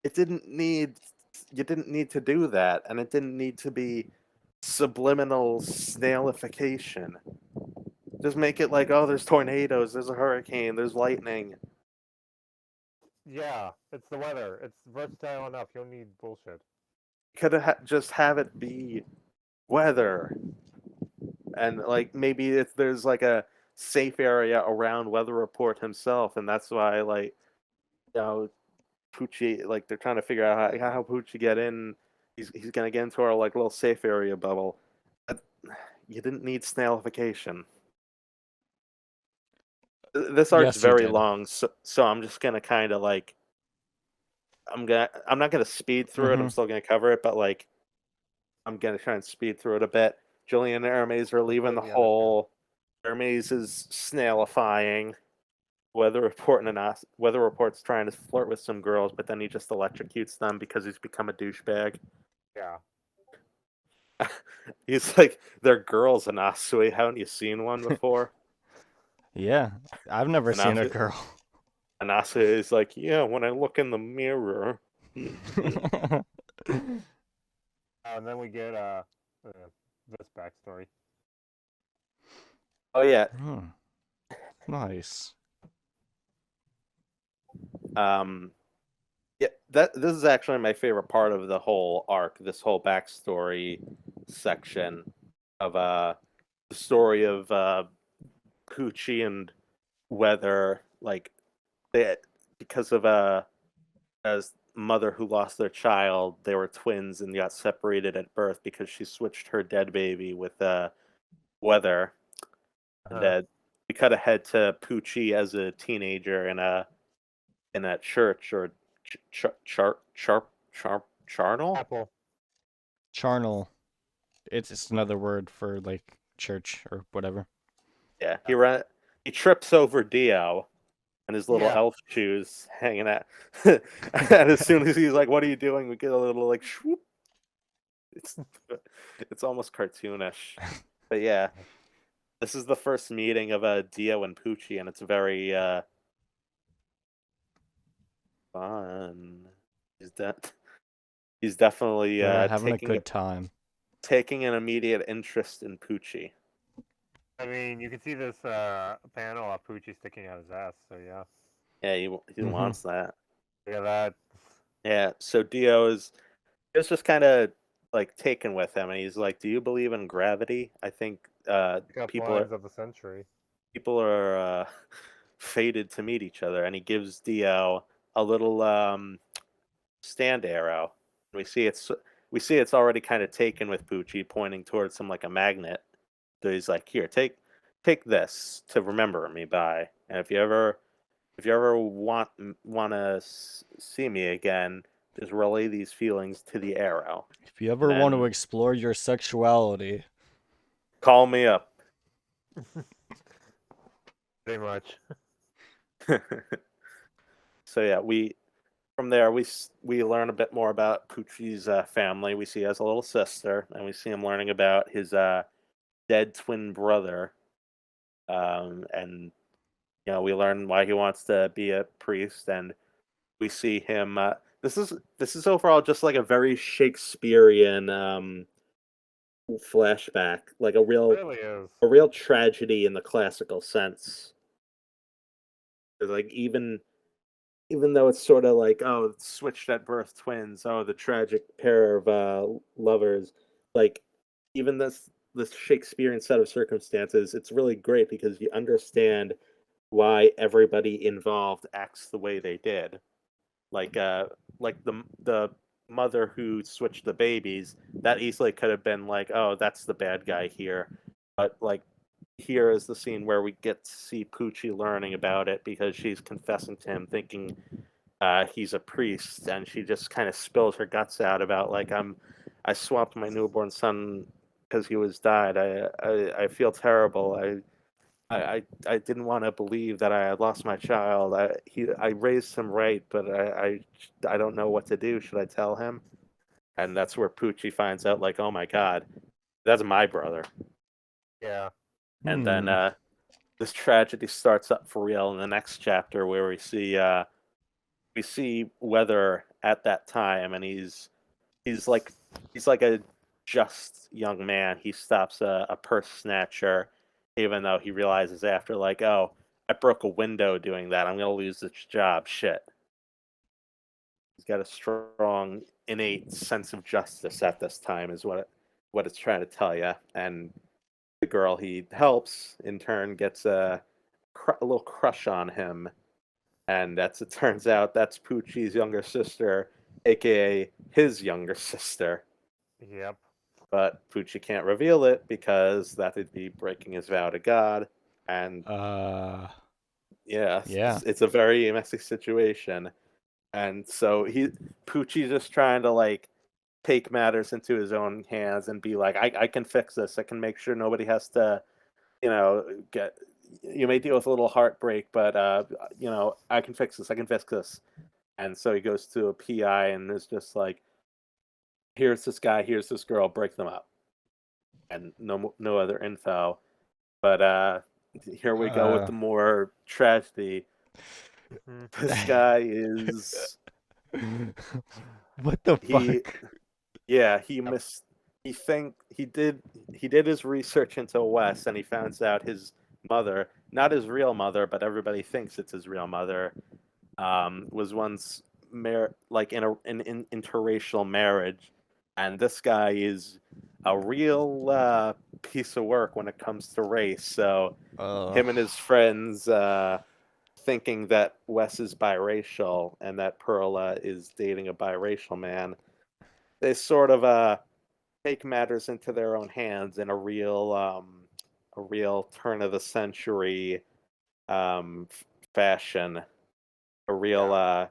You didn't need to do that, and it didn't need to be subliminal snailification. Just make it like, oh, there's tornadoes, there's a hurricane, there's lightning. Yeah, it's the weather. It's versatile enough. You don't need bullshit. Could have just have it be weather, and like maybe if there's like a safe area around Weather Report himself, and that's why like Poochie, like they're trying to figure out how Poochie get in. He's gonna get into our like little safe area bubble. You didn't need snailification. This arc's Yes, you very did. long, so I'm just gonna kind of like I'm not gonna speed through it. I'm Mhm. still gonna cover it, but like I'm gonna try and speed through it a bit. Julian and Hermes are leaving the Completely understand. hole. Hermes is snailifying. Weather Report's trying to flirt with some girls, but then he just electrocutes them because he's become a douchebag. Yeah. He's like, they're girls, Anasui. Haven't you seen one before? Yeah, I've never seen a Anasui, girl. Anasui is like, yeah, when I look in the mirror. And then we get this backstory. Oh yeah. Hmm, nice. Yeah, this is actually my favorite part of the whole arc, this whole backstory section of the story of Poochie and Weather, like they because of as mother who lost their child, they were twins and got separated at birth because she switched her dead baby with Weather. And Uh-huh. we cut ahead to Poochie as a teenager in a church or charnel. Apple. Charnel. It's another word for like church or whatever. Yeah, he trips over Dio and his little Yeah. elf shoes hanging out. And as soon as he's like, "What are you doing?" we get a little like swoop. It's it's almost cartoonish, but yeah, this is the first meeting of Dio and Poochie, and it's very fun. He's definitely They're having a good time. taking an immediate interest in Poochie. I mean, you can see this panel of Poochie sticking out his ass. So yeah. Yeah, he wants that. Look at that. Yeah, so Dio is just kind of like taken with him, and he's like, "Do you believe in gravity?" I think Pickup people are lines of the century. fated to meet each other, and he gives Dio a little stand arrow. We see it's already kind of taken with Poochie, pointing towards him like a magnet. So he's like, "Here, take this to remember me by, and if you ever want to see me again, just relay these feelings to the arrow, If you and ever want to then explore your sexuality, call me up." Pretty much. So yeah, from there we learn a bit more about Poochie's family. We see he has a little sister, and we see him learning about his dead twin brother. And we learn why he wants to be a priest, and we see him. This is overall just like a very Shakespearean flashback, like It really is. a real tragedy in the classical sense. 'Cause, like even though it's sort of like, oh, it's switched at birth twins, oh, the tragic pair of lovers, like even this Shakespearean set of circumstances, it's really great because you understand why everybody involved acts the way they did. Like the mother who switched the babies, that easily could have been like, oh, that's the bad guy here. But like here is the scene where we get to see Poochie learning about it because she's confessing to him, thinking he's a priest, and she just kind of spills her guts out about like I swapped my newborn son because he was died. I feel terrible. I didn't want to believe that I had lost my child. I raised him right, but I don't know what to do. Should I tell him? And that's where Poochie finds out, like, oh my god, that's my brother. Yeah. And then this tragedy starts up for real in the next chapter, where we see Weather at that time, and he's like a just young man. He stops a purse snatcher, even though he realizes after, like, oh, I broke a window doing that. I'm gonna lose this job. Shit. He's got a strong, innate sense of justice at this time, is what it's trying to tell you. And the girl he helps, in turn, gets a little crush on him, and it turns out that's Poochie's younger sister, aka his younger sister. Yep. But Poochie can't reveal it because that would be breaking his vow to God. And yeah, yeah. it's a very messy situation. And so Poochie's just trying to like take matters into his own hands and be like, I can fix this. I can make sure nobody has to, get. You may deal with a little heartbreak, but I can fix this. I can fix this. And so he goes to a PI and is just like, here's this guy, here's this girl, break them up, and no other info. But here we go with the more tragedy. This guy is What the he fuck? yeah he did his research into Wes, and he finds out his mother, not his real mother, but everybody thinks it's his real mother, was once like in an interracial marriage, and this guy is a real piece of work when it comes to race. So him and his friends, thinking that Wes is biracial and that Perla is dating a biracial man, they sort of take matters into their own hands in a real turn of the century fashion, a real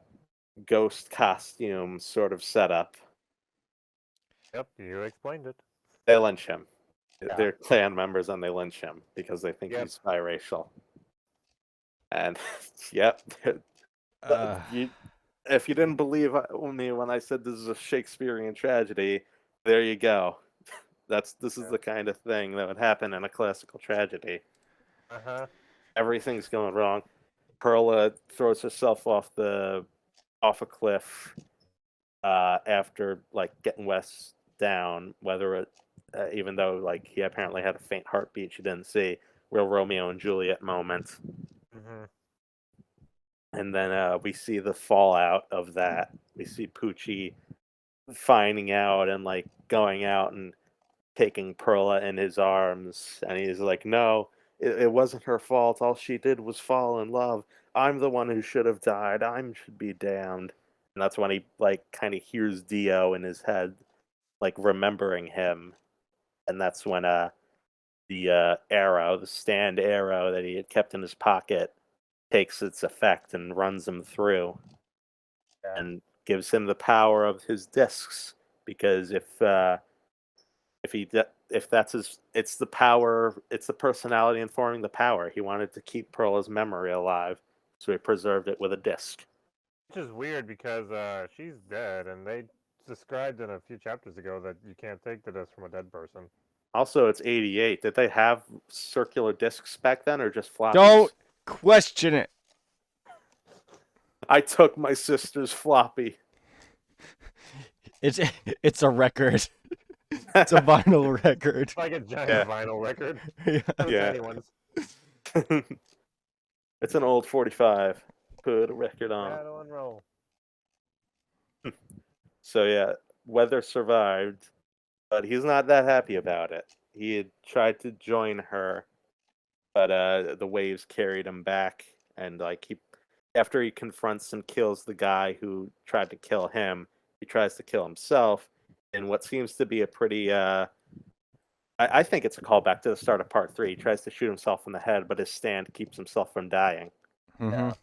ghost costume sort of setup. Yep, you explained it. They lynch him. Yeah. They're clan members and they lynch him because they think Yep. he's biracial. And yep, if you didn't believe me when I said this is a Shakespearean tragedy, there you go. This is the kind of thing that would happen in a classical tragedy. Everything's going wrong. Perla throws herself off a cliff after like getting Wes down. Even though like he apparently had a faint heartbeat, she didn't see. Real Romeo and Juliet moment. And then we see the fallout of that. We see Poochie finding out and like going out and taking Perla in his arms, and he's like, "No, it wasn't her fault. All she did was fall in love. I'm the one who should have died. I should be damned." And that's when he like kind of hears Dio in his head, like remembering him, and that's when the arrow, the stand arrow that he had kept in his pocket, takes its effect and runs him through, and gives him the power of his discs. Because if that's his, it's the power, it's the personality informing the power. He wanted to keep Perla's memory alive, so he preserved it with a disc. Which is weird because she's dead, and they described in a few chapters ago that you can't take the disc from a dead person. Also, it's 88. Did they have circular discs back then, or just floppies? Don't question it. I took my sister's floppy. It's a record. It's a vinyl record. It's like a giant vinyl record. Yeah. Anyone's. It's an old 45. Put a record on. Battle and roll. So yeah, Weather survived, but he's not that happy about it. He had tried to join her, but the waves carried him back, and like after he confronts and kills the guy who tried to kill him, he tries to kill himself in what seems to be a pretty I think it's a callback to the start of part 3. He tries to shoot himself in the head, but his stand keeps himself from dying. Mhm.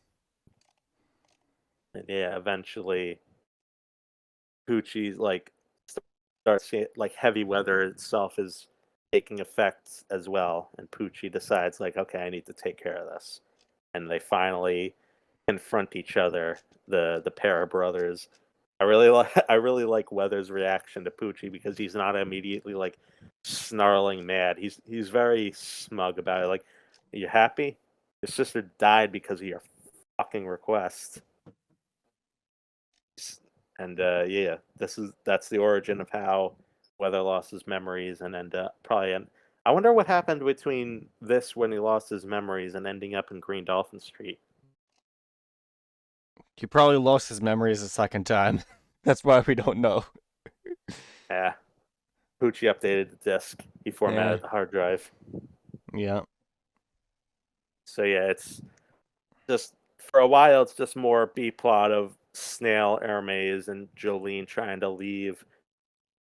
And yeah, eventually Poochie like starts seeing, like, heavy weather itself is taking effect as well, and Poochie decides like, okay, I need to take care of this, and they finally confront each other, the pair of brothers. I really like Weather's reaction to Poochie, because he's not immediately like snarling mad. He's very smug about it. Like, are you happy? Your sister died because of your fucking request. And yeah, that's the origin of how Weather lost his memories and ended up probably. I wonder what happened between this when he lost his memories and ending up in Green Dolphin Street. He probably lost his memories a second time. That's why we don't know. Yeah, Poochie updated the disk. He formatted the hard drive. Yeah. So yeah, it's just for a while. It's just more B plot of Snail, Hermes, and Jolene trying to leave.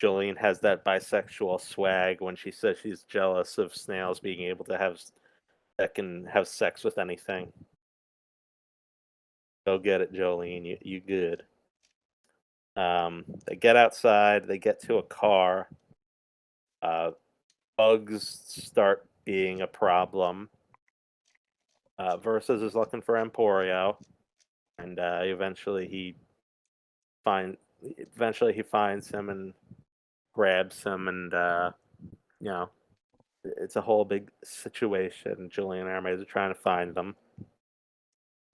Jolene has that bisexual swag when she says she's jealous of snails being able to have sex with anything. Go get it, Jolene. You good. They get outside. They get to a car. Bugs start being a problem. Versus is looking for Emporio, and eventually he finds him and grabs him, and you know it's a whole big situation. Julian and Hermes are trying to find them.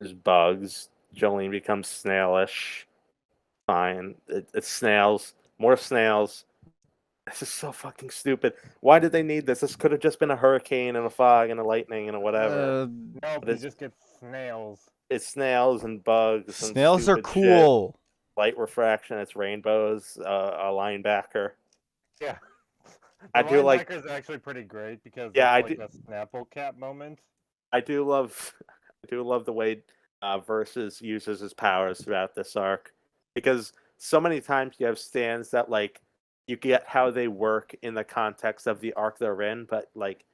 There's bugs. Jolene becomes snailish. Fine. It's snails. More snails. This is so fucking stupid. Why did they need this? This could have just been a hurricane and a fog and a lightning and a whatever. Nope, But you just get snails. it's snails and bugs and Snails are stupid shit. cool. Light refraction. It's rainbows. A linebacker. Yeah. I The do like. linebacker's actually pretty great because Yeah, it's I like do. a Snapple Cap moment. I do love. I do love the way Versus uses his powers throughout this arc, because so many times you have stands that like you get how they work in the context of the arc they're in, but like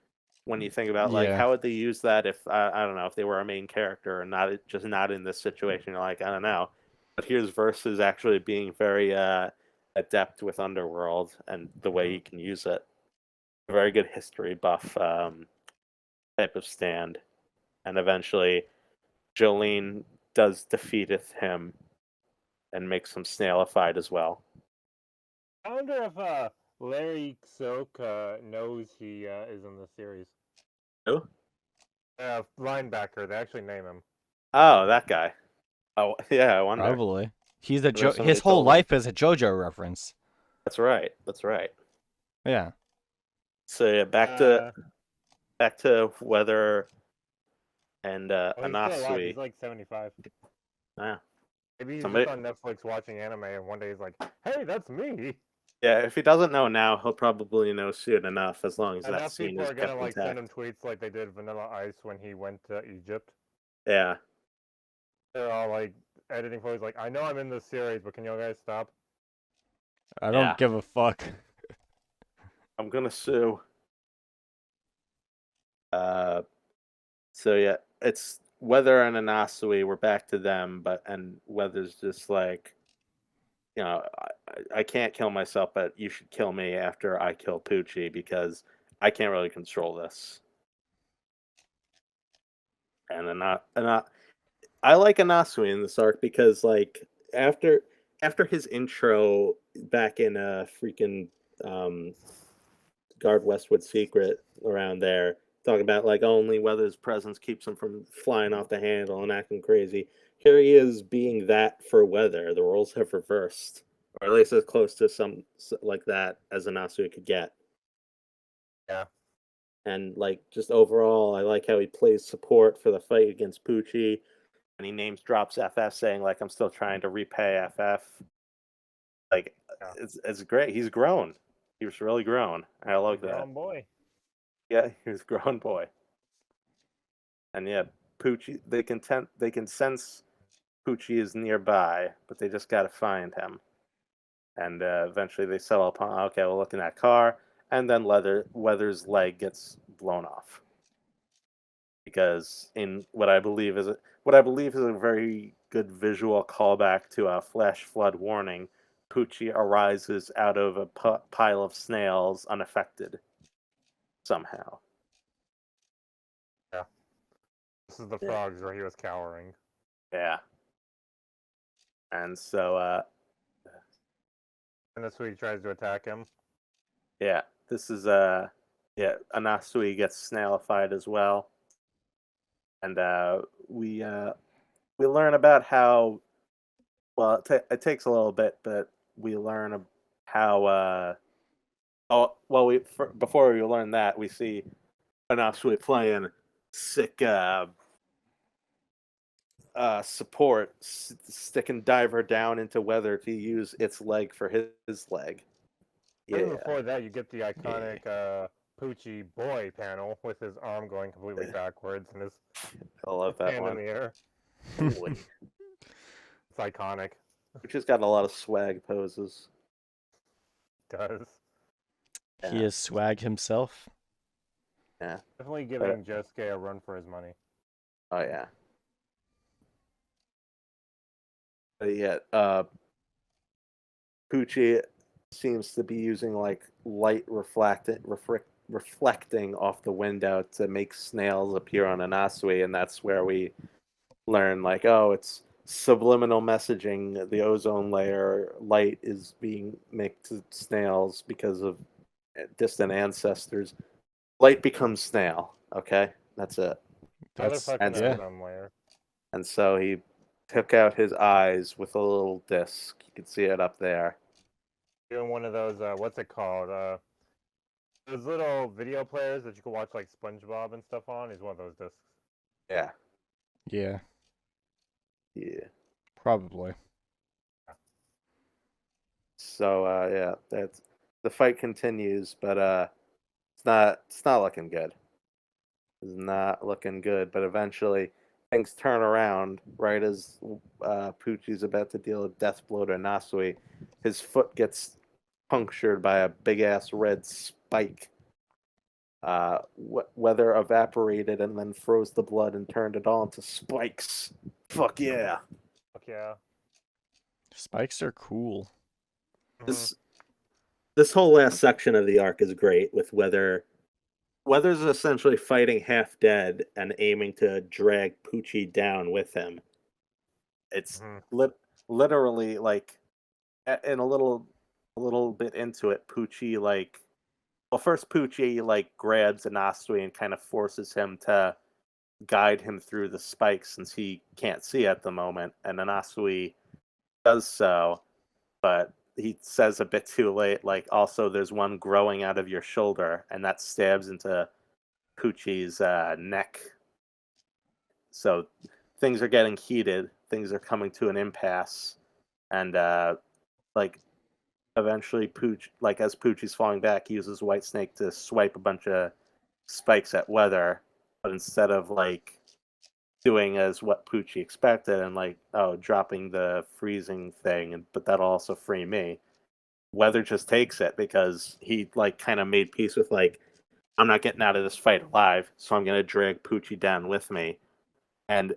when you think about like Yeah. how would they use that if I don't know if they were a main character and not in this situation, you're like I don't know. But here's Versus actually being very adept with Underworld and the way he can use it. A very good history buff type of stand, and eventually Jolene does defeateth him and makes him snailified as well. I wonder if Larry Soak knows he is in the series. Who? Linebacker, they actually name him. Oh, that guy. Oh, yeah, I wonder. Probably. Unless somebody His whole told him. life is a JoJo reference. That's right. That's right. Yeah. So yeah, back to Weather and Oh, he's still alive. Anasui. He's like 75. Ah, Maybe he's somebody. just on Netflix watching anime, and one day he's like, "Hey, that's me." Yeah, if he doesn't know now, he'll probably know soon enough, as long as that Enough scene people is are gonna kept like send him intact. tweets like they did Vanilla Ice when he went to Egypt. Yeah. They're all like editing for. He's like, "I know I'm in this series, but can you guys stop?" I Yeah. don't give a fuck. I'm gonna sue. Uh, so yeah, it's Weather and Anasui. We're back to them, and Weather's just like, I can't kill myself, but you should kill me after I kill Poochie because I can't really control this. And I like Anasui in this arc because like after after his intro back in freaking um Guard Westwood Secret around there, talking about like only Weather's presence keeps him from flying off the handle and acting crazy. Here he is being that for Weather. The roles have reversed, or at least as close to some like that as Anasui could get. Yeah. And like just overall, I like how he plays support for the fight against Poochie, and he names drops FF, saying like I'm still trying to repay FF. Like Yeah. it's great. He's grown. He was really grown. I like that. Grown boy. Yeah, he was a grown boy. And yeah, Poochie. They can sense Poochie is nearby, but they just got to find him. And eventually they settle upon okay, we'll look in that car, and then Weather's leg gets blown off because in what I believe is a very good visual callback to a flash flood warning. Poochie arises out of a pile of snails unaffected somehow. Yeah. This is the Yeah. frogs where he was cowering. Yeah. And so And that's where he tries to attack him. yeah, this is yeah, Anasui gets snailified as well. And we learn about how well it takes a little bit, but we learn how oh well before we learn that we see Anasui playing sick support, sticking Diver down into Weather to use its leg for his leg. Even Yeah, before that, you get the iconic Poochie boy panel with his arm going completely backwards and his I love that hand in one. the air. Boy. It's iconic. Which has got a lot of swag poses. It does. He Yeah. is swag himself. Yeah. Definitely giving Josuke a run for his money. Oh yeah. Yeah. Poochie seems to be using like light reflecting off the window to make snails appear on Anasui, and that's where we learn like, oh, it's subliminal messaging. The ozone layer light is being made to snails because of distant ancestors. Light becomes snail. Okay, that's it. That's Motherfucking yeah. ozone layer. And so he took out his eyes with a little disc. You can see it up there. Doing one of those, what's it called? Those little video players that you can watch like SpongeBob and stuff on. He's one of those discs. Yeah. Yeah, Yeah. probably. So yeah, that's the fight continues, but it's not looking good. It's not looking good, but eventually things turn around right as Poochie's about to deal a death blow to Nasui. His foot gets punctured by a big ass red spike. Weather evaporated and then froze the blood and turned it all into spikes. Fuck yeah! Fuck yeah. Spikes are cool. This whole last section of the arc is great with Weather's essentially fighting half dead and aiming to drag Poochie down with him. It's literally like, and a little bit into it, Poochie like, well, first Poochie like grabs Anasui and kind of forces him to guide him through the spikes since he can't see at the moment, and Anasui does so, but he says a bit too late, like, also there's one growing out of your shoulder, and that stabs into Poochie's neck. So things are getting heated, things are coming to an impasse, and like eventually Pooch, like as Poochie's falling back, he uses Whitesnake to swipe a bunch of spikes at Weather, but instead of like doing as what Poochie expected and like, oh, dropping the freezing thing, but that'll also free me, Weather just takes it because he like kind of made peace with like, I'm not getting out of this fight alive, so I'm gonna drag Poochie down with me. And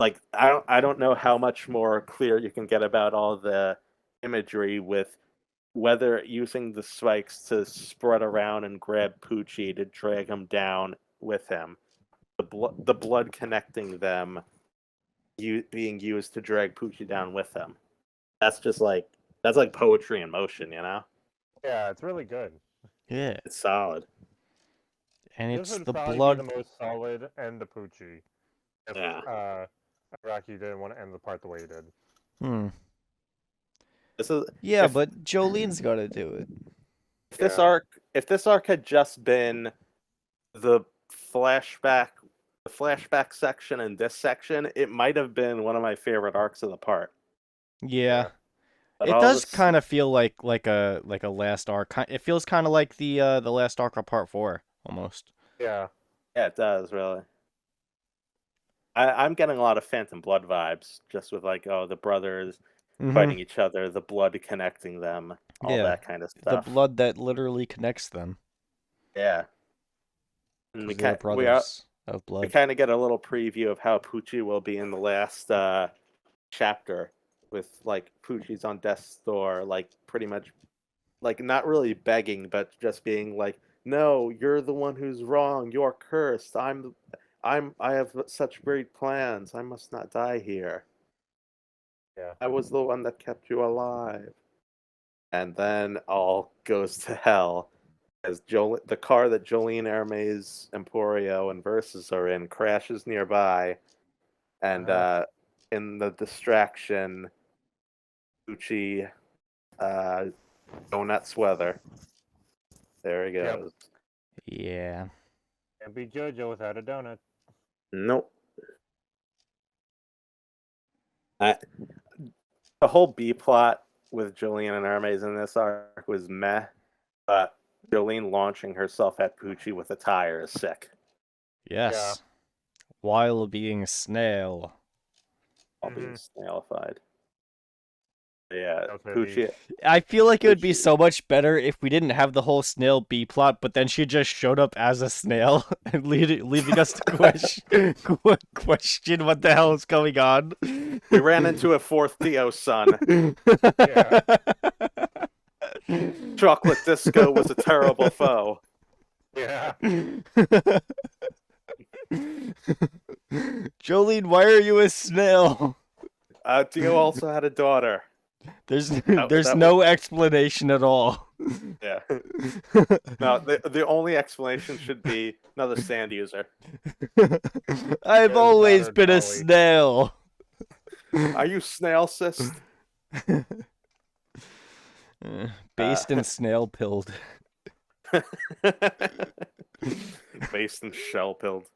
like I don't know how much more clear you can get about all the imagery with Weather using the spikes to spread around and grab Poochie to drag him down with him. The blood connecting them, being used to drag Poochie down with him. That's like poetry in motion, you know? Yeah, it's really good. Yeah, It's solid. and This it's would the probably blood. be the most solid and the Poochie. If, Yeah. Araki didn't want to end the part the way he did. Hmm. This is Yeah, if, but Jolene's got to do it. if this arc had just been the flashback section and this section, it might have been one of my favorite arcs of the part. Yeah. But It all does this, kind of feel like a last arc. It feels kind of like the last arc of part 4 almost. Yeah. yeah, it does really. I'm getting a lot of Phantom Blood vibes, just with like, oh, the brothers fighting each other, the blood connecting them, all Yeah. that kind of The stuff. blood that literally connects them. Yeah. And 'Cause they're brothers of we blood. kind of get a little preview of how Poochie will be in the last chapter, with like Poochie's on death's door, like pretty much, like not really begging, but just being like, "No, you're the one who's wrong. You're cursed. I have such great plans. I must not die here. Yeah. I was the one that kept you alive." And then all goes to hell as the car that Jolene Hermes, Emporio, and Versus are in crashes nearby, and in the distraction, Gucci, Donuts Weather. There he Yep. goes. Yeah. Can't be Jojo without a donut. Nope. The whole B plot with Jolene and Hermes in this arc was meh, but Jolene launching herself at Poochie with a tire is sick. Yes. While being a snail. All being snailified. Yeah, Okay, Poochie. I feel like it would be Poochie- so much better if we didn't have the whole snail B plot, but then she just showed up as a snail and leaving us to question what the hell is going on. We ran into a fourth Dio son. Yeah. Chocolate disco was a terrible foe. Yeah. Jolene, why are you a snail? Dio also had a daughter. There's that no explanation at all. Yeah. No, the only explanation should be another sand user. I've His always daughter, been a Dolly. snail. Are you snail cyst? Based and snail pilled. Based and shell pilled.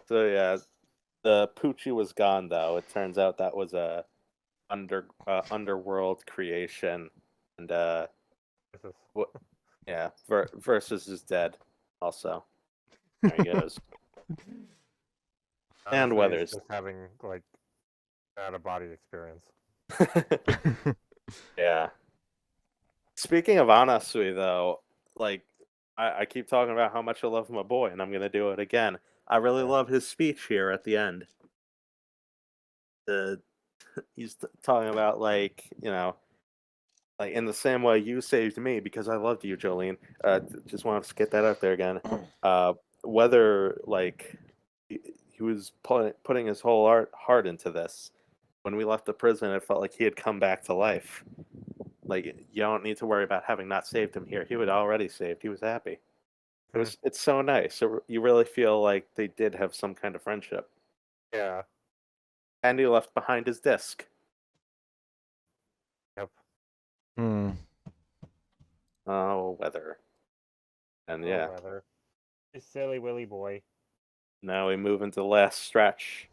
So yeah, the Poochie was gone though. It turns out that was a underworld creation, and This is- yeah, Versus is dead. Also, there he goes. And honestly, Weathers. it's just having like out of body experience. Yeah. Speaking of Anasui, though, like I keep talking about how much I love my boy, and I'm gonna do it again. I really love his speech here at the end. He's talking about like like in the same way you saved me because I loved you, Jolene. Just wanted to get that out there again. Whether like he was putting his whole heart into this. When we left the prison, it felt like he had come back to life. Like you don't need to worry about having not saved him here. He was already saved. He was happy. It's so nice. So you really feel like they did have some kind of friendship. Yeah. And he left behind his disc. Yep. Hmm. Oh, weather. And yeah, Rather. You silly Willy boy. now we move into the last stretch.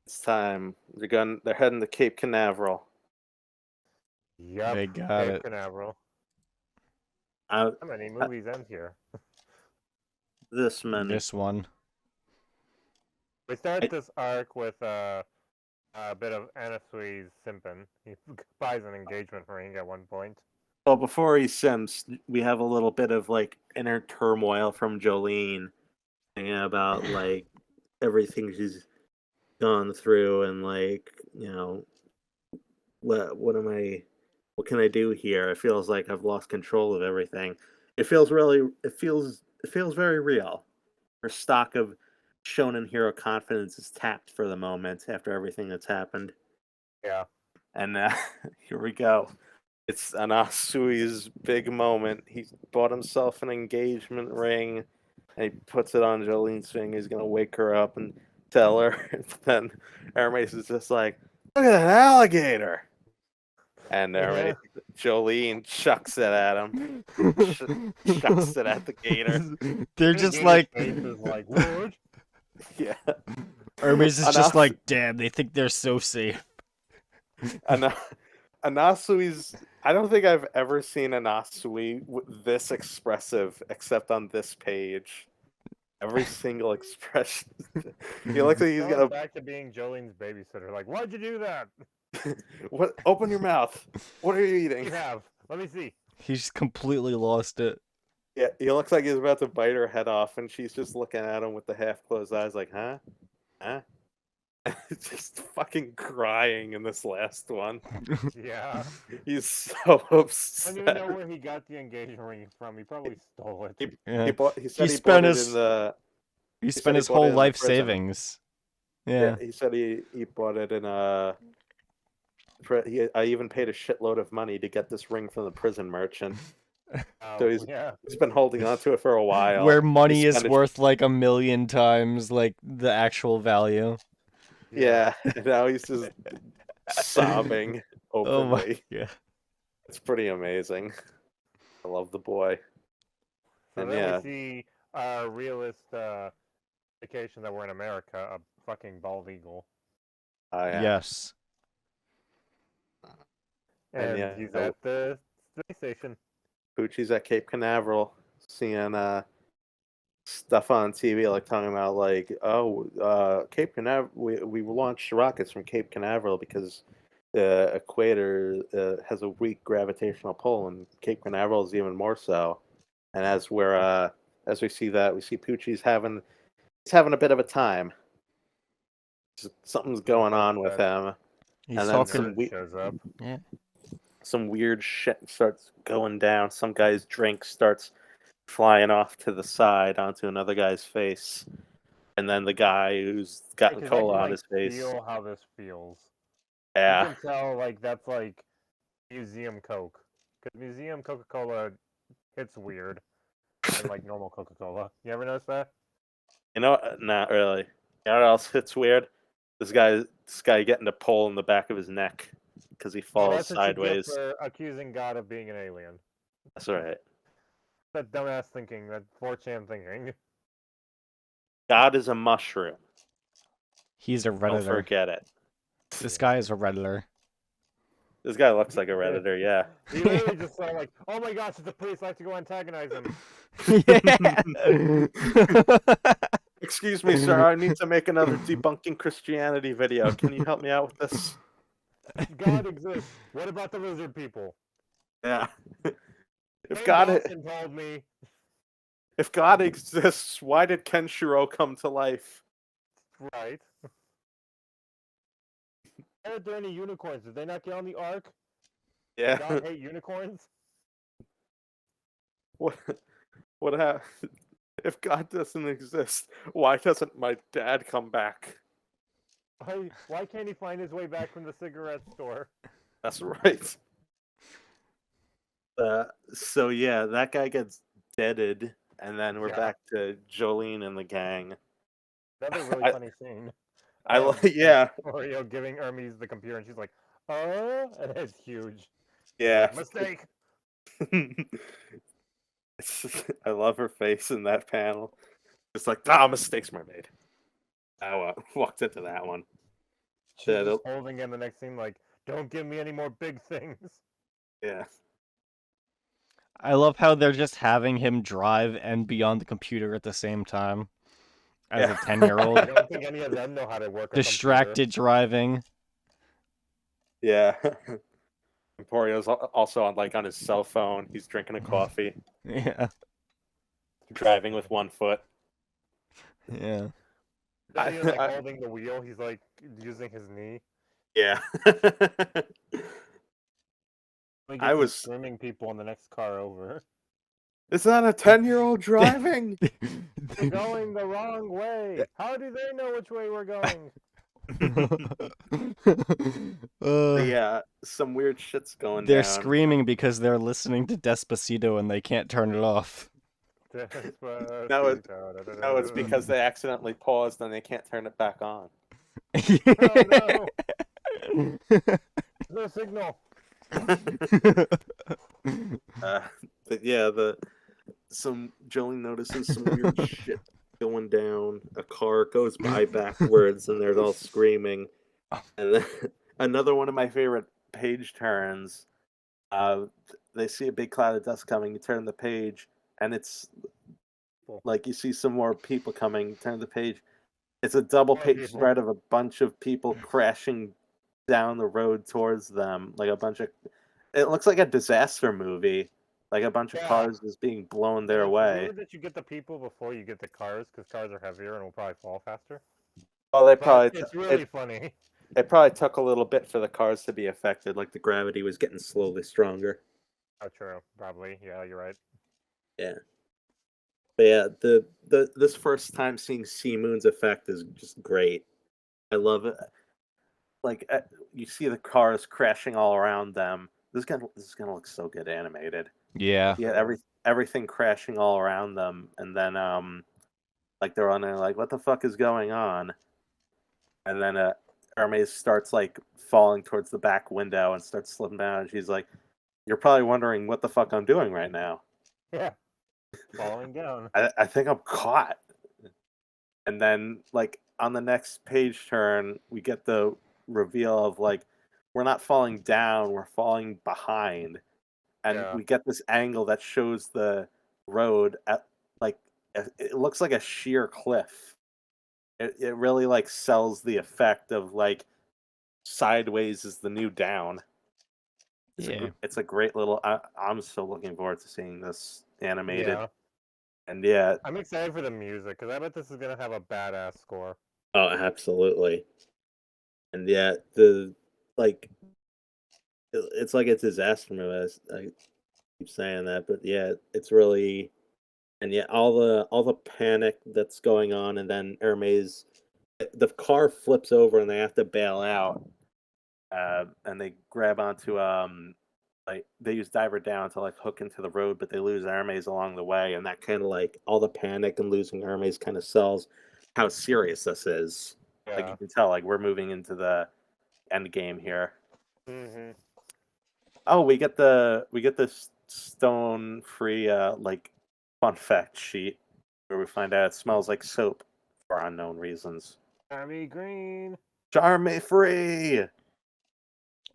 It's time. They're heading to Cape Canaveral. Yep. They got Cape it. Canaveral. Uh, How many movies end here? this many. This one. We start this arc with a bit of Anasui's simping. He buys an engagement ring at one point. Well, before he sims, we have a little bit of like inner turmoil from Jolene, thinking about like everything she's gone through and like what can I do here? It feels like I've lost control of everything. It feels very real. Her stock of shonen hero confidence is tapped for the moment after everything that's happened. Yeah. And here we go. It's Anasui's big moment. He bought himself an engagement ring, and he puts it on Jolene's finger. He's gonna wake her up and tell her. And then Hermes is just like, "Look at that alligator!" And Jolene chucks it at him. Chucks it at the gator. They're The just gator's like, face is like, what? Yeah. Hermes is just like, damn, they think they're so safe. Anasui's. I don't think I've ever seen Anasui this expressive, except on this page. Every single expression. He looks like he's Going gonna. back to being Jolene's babysitter. Like, why'd you do that? What? Open your mouth. What are you eating? You have. Let me see. He's completely lost it. Yeah, he looks like he's about to bite her head off, and she's just looking at him with the half-closed eyes, like, huh? Huh? Just fucking crying in this last one. Yeah. He's so I don't upset. even know where he got the engagement ring from. He probably stole it. Yeah. He said He he spent bought his- it in the. He said spent he his bought it whole in the life prison. savings. Yeah. He said he bought it in a. I even paid a shitload of money to get this ring from the prison merchant. So he's been holding on to it for a while. Where money He is spent worth like 1,000,000 times like the actual value. Yeah, now he's just sobbing Oh my openly. god. It's pretty amazing. I love the boy. So And then yeah, we see our realist vacation that we're in America, a fucking bald eagle. yeah. Yes. And yeah, he's at the space station. Poochie's at Cape Canaveral, seeing stuff on TV, like talking about like, Cape Canaveral. We launched rockets from Cape Canaveral because the equator has a weak gravitational pull, and Cape Canaveral is even more so. And as we see that, we see Poochie's having a bit of a time. Something's going on with him. He's And then talking. Nerd shows up. Yeah. some weird shit starts going down. Some guy's drink starts flying off to the side onto another guy's face, and then the guy who's gotten Because cola I can on his face. feel how this feels. Yeah, You can tell that's museum Coke. Because museum Coca-Cola hits weird than normal Coca-Cola. You ever notice that? not really. You know what else hits weird? This guy getting a pole in the back of his neck because he Well, falls that's what you get sideways. for accusing God of being an alien. That's right. That dumbass thinking, that 4chan thinking. God is a mushroom. He's a Don't redditor. forget it. This guy is a redditor. This guy looks like a redditor. Yeah. He literally just saw oh my gosh, it's a priest, I have to go antagonize him. Excuse me, sir. I need to make another debunking Christianity video. Can you help me out with this? God exists. What about the lizard people? Yeah. If Ken God, Dawson told me. if God exists, why did Kenshiro come to life? Right. Why aren't there any unicorns? Did they not get on the ark? Yeah. God hate unicorns? What happened? If God doesn't exist, why doesn't my dad come back? Why can't he find his way back from the cigarette store? That's right. So yeah, that guy gets deaded, and then we're Yeah. back to Jolene and the gang. Another really I- funny scene. Yeah, Oreo giving Hermes the computer, and she's like, "Oh," and it's huge. yeah. Mistake. I love her face in that panel. It's like, mistakes were made. I walked into that one. She's Yeah, just holding in the next scene, "Don't give me any more big things." yeah. I love how they're just having him drive and be on the computer at the same time. As Yeah. a 10-year-old. I don't think any of them know how to work a Distracted driving. Yeah. Emporio's also on his cell phone. He's drinking a coffee, Yeah. driving with one foot. Yeah. He's not even I- holding the wheel. He's using his knee. Yeah. He I was- screaming people in the next car over. Is that a 10-year-old driving? We're going the wrong way. How do they know which way we're going? Yeah, some weird shit's going They're down. screaming because they're listening to Despacito and they can't turn it off. No, it's because they accidentally paused and they can't turn it back on. Oh no! No signal. But yeah, Jolene notices some weird shit going down. A car goes by backwards, and they're all screaming. And then another one of my favorite page turns. They see a big cloud of dust coming. You turn the page, and it's you see some more people coming. Turn the page. It's a double page spread of a bunch of people crashing down the road towards them, like a bunch of. It looks like a disaster movie. Like a bunch of cars is being blown their way. It's weird that you get the people before you get the cars, because cars are heavier and will probably fall faster. Oh, It's really funny. It probably took a little bit for the cars to be affected. Like the gravity was getting slowly stronger. Oh, true. Probably. Yeah, you're right. Yeah. But yeah, this first time seeing Sea Moon's effect is just great. I love it. You see the cars crashing all around them. This is gonna look so good animated. Yeah. Yeah, everything crashing all around them, and then they're on there what the fuck is going on? And then Hermes starts falling towards the back window and starts slipping down, and she's like, "You're probably wondering what the fuck I'm doing right now." Yeah. Falling down. I think I'm caught. And then on the next page turn, we get the reveal of we're not falling down, we're falling behind. And we get this angle that shows the road at it looks like a sheer cliff. It really sells the effect of sideways is the new down. It's a great little. I'm so looking forward to seeing this animated. Yeah. And yeah, I'm excited for the music, because I bet this is going to have a badass score. oh, absolutely. And yeah, the it's like a disaster movie. I keep saying that, but yeah, it's really, and yeah, all the panic that's going on, and then Hermes, the car flips over and they have to bail out, and they grab onto like they use diver down to like hook into the road, but they lose Hermes along the way, and that kind of like all the panic and losing Hermes kind of sells how serious this is. Like you Yeah. can tell, like we're moving into the end game here. Hmm. Oh, we get this stone free like fun fact sheet where we find out it smells like soap for unknown reasons. Army Green. Charme free.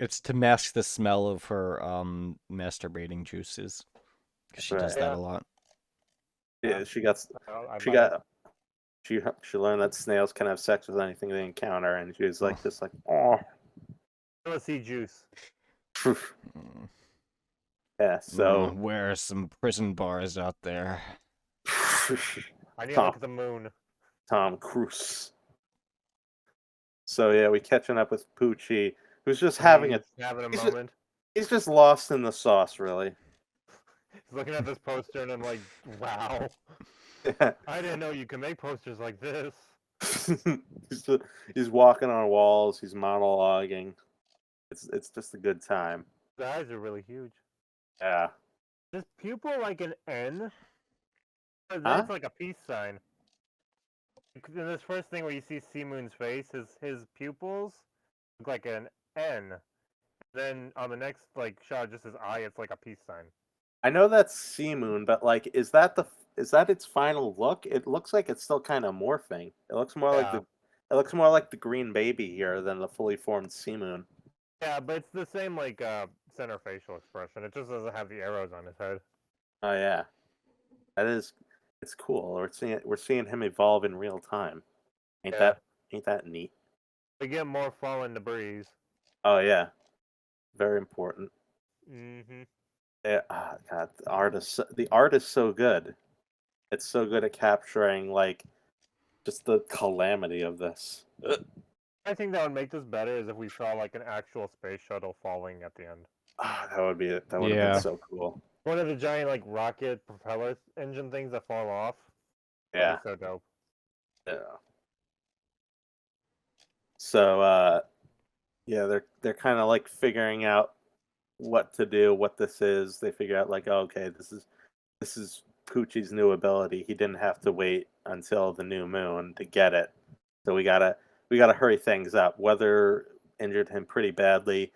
It's to mask the smell of her masturbating juices. 'Cause she does Right. that Yeah. a lot. Yeah, she got I she buy it. got she learned that snails can have sex with anything they encounter, and she was like just like oh Let's see juice. Mm. yeah. So Where are some prison bars out there? I need to Tom look at the moon. Tom Cruise. So yeah, we catching up with Poochie, who's just having a having a he's moment. he's just lost in the sauce, really. He's looking at this poster and I'm like, wow. I didn't know you could make posters like this. he's, just, he's walking on walls. He's monologuing. It's just a good time. The eyes are really huge. Yeah. This pupil like an N? Or Huh? that's like a peace sign. In this first thing where you see Seamoon's face, his pupils look like an N. Then on the next like shot, just his eye, it's like a peace sign. I know that's Sea Moon, but like, is that its final look? It looks like it's still kind of morphing. It looks more like Yeah. it looks more like the green baby here than the fully formed Sea Moon. Yeah, but it's the same like center facial expression. It just doesn't have the arrows on his head. Oh yeah, that is. It's cool. We're seeing him evolve in real time. Ain't Yeah. ain't that neat? We get more fallen debris. Oh yeah, very important. Mm-hmm. Yeah, God, the art is so good. It's so good at capturing like just the calamity of this. I think that would make this better is if we saw like an actual space shuttle falling at the end. That would have been Yeah. so cool. One of the giant like rocket propeller engine things that fall off. Yeah. That'd be so dope. Yeah. So yeah, they're kind of like figuring out what to do, what this is. They figure out like, oh, okay, this is Poochie's new ability. He didn't have to wait until the new moon to get it. So we gotta hurry things up. Weather injured him pretty badly.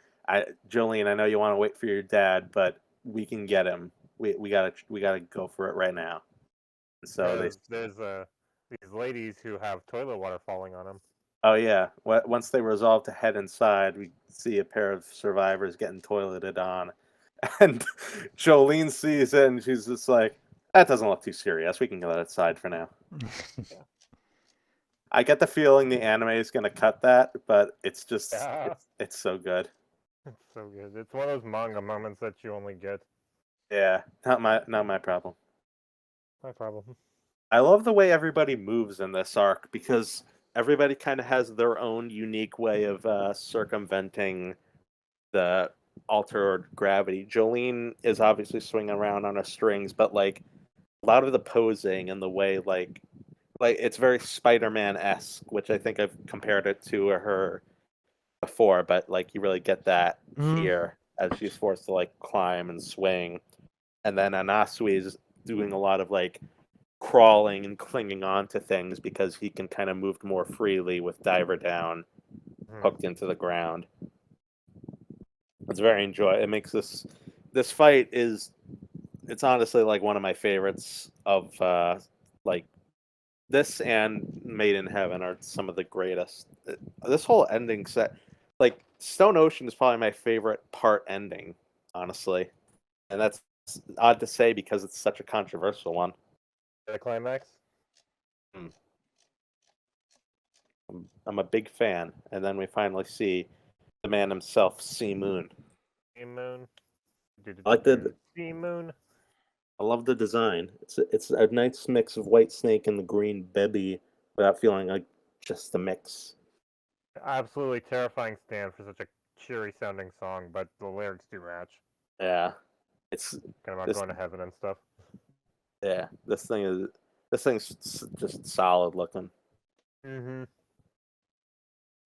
Jolene, I know you want to wait for your dad, but we can get him. We gotta go for it right now. And so There's these ladies who have toilet water falling on them. oh yeah, once they resolve to head inside, we see a pair of survivors getting toileted on, and Jolene sees it and she's just like, that doesn't look too serious. We can go outside for now. I get the feeling the anime is gonna cut that, but it's just Yeah. it's so good. It's so good. It's one of those manga moments that you only get. Yeah, not my problem. No problem. I love the way everybody moves in this arc because everybody kind of has their own unique way of circumventing the altered gravity. Jolene is obviously swinging around on her strings, but like a lot of the posing and the way like it's very Spider-Man esque, which I think I've compared it to her before, but like you really get that here as she's forced to like climb and swing. And then Anasui is doing a lot of like crawling and clinging on to things because he can kind of move more freely with diver down hooked into the ground. It's very enjoyable. It makes this fight is it's honestly like one of my favorites of like this and Made in Heaven are some of the greatest. This whole ending set, like Stone Ocean, is probably my favorite part ending, honestly, and that's odd to say because it's such a controversial one. The climax. I'm a big fan, and then we finally see the man himself, Sea Moon. Sea Moon. I like the Sea Moon. I love the design. It's a nice mix of White Snake and the green Bebby without feeling like just a mix. Absolutely terrifying stand for such a cheery sounding song, but the lyrics do match. Yeah, it's Kind of about This- going to heaven and stuff. yeah. This thing's just solid looking, Mm-hmm.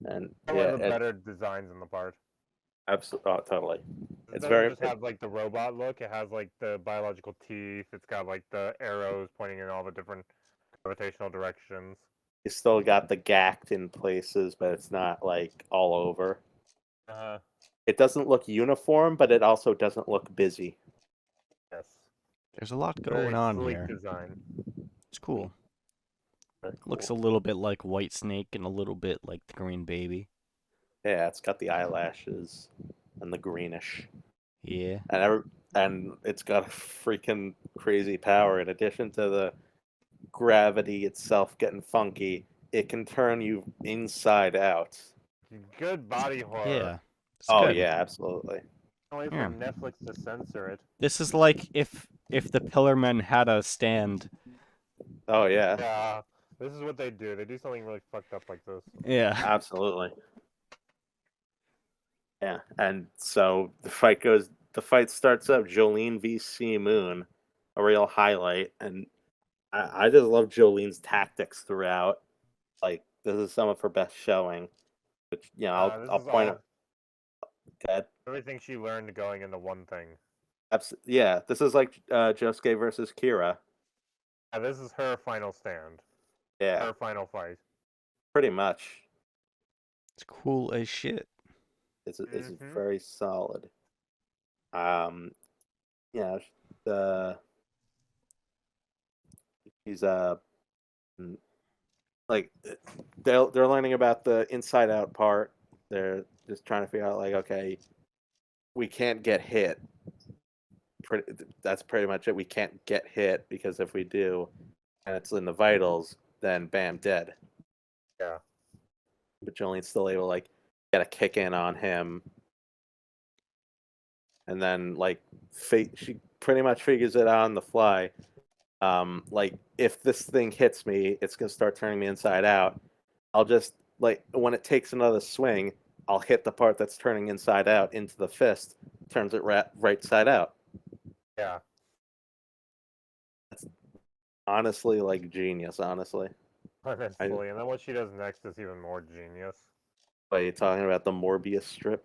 and One yeah, of the better designs in the part. absolutely, totally. It It's doesn't very just have like the robot look. It has like the biological teeth. It's got like the arrows pointing in all the different gravitational directions. You still got the gacked in places, but it's not like all over. Uh, It doesn't look uniform, but it also doesn't look busy. yes. There's a lot Very going on sleek here. design. It's cool. Very Looks a cool. little bit like White Snake and a little bit like the Green Baby. Yeah, it's got the eyelashes and the greenish, Yeah. and it's got a freaking crazy power. In addition to the gravity itself getting funky, it can turn you inside out. Good body horror. Yeah. It's Oh good. yeah, absolutely. Can't wait Yeah. for Netflix to censor it. This is like if the Pillar Men had a stand. Oh yeah, Yeah, this is what they do. They do something really fucked up like this. Yeah. absolutely. Yeah, and so the fight starts up. Jolene v. C Moon, a real highlight, and I just love Jolene's tactics throughout. Like this is some of her best showing. Which This I'll is point all out. Okay. everything she learned going into one thing. Yeah, this is like Josuke versus Kira. Yeah, this is her final stand. Yeah, Her final fight. pretty much. It's cool as shit. It's Mhm. very solid. Yeah, the he's mm, like they're learning about the inside out part. They're just trying to figure out like, okay, we can't get hit. That's pretty much it. We can't get hit because if we do, and it's in the vitals, then bam, dead. Yeah. But Jolene's still able to like get a kick in on him, and then like she pretty much figures it out on the fly. Like if this thing hits me, it's gonna start turning me inside out. I'll just like when it takes another swing, I'll hit the part that's turning inside out into the fist, turns it right side out. Yeah. Honestly, like genius. Honestly, Honestly. And then what she does next is even more genius. are you talking about the Morbius strip?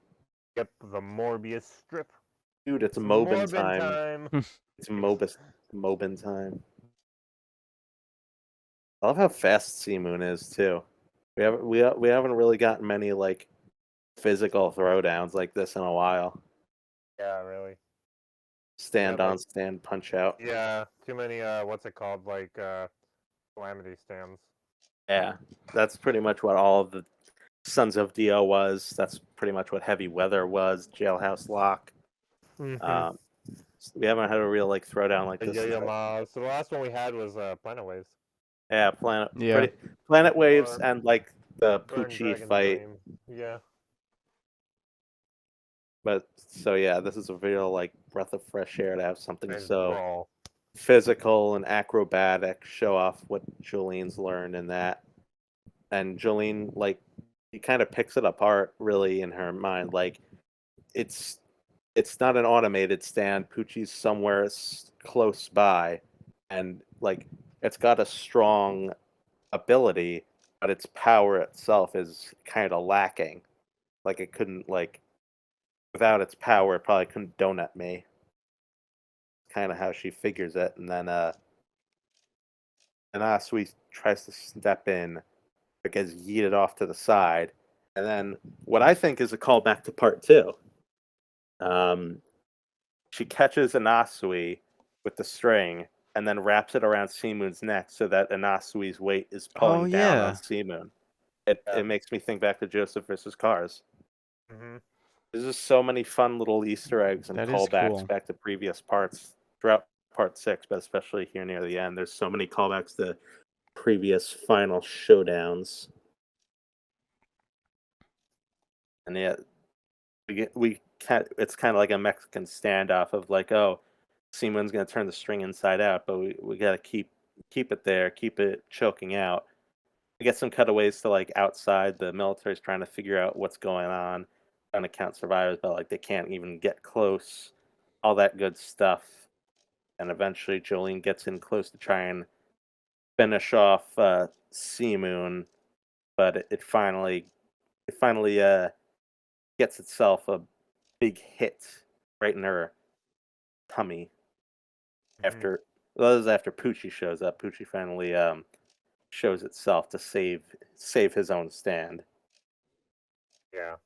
Yep, the Morbius strip. Dude, it's It's Mobin Morbin time. time. It's Mobin time. I love how fast Sea Moon is too. We haven't really gotten many like physical throwdowns like this in a while. Yeah, really. Stand Yeah, on, like- stand, punch out. Yeah, too many what's it called? Like calamity stands. Yeah, that's pretty much what all of the Sons of Dio was. That's pretty much what Heavy Weather was. Jailhouse Lock. Um, we haven't had a real like throwdown like The this. Yo-Yo Ma. So the last one we had was Planet Waves. Yeah, Yeah. Planet Waves Or and like the Burn Poochie Dragon's fight. Dream. Yeah. But so yeah, this is a real like breath of fresh air to have something Nice so brawl. physical and acrobatic, show off what Jolene's learned in that. And Jolene, like, he kind of picks it apart really in her mind. Like, it's it's not an automated stand. Poochie's somewhere close by, and like it's got a strong ability, but its power itself is kind of lacking. Like it couldn't like without its power, it probably couldn't donut me. Kind of how she figures it, and then Anasui tries to step in, but gets yeeted off to the side, and then what I think is a callback to part two. Um, she catches Anasui with the string and then wraps it around Seamoon's neck so that Anasui's weight is pulling down on yeah. Seamoon. It Yeah. it makes me think back to Joseph versus Cars. Hmm. There's just so many fun little Easter eggs and That is callbacks cool. back to previous parts throughout part six, but especially here near the end. There's so many callbacks to previous final showdowns. And yeah, it's kind of like a Mexican standoff of like, oh, Seaman's gonna turn the string inside out, but we gotta keep it there, keep it choking out. We get some cutaways to like outside. The military's trying to figure out what's going on. trying to count survivors, but like they can't even get close. All that good stuff, and eventually Jolene gets in close to try and finish off Sea Moon, but it finally gets itself a big hit right in her tummy. Mhm. After Well, this is after Poochie shows up. Poochie finally shows itself to save his own stand. Yeah.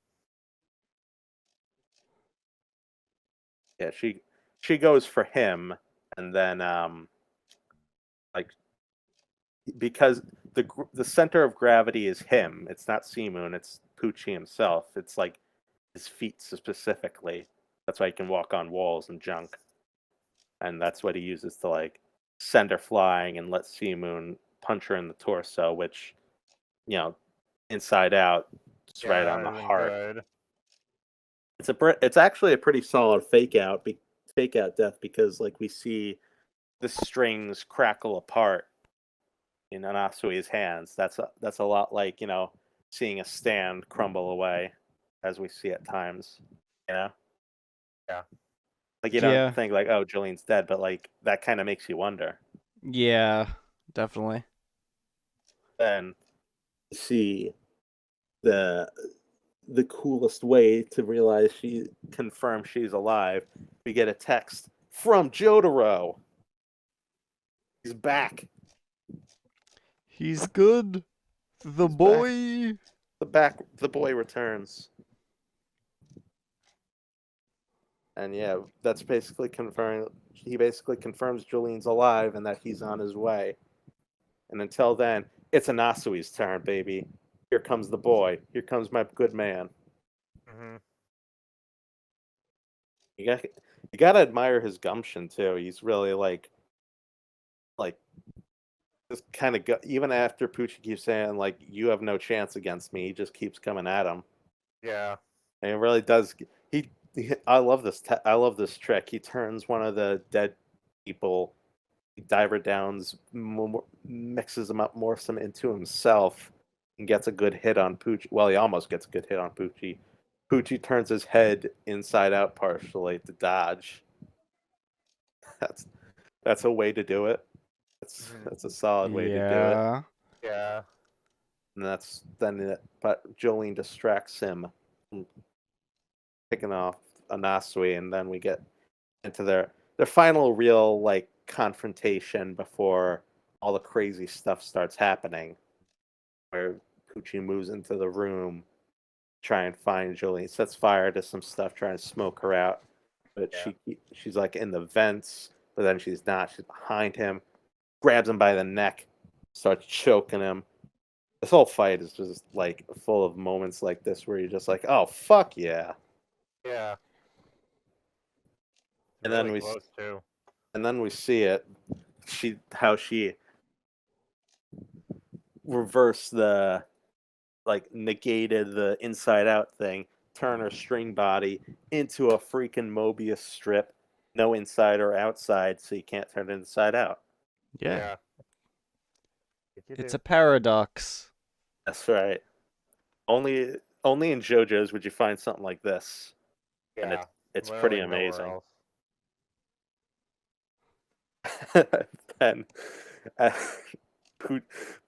Yeah, she goes for him, and then like because the center of gravity is him. It's not Sea Moon. It's Poochie himself. It's like his feet specifically. That's why he can walk on walls and junk, and that's what he uses to like send her flying and let Sea Moon punch her in the torso, which inside out, it's Yeah, right on that the isn't heart. good. It's actually a pretty solid fake out death because like we see the strings crackle apart in Anasui's hands. That's a lot like seeing a stand crumble away, as we see at times. You know, Yeah. like you don't Yeah. think like, oh, Jolene's dead, but like that kind of makes you wonder. Yeah, definitely. Then see the the coolest way to realize she confirms she's alive. We get a text from Jotaro. He's back. He's good. The He's back. boy. The boy returns. And yeah, that's basically confirming. He basically confirms Julian's alive and that he's on his way. And until then, it's Anasui's turn, baby. Here comes the boy. Here comes my good man. Hmm. You got you gotta admire his gumption too. He's really like just kind of even after Poochie keeps saying like you have no chance against me, he just keeps coming at him. Yeah. And it really does. I love this. I love this trick. He turns one of the dead people, diver downs, mixes them up, morphs them into himself, and gets a good hit on Poochie. Well, he almost gets a good hit on Poochie. Poochie turns his head inside out partially to dodge. That's that's a way to do it. Hmm. That's a solid way to do it. Yeah. Yeah. And but Jolene distracts him, from picking off Anasui, and then we get into their final real like confrontation before all the crazy stuff starts happening, where Poochie moves into the room, try and find Jolene, sets fire to some stuff, trying to smoke her out, but Yeah. she's like in the vents, but then she's not. She's behind him, grabs him by the neck, starts choking him. This whole fight is just like full of moments like this where you're just like, oh fuck yeah. Yeah. And Really then we close too. and then we see it. How she reversed the like negated the inside out thing, turn her string body into a freaking Mobius strip, no inside or outside, so you can't turn it inside out. Yeah. Yeah. If you It's do. a paradox. That's right. Only in JoJo's would you find something like this, and Yeah. it's pretty Literally nowhere amazing. else. Then uh,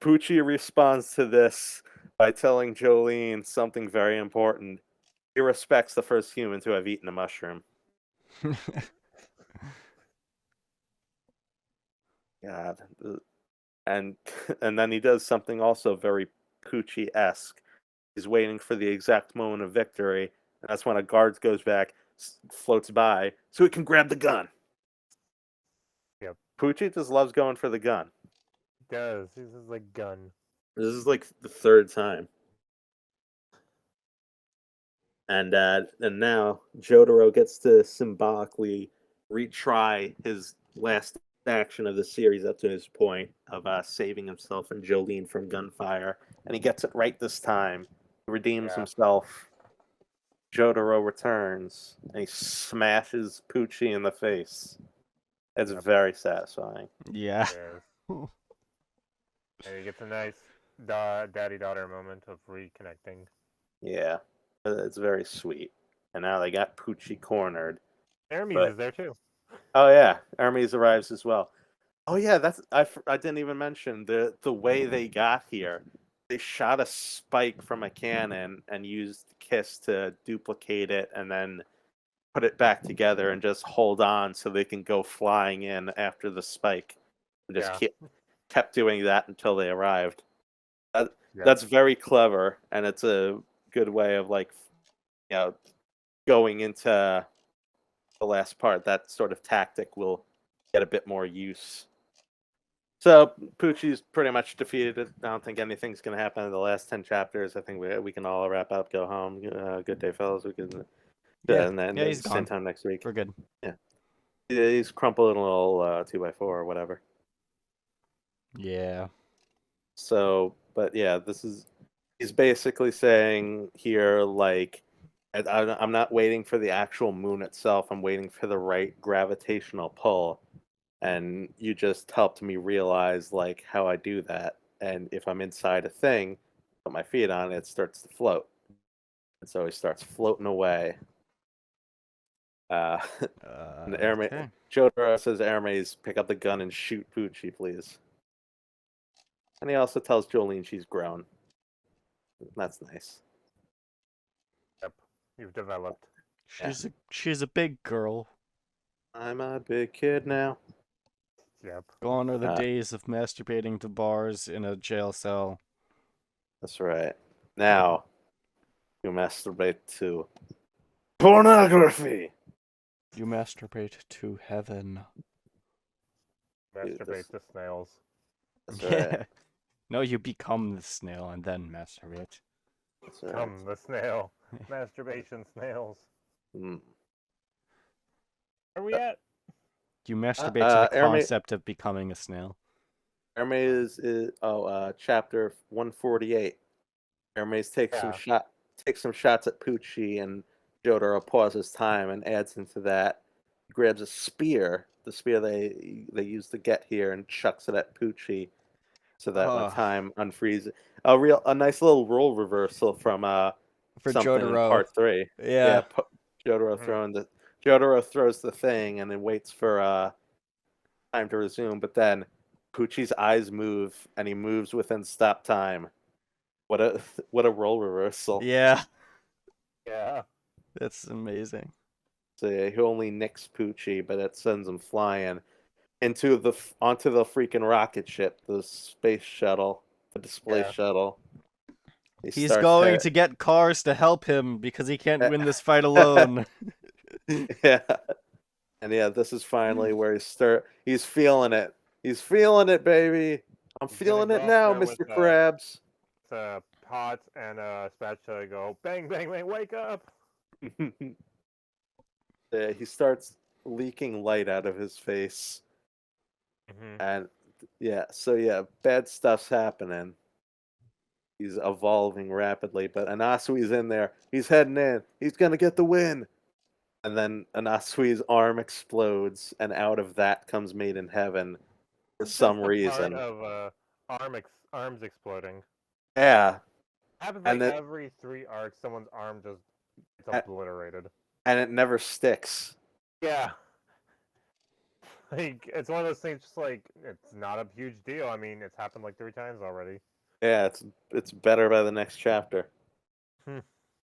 Poochie responds to this by telling Jolene something very important. He respects the first humans who have eaten a mushroom. God, and and then he does something also very Poochie-esque. He's waiting for the exact moment of victory, and that's when a guard goes back, floats by, so he can grab the gun. Yep. Poochie just loves going for the gun. He does. He's just like gun. This is like the third time. And now Jotaro gets to symbolically retry his last action of the series up to his point of saving himself and Jolene from gunfire, and he gets it right this time. He redeems Yeah. himself. Jotaro returns and he smashes Poochie in the face. It's Yep. very satisfying. Yeah. Yes. And he gets a nice daddy-daughter moment of reconnecting. Yeah. It's very sweet. And now they got Poochie cornered. Hermes But is there too. oh yeah, Hermes arrives as well. Oh yeah, I didn't even mention the way they got here. They shot a spike from a cannon and used Kiss to duplicate it and then put it back together and just hold on so they can go flying in after the spike. And just Yeah. kept doing that until they arrived. That, Yep. That's very clever, and it's a good way of going into the last part. That sort of tactic will get a bit more use. So Poochie's pretty much defeated. I don't think anything's going to happen in the last 10 chapters. I think we can all wrap up, go home. Good day, fellas. We can. And then Yeah, he's same gone. time next week. We're good. Yeah, he's crumpled in a little 2x4 or whatever. Yeah. So, but yeah, he's basically saying here, I'm not waiting for the actual moon itself. I'm waiting for the right gravitational pull. And you just helped me realize, how I do that. And if I'm inside a thing, put my feet on it, it starts to float. And so he starts floating away. And Okay. Jotaro says, Hermes, pick up the gun and shoot Poochie, please. And he also tells Jolene she's grown. That's nice. Yep. You've developed. She's a big girl. I'm a big kid now. Yep. Gone are the days of masturbating to bars in a jail cell. That's right. Now, you masturbate to pornography. You masturbate to heaven. Masturbate to snails. That's right. No, you become the snail and then masturbate. That's right. Come the snail. Masturbation snails. Mm. Where are we at? You masturbate to the Hermes- concept of becoming a snail. Hermes is chapter 148. Hermes takes some shots at Poochie, and Jotaro pauses time and adds into that. He grabs a spear, the spear they used to get here, and chucks it at Poochie, so that when time unfreezes, a nice little role reversal from For something Jotaro. in part 3. Yeah. Jotaro throws the thing and then waits for time to resume, but then Poochie's eyes move and he moves within stop time. What a role reversal. Yeah. Yeah. That's amazing. So yeah, he only nicks Poochie, but it sends him flying onto the freaking rocket ship, the space shuttle, the display shuttle. He's going to get cars to help him because he can't win this fight alone. Yeah. And yeah, this is finally where he's feeling it. He's feeling it, baby. I'm feeling it now, Mr. Krabs. Pots and spatula go bang, bang, bang, wake up. Yeah, he starts leaking light out of his face. And bad stuff's happening. He's evolving rapidly, but Anasui's in there. He's heading in. He's gonna get the win. And then Anasui's arm explodes, and out of that comes Made in Heaven for some reason. Part of arms exploding. Yeah. Happens every 3 arcs, someone's arm just gets obliterated. And it never sticks. Yeah. It's one of those things. Just it's not a huge deal. I mean, it's happened 3 times already. Yeah, it's better by the next chapter. Hmm.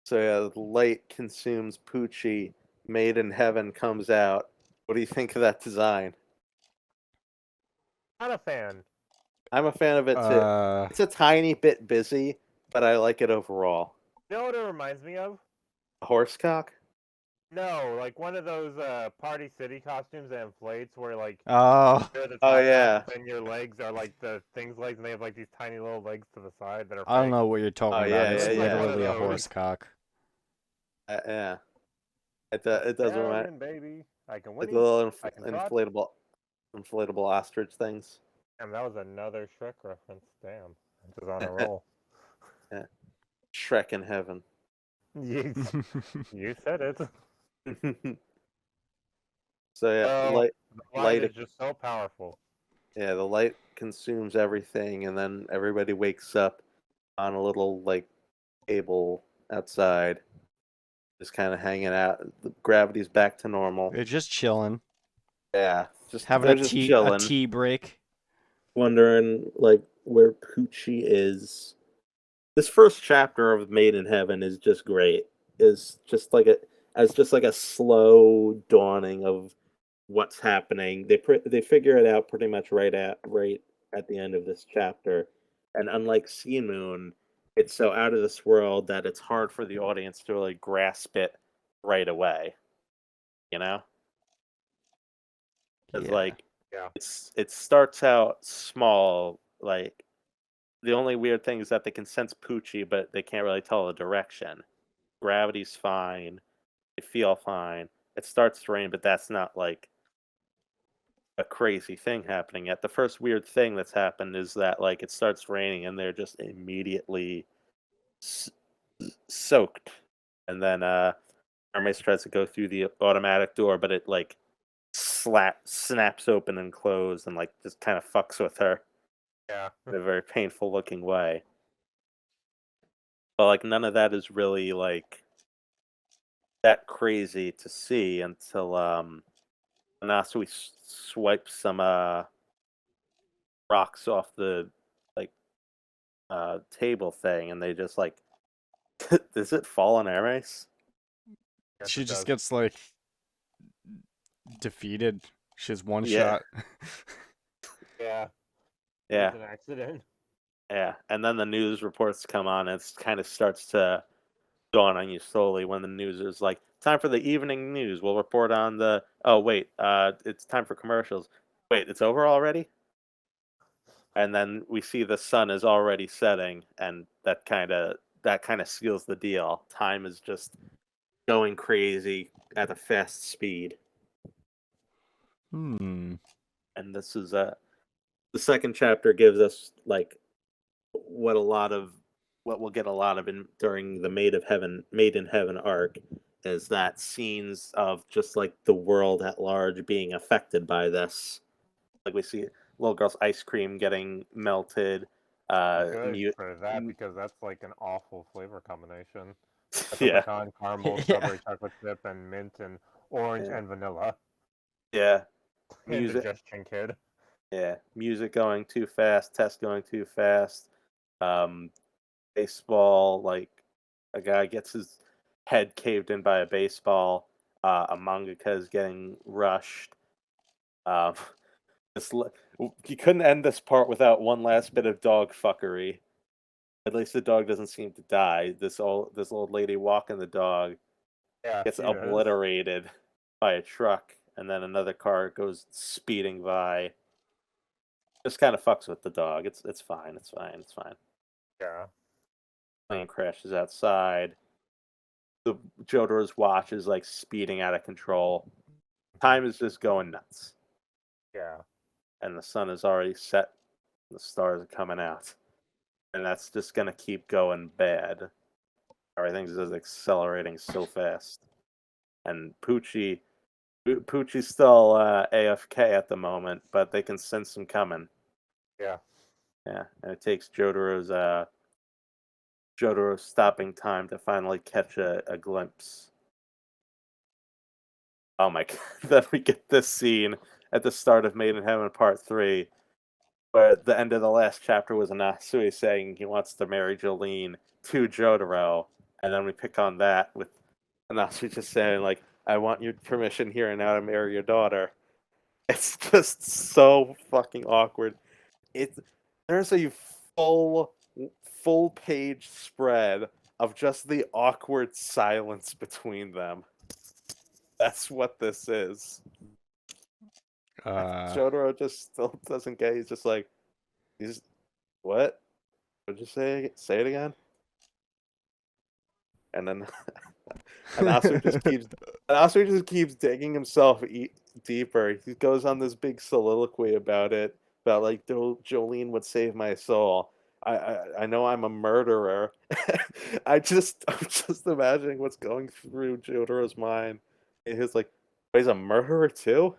So yeah, the light consumes Poochie. Made in Heaven comes out. What do you think of that design? Not a fan. I'm a fan of it too. It's a tiny bit busy, but I like it overall. You know what it reminds me of? A horsecock? No, one of those Party City costumes that inflates where Oh yeah. And your legs are the thing's legs, and they have these tiny little legs to the side that are. I don't know what you're talking about. It's literally a horse cock. Yeah. It does remind baby. I can win. Like little inflatable ostrich things. And that was another Shrek reference. Damn, I'm just on a roll. Yeah. Shrek in Heaven. You said it. So yeah, light is just so powerful. Yeah, the light consumes everything, and then everybody wakes up on a little table outside. just kind of hanging out. The gravity's back to normal. They're just chilling, Yeah, having they're a just tea chilling, break. wondering like where Poochie is. This first chapter of Made in Heaven is just great. Is just like a slow dawning of what's happening. They figure it out pretty much right at the end of this chapter. And unlike Sea Moon, it's so out of this world that it's hard for the audience to really grasp it right away. You know? It's Yeah. like Yeah. it starts out small, like the only weird thing is that they can sense Poochie, but they can't really tell the direction. Gravity's fine. They feel fine. It starts to rain, but that's not like a crazy thing happening yet. The first weird thing that's happened is that like it starts raining and they're just immediately s- soaked. And then Hermes tries to go through the automatic door, but it like snaps open and closed and like just kind of fucks with her Yeah. in a very painful looking way. But like none of that is really like that crazy to see until Anasui swipes some rocks off the like table thing, and they just like does it fall on Hermes? Yes, She it just does. gets like defeated. She has one Yeah. shot. Yeah. Yeah, It's an accident. yeah. And then the news reports come on, and it kind of starts to dawn on you slowly when the news is like, time for the evening news. We'll report on the. Oh wait, it's time for commercials. Wait, it's over already. And then we see the sun is already setting, and that kind of seals the deal. Time is just going crazy at a fast speed, Hmm. and this is the second chapter gives us like what a lot of what we'll get a lot of in during the Made in Heaven arc is that scenes of just like the world at large being affected by this. Like we see little girl's ice cream getting melted. Good Mute. for that because that's like an awful flavor combination. That's a Yeah, pecan, caramel, Yeah. strawberry chocolate chip, and mint, and orange, yeah, and vanilla. yeah. Music. Indigestion kid. Yeah, music going too fast. Test going too fast. Um, baseball. Like a guy gets his head caved in by a baseball. A mangaka is getting rushed. Um, this, you couldn't end this part without one last bit of dog fuckery. At least the dog doesn't seem to die. This old lady walking the dog Yeah, gets she is. obliterated by a truck, and then another car goes speeding by. Just kind of fucks with the dog. It's fine. It's fine. It's fine. Yeah. Plane crashes outside. The Jotaro's watch is like speeding out of control. Time is just going nuts, Yeah. and the sun is already set. The stars are coming out, and that's just gonna keep going bad. Everything's just accelerating so fast, and Poochie's still AFK at the moment, but they can sense him coming. Yeah. Yeah, and it takes Jotaro's stopping time to finally catch a glimpse. Oh my god! Then we get this scene at the start of Made in Heaven Part 3, where the end of the last chapter was Anasui saying he wants to marry Jolene to Jotaro, and then we pick on that with Anasui just saying like, "I want your permission here and now to marry your daughter." It's just so fucking awkward. It's there's a full page spread of just the awkward silence between them. That's what this is. Uh. Jotaro just still doesn't get. He's just like, he's what? What'd you say? Say it again. And then Anasui just keeps digging himself deeper. He goes on this big soliloquy about it, about like Jolene would save my soul. I know I'm a murderer. I'm just imagining what's going through Jotaro's mind. He's like, "Oh, he's a murderer too.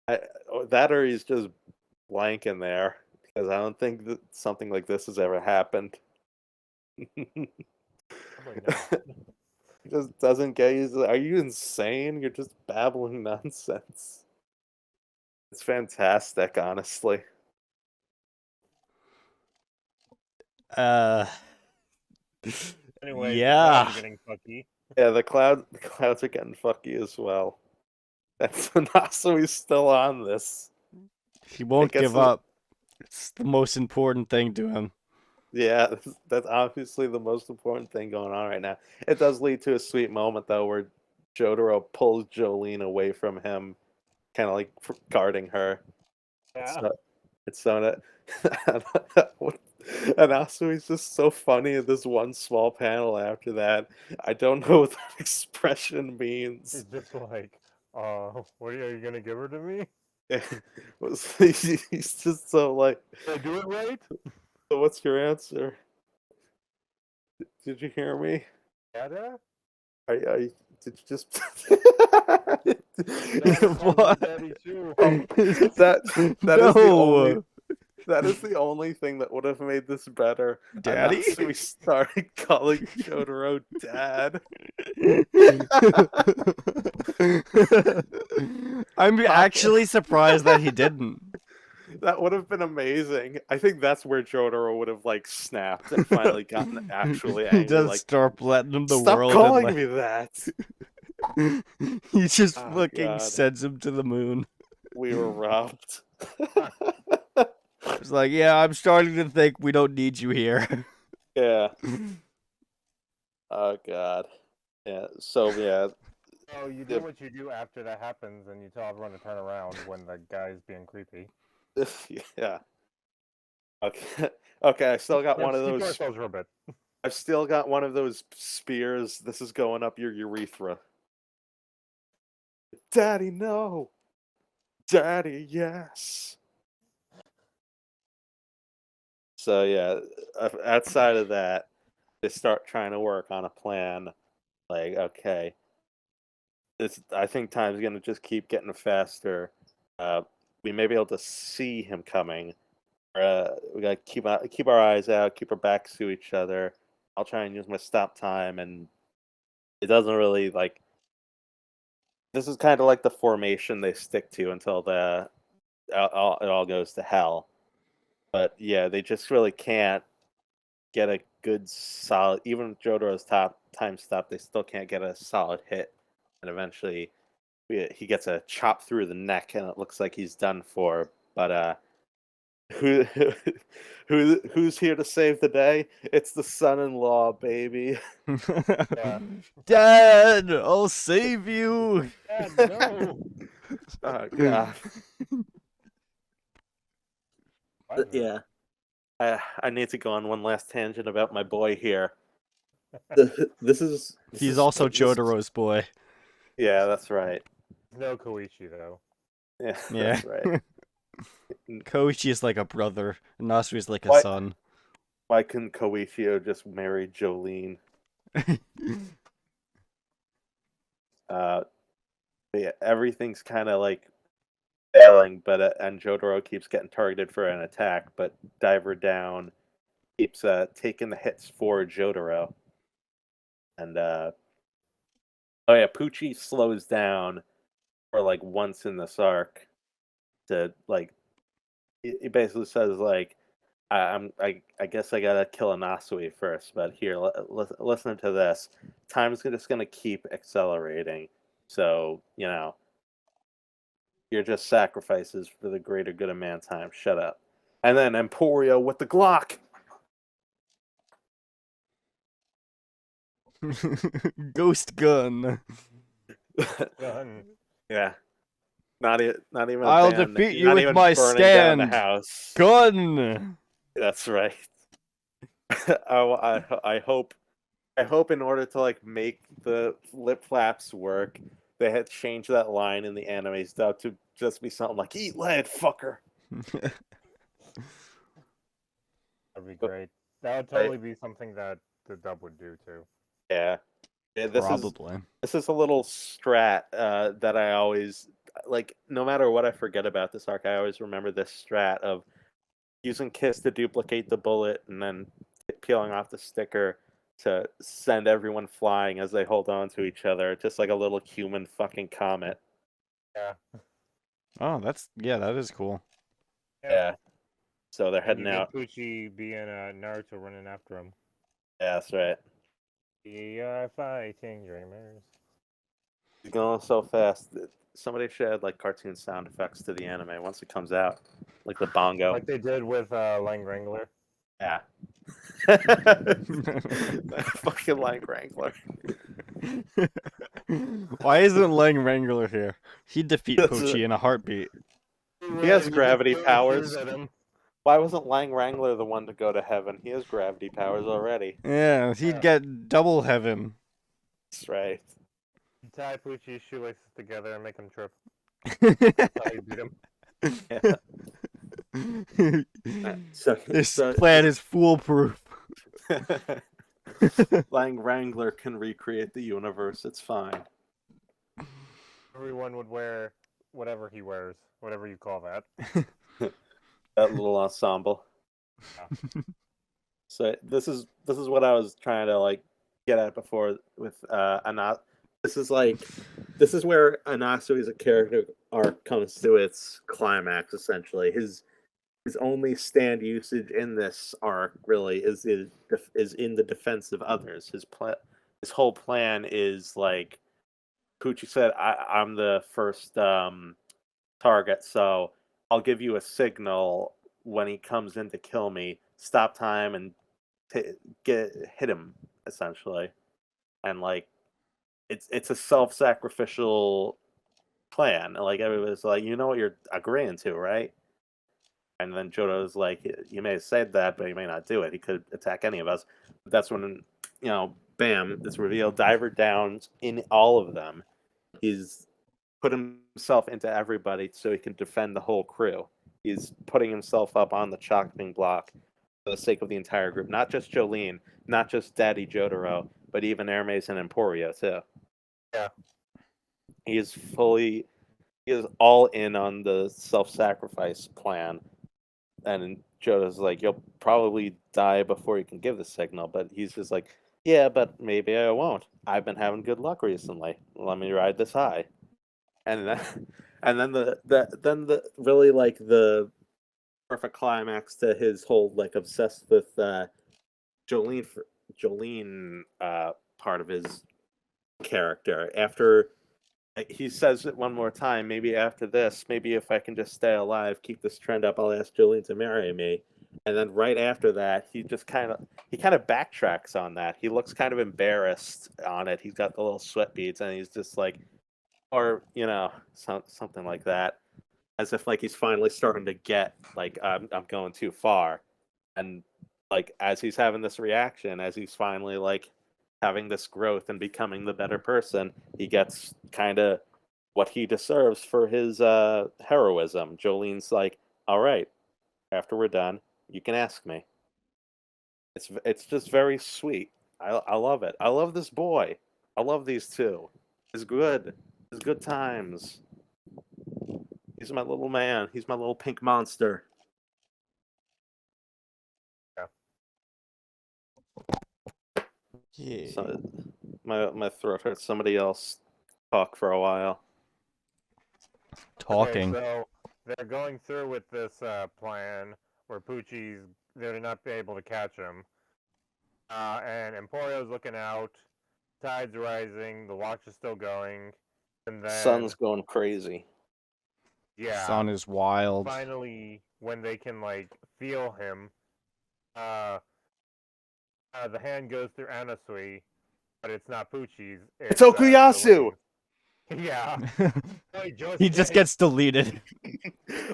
That or he's just blank in there because I don't think that something like this has ever happened. Probably not. just doesn't get you. Are you insane? You're just babbling nonsense. It's fantastic, honestly. Uh, Anyways, the yeah. clouds are getting fucky. Yeah, the clouds are getting fucky as well. That's Nasui's still on this. He won't gets give the- up. It's the most important thing to him. Yeah, that's obviously the most important thing going on right now. It does lead to a sweet moment though, where Jotaro pulls Jolene away from him, kind of like guarding her. Yeah. It's so and also he's just so funny in this one small panel after that. I don't know what that expression means. It's just like, what are you gonna give her to me? He's just so like, Did I do it right? so what's your answer? Did you hear me? Dada? I did you just Dada calls me What? daddy too. That is the only thing that would have made this better. Daddy? So we started calling Jotaro Dad. I'm actually surprised that he didn't. That would have been amazing. I think that's where Jotaro would have like snapped and finally gotten actually angry. Just Like, start letting the stop world calling and, me that. he just Oh, fucking God. sends him to the moon. We were robbed. It's like, yeah, I'm starting to think we don't need you here. Yeah. Oh God. Yeah. So yeah. Oh, you do what you do after that happens, and you tell everyone to turn around when the guy's being creepy. Yeah. Okay. Okay. I still got one of Let's keep to those. ourselves for a bit. I've still got one of those spears. This is going up your urethra. Daddy, no. Daddy, yes. So yeah, outside of that, they start trying to work on a plan. Like, okay, I think time's gonna just keep getting faster. We may be able to see him coming. We gotta keep our eyes out, keep our backs to each other. I'll try and use my stop time, and it doesn't really like. This is kind of like the formation they stick to until it all goes to hell. But yeah, they just really can't get a good solid. Even with Jotaro's top time stop, they still can't get a solid hit. And eventually, he gets a chop through the neck, and it looks like he's done for. But who who's here to save the day? It's the son-in-law, baby. Yeah. Dad, I'll save you. Dad, no. Oh God. Why is it? Yeah. I need to go on one last tangent about my boy here. This He's is- also this is- Jotaro's boy. Yeah, that's right. No Koichi though. Yeah, Yeah. that's right. Koichi is like a brother, and Nasui is like a What? son. Why couldn't Koichio just marry Jolene? But yeah, everything's kind of like failing, but and Jotaro keeps getting targeted for an attack, but Diver Down keeps taking the hits for Jotaro. And oh yeah, Poochie slows down for like once in this arc to like he basically says like I guess I gotta kill a Nasui first, but here listen to this. Time's just gonna keep accelerating, so you know you're just sacrifices for the greater good of mankind. Shut up. And then Emporio with the Glock. Ghost gun. Done. Yeah. Not even. I'll band, defeat you not with even my burning down the stand. house. Gun. That's right. I hope in order to like make the lip flaps work, they had changed that line in the anime stuff to just be something like "Eat lead, fucker." That'd be great. That would totally be something that the dub would do too. Yeah. Probably. This is a little strat that I always like. No matter what I forget about this arc, I always remember this strat of using Kiss to duplicate the bullet and then peeling off the sticker to send everyone flying as they hold on to each other, just like a little human fucking comet. Yeah. Oh, that is cool. Yeah. So they're And heading you get out. Pucci being Naruto running after him. Yeah, that's right. We are fighting dreamers. He's going so fast. Somebody should add like cartoon sound effects to the anime once it comes out, like the bongo. Like they did with Lang Wrangler. Yeah. Fucking like Wrangler. Why isn't Lang Wrangler here? He'd defeat That's Pochi in a heartbeat. He has You gravity just throw powers. shoes at him. Why wasn't Lang Wrangler the one to go to heaven? He has gravity powers already. Yeah, he'd Yeah. get double heaven. That's right. You tie Pucci's shoelaces together and make him trip. That's how you beat him. This plan is foolproof. Lang Wrangler can recreate the universe. It's fine. Everyone would wear whatever he wears, whatever you call that. That little ensemble. So this is what I was trying to like get at before with Anat. This is where Anasui's character arc comes to its climax. Essentially, his only stand usage in this arc really is in the defense of others. His whole plan is like Pucci said, I'm the first target, so I'll give you a signal when he comes in to kill me. Stop time and hit him essentially, and like it's a self-sacrificial plan. Like everybody's like, you know what you're agreeing to, right? And then Jojo's like, you may have said that, but you may not do it. He could attack any of us. But that's when, bam, it's revealed. Diver downs in all of them. He's put himself into everybody so he can defend the whole crew. He's putting himself up on the chopping block for the sake of the entire group. Not just Jolene, not just Daddy Jotaro, but even Hermes and Emporio too. Yeah. He is all in on the self-sacrifice plan. And Jota's like, you'll probably die before you can give the signal, but he's just like, yeah, but maybe I won't. I've been having good luck recently. Let me ride this high. And then, the really like the perfect climax to his whole like obsessed with Jolene part of his character. After he says it one more time, maybe after this, maybe if I can just stay alive, keep this trend up, I'll ask Jolene to marry me. And then right after that, he kind of backtracks on that. He looks kind of embarrassed on it. He's got the little sweat beads, and he's just like, or something like that, as if like he's finally starting to get like I'm going too far, and like as he's having this reaction, as he's finally like having this growth and becoming the better person, he gets kind of what he deserves for his heroism. Jolene's like, all right, after we're done, you can ask me. It's just very sweet. I love it. I love this boy. I love these two. It's good. It's good times. He's my little man. He's my little pink monster. Yeah. So, my throat hurts. Somebody else talk for a while. Talking. Okay, so they're going through with this plan where they're not be able to catch him. And Emporio's looking out, tide's rising, the watch is still going, and then Sun's going crazy. yeah, Sun is wild. finally when they can like feel him, the hand goes through Anasui, but it's not Pucci's. It's Okuyasu! Jolene's. Yeah. Oi, He just Josuke. gets deleted.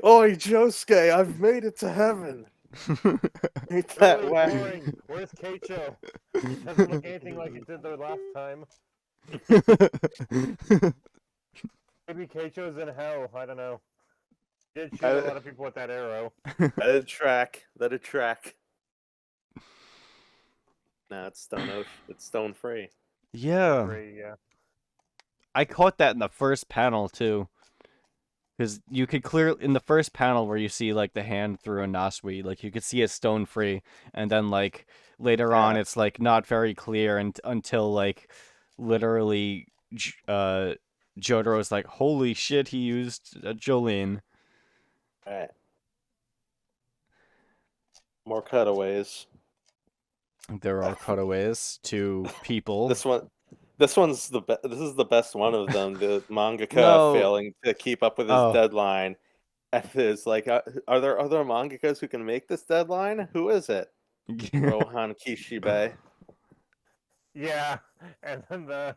Oi, Josuke, I've made it to heaven. Ain't that Really wack? boring. Where's Keicho? It doesn't look anything like it did the last time. Maybe Keicho's in hell. I don't know. He did shoot a lot of people with that arrow. Let it track. Nah, it's it's stone free. Yeah. Free, yeah. I caught that in the first panel too. Because you could clear in the first panel where you see like the hand through Anasui, like you could see it's stone free, and then like later on Yeah. it's like not very clear until like literally Jotaro's like, holy shit, he used Jolene. All right. More cutaways. There are cutaways to people. This one, this is the best one of them. The mangaka No. failing to keep up with his Oh. deadline. And it's like, are there other mangakas who can make this deadline? Who is it? Rohan Kishibe. Yeah, and then the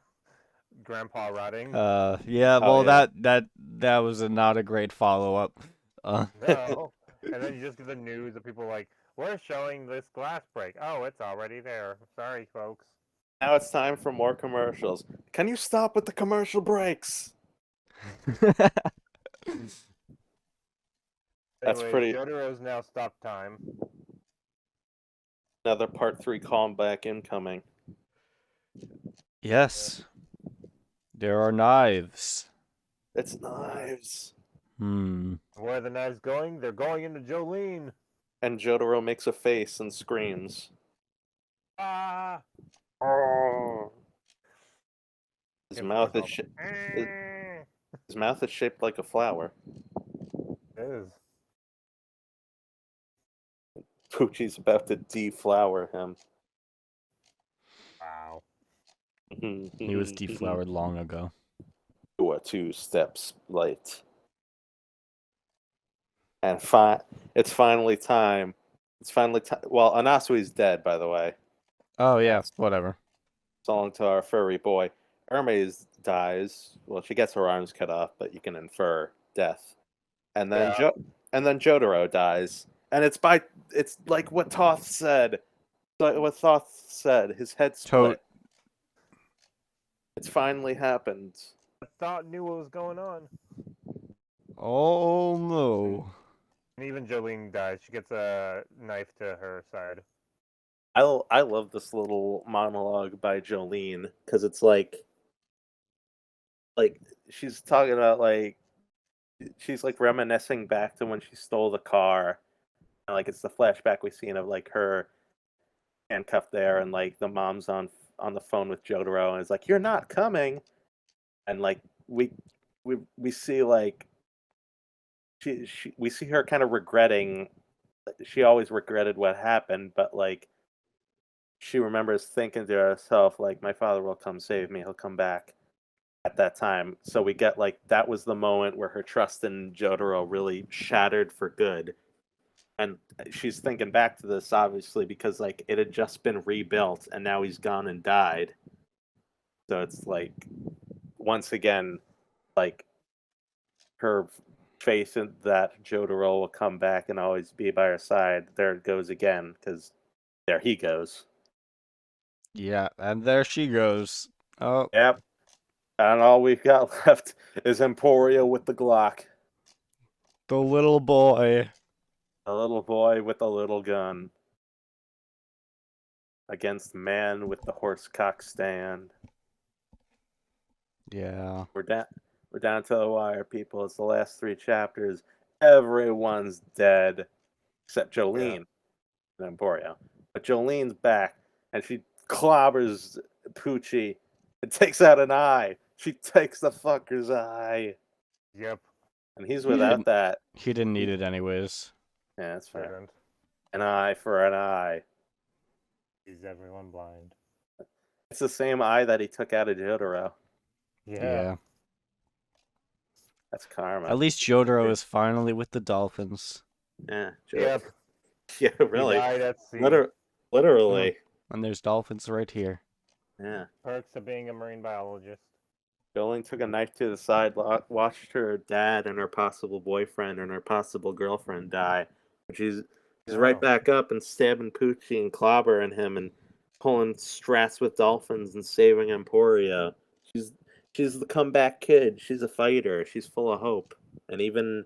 grandpa rotting. Yeah, Oh well yeah. that was not a great follow-up. No. And then you just get the news of people like, we're showing this glass break. Oh, it's already there. Sorry, folks. Now it's time for more commercials. Can you stop with the commercial breaks? That's Anyways, pretty. Jotaro's now stop time. Another part 3 callback incoming. Yes. There are knives. It's knives. Where are the knives going? They're going into Jolene. And Jotaro makes a face and screams. Ah! Oh. His Give mouth myself is a- his mouth is shaped like a flower. It is. Poochie's about to deflower him. Wow. He was deflowered long ago. You are 2 steps late. And it's finally time. It's finally time. Well, Anasui's dead, by the way. Oh yeah, Yes. whatever. Song to our furry boy. Hermes dies. Well, she gets her arms cut off, but you can infer death. And then Yeah. Jotaro dies. And it's like what Thoth said. Like what Thoth said. His head split. It's finally happened. I thought knew what was going on. Oh no. And even Jolene dies. She gets a knife to her side. I love this little monologue by Jolene because it's like she's talking about like she's like reminiscing back to when she stole the car. And, like it's the flashback we seen of like her handcuffed there, and like the mom's on the phone with Jotaro, and it's like you're not coming, and like we see like we see her kind of regretting. She always regretted what happened, but like she remembers thinking to herself like my father will come save me. He'll come back at that time. So we get like that was the moment where her trust in Jotaro really shattered for good. And she's thinking back to this obviously because like it had just been rebuilt and now he's gone and died. So it's like once again like her faith in that Jotaro will come back and always be by her side. There it goes again because there he goes. Yeah, and there she goes. Oh, Yep. And all we've got left is Emporio with the Glock. the little boy. A little boy with a little gun. Against man with the horse cock stand. Yeah. We're down to the wire, people. It's the last 3 chapters. Everyone's dead. Except Jolene and Emporio. But Jolene's back and she clobbers Poochie and takes out an eye. She takes the fucker's eye. Yep. And he's He without didn't- that. He didn't need it anyways. Yeah, that's fair. Didn't. An eye for an eye. Is everyone blind? It's the same eye that he took out of Jotaro. Yeah. That's karma. At least Jotaro is finally with the dolphins. Yeah. Yep. Yeah, He really. died at sea. Literally. And there's dolphins right here. Yeah. Perks of being a marine biologist. Jolene took a knife to the side, watched her dad and her possible boyfriend and her possible girlfriend die. She's right back up and stabbing Poochie and clobbering him and pulling strats with dolphins and saving Emporio. She's the comeback kid. She's a fighter. She's full of hope. And even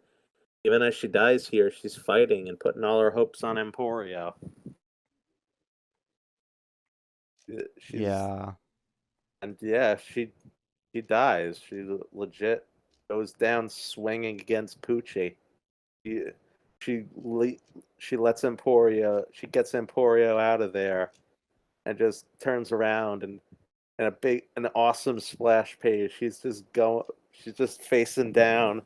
as she dies here, she's fighting and putting all her hopes on Emporio. Yeah. And yeah, she dies. She legit goes down swinging against Poochie. She she she lets Emporio. She gets Emporio out of there, and just turns around and an awesome splash page. She's just going. She's just facing down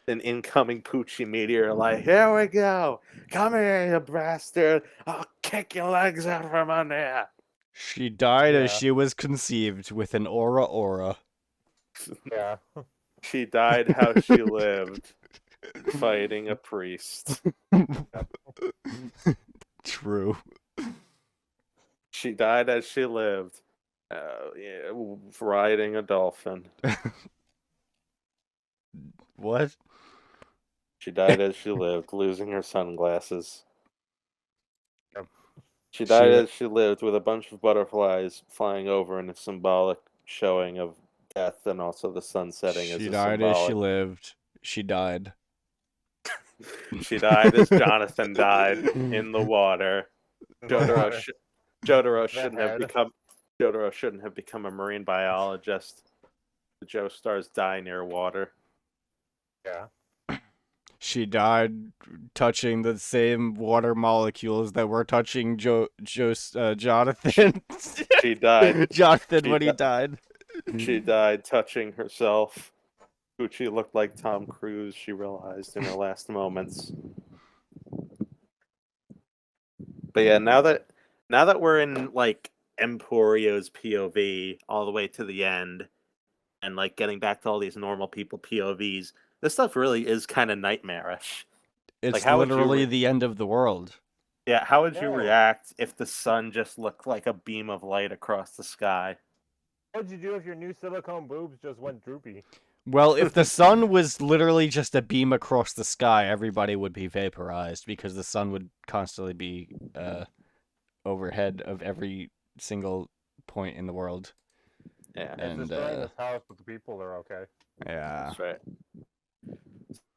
an incoming Poochie meteor. Like, here we go. Come here, you bastard. I'll kick your legs out from under here. She died as Yeah. she was conceived with an aura. Yeah. She died how she lived, fighting a priest. True. She died as she lived, riding a dolphin. What? She died as she lived, losing her sunglasses. Yep. She died She- as she lived, with a bunch of butterflies flying over in a symbolic showing of death, and also the sun setting as She a died as she symbolic. lived. She died. She died as Jonathan died in the water. Jotaro, Jotaro shouldn't have head. become Jotaro shouldn't have become a marine biologist. The Joestars die near water. Yeah. She died touching the same water molecules that were touching Jonathan. She died. Jonathan She when he di- died. She died touching herself. Gucci looked like Tom Cruise, she realized in her last moments. But yeah, now that we're in like Emporio's POV all the way to the end, and like getting back to all these normal people POVs, this stuff really is kind of nightmarish. It's how would you literally the end of the world. Yeah, how would you No. react if the sun just looked like a beam of light across the sky? What'd you do if your new silicone boobs just went droopy? Well, if the sun was literally just a beam across the sky, everybody would be vaporized because the sun would constantly be overhead of every single point in the world. Yeah, It's And destroying this house, but the people are okay. yeah. that's right.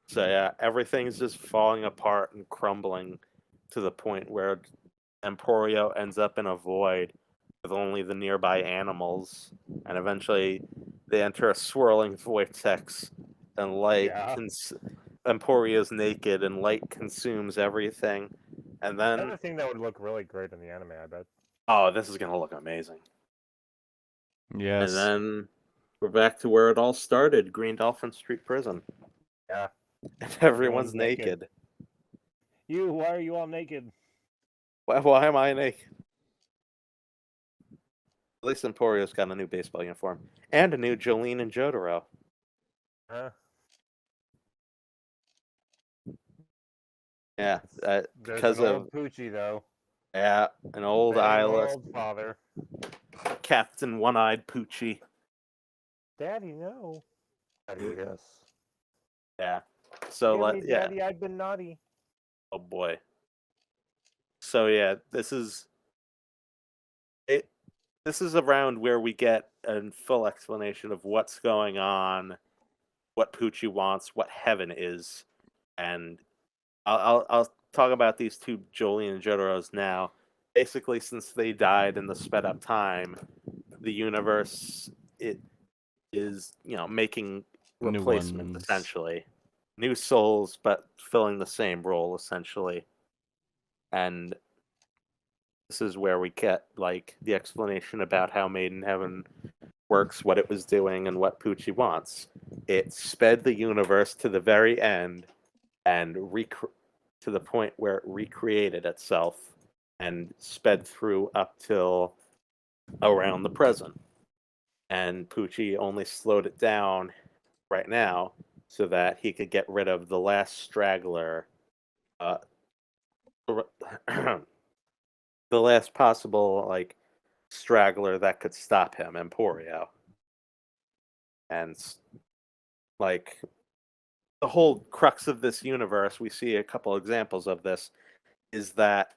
So yeah, everything's just falling apart and crumbling to the point where Emporio ends up in a void with only the nearby animals, and eventually they enter a swirling vortex, and Yeah. Emporio's naked, and light consumes everything, and then Another thing that would look really great in the anime, I bet. oh, this is gonna look amazing. Yes. And then we're back to where it all started, Green Dolphin Street Prison. Yeah. And everyone's Everyone's naked. naked. Why are you all naked? Why am I naked? At least Emporio's got a new baseball uniform. And a new Jolene and Jotaro. Huh? Yeah, There's because an of old Poochie, though. yeah, an old Very eyeless old father. Captain One-Eyed Poochie. Daddy, no. Daddy, yes. Yeah. So Give me, yeah. Daddy, I've been naughty. Oh boy. So yeah, this is it. This is around where we get a full explanation of what's going on, what Poochie wants, what heaven is, and I'll talk about these two Jolene and Jotaros now. Basically, since they died in the sped up time, the universe it is making New replacements ones. essentially, new souls, but filling the same role essentially, and this is where we get like the explanation about how Made in Heaven works, what it was doing, and what Poochie wants. It sped the universe to the very end and to the point where it recreated itself and sped through up till around the present. And Poochie only slowed it down right now so that he could get rid of the last straggler, uh, the last possible like straggler that could stop him, Emporio. And like the whole crux of this universe, we see a couple examples of this, is that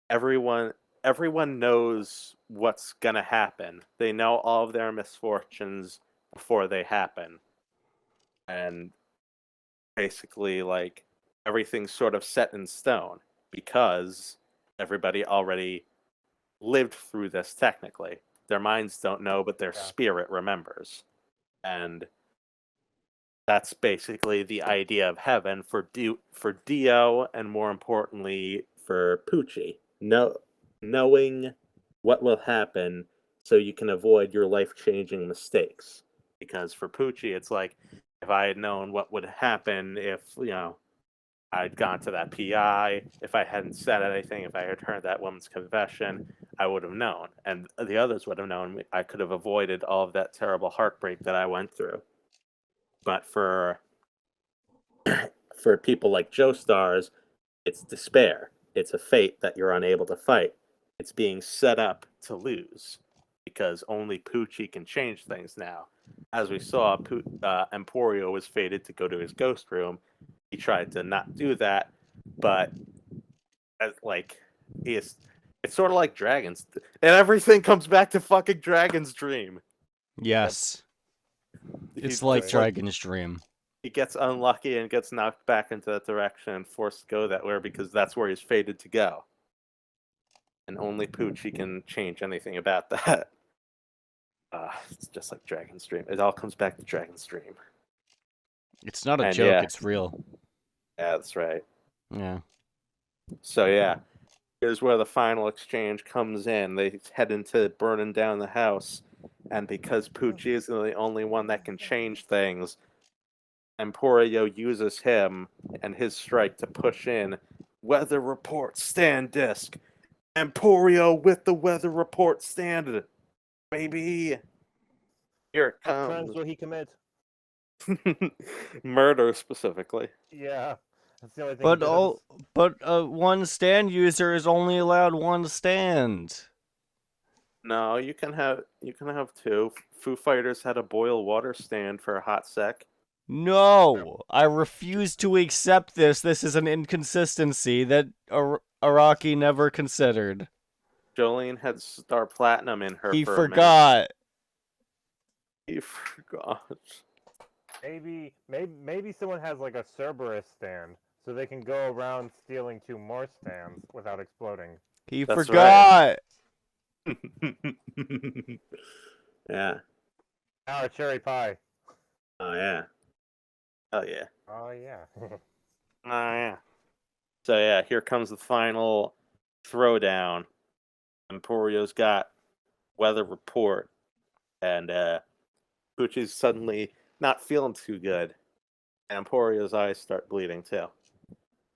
everyone knows what's gonna happen. They know all of their misfortunes before they happen. And basically like everything's sort of set in stone because everybody already lived through this technically. Their minds don't know, but their Yeah. spirit remembers. And That's basically the idea of heaven for Dio, and more importantly for Poochie. Knowing what will happen so you can avoid your life-changing mistakes. Because for Poochie, it's like, if I had known what would happen if, I'd gone to that PI, if I hadn't said anything, if I had heard that woman's confession, I would have known. And the others would have known. I could have avoided all of that terrible heartbreak that I went through. But for people like Joestars, it's despair. It's a fate that you're unable to fight. It's being set up to lose because only Poochie can change things now. As we saw, Emporio was fated to go to his ghost room. He tried to not do that, but it's sort of like Dragons, and everything comes back to fucking Dragon's Dream. Yes. It's like Dragon's Dream. He gets unlucky and gets knocked back into that direction and forced to go that way because that's where he's fated to go. And only Poochie can change anything about that. It's just like Dragon's Dream. It all comes back to Dragon's Dream. It's not a joke, it's real. Yeah, that's right. Yeah. So yeah, here's where the final exchange comes in. They head into burning down the house, and because Poochie is the only one that can change things, Emporio uses him and his strike to push in. Weather report stand disc. Emporio with the weather report stand. Baby. Here it comes. What crimes will he commit? Murder specifically. Yeah. That's the only thing. But one stand user is only allowed one stand. No, you can have two. Foo Fighters had a boil water stand for a hot sec. No, I refuse to accept this. This is an inconsistency that Araki never considered. Jolene had Star Platinum in her. He forgot. He forgot. Maybe someone has like a Cerberus stand, so they can go around stealing 2 more stands without exploding. He forgot. Right. Yeah. Our cherry pie. Oh yeah. Oh yeah. Oh yeah. Oh yeah. So yeah, here comes the final throwdown. Emporio's got weather report, and Poochie's suddenly not feeling too good. And Emporio's eyes start bleeding too.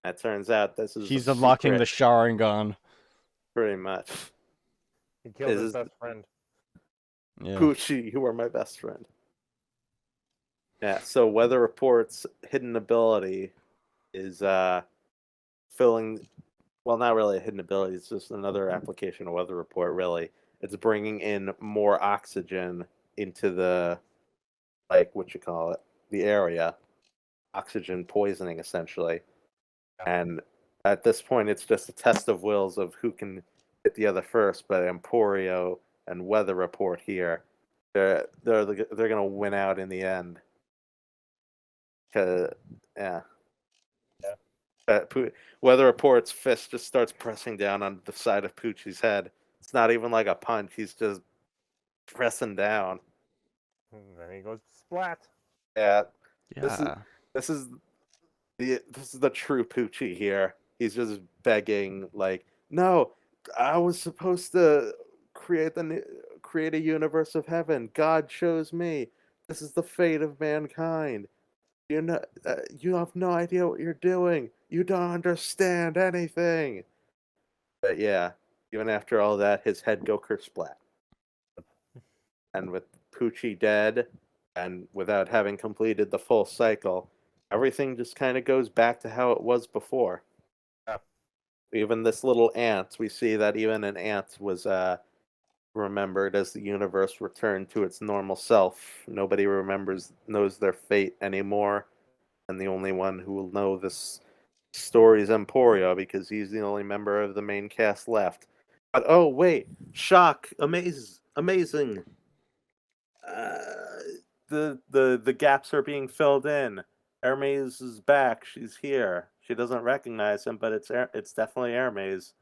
It turns out this is He's unlocking the Sharingan. Pretty much. He killed his best friend. Yeah. Poochie, you are my best friend. Yeah, so Weather Report's hidden ability is filling... Well, not really a hidden ability. It's just another application of Weather Report, really. It's bringing in more oxygen into the... the area. Oxygen poisoning, essentially. And at this point, it's just a test of wills of who can hit the other first. But Emporio and Weather Report here, they're gonna win out in the end. Yeah. Weather Report's fist just starts pressing down on the side of Poochie's head. It's not even like a punch. He's just pressing down. And then he goes splat. Yeah. Yeah. This is the true Poochie here. He's just begging, like, no, I was supposed to create a universe of heaven. God chose me. This is the fate of mankind. You have no idea what you're doing. You don't understand anything. But yeah, even after all that, his head go kersplat. And with Poochie dead, and without having completed the full cycle, everything just kind of goes back to how it was before. Yeah. Even this little ant, we see that even an ant was remembered as the universe returned to its normal self. Nobody knows their fate anymore. And the only one who will know this story is Emporio, because he's the only member of the main cast left. But oh wait, shock, amazing. The gaps are being filled in. Hermes is back. She's here. She doesn't recognize him, but it's definitely Hermes.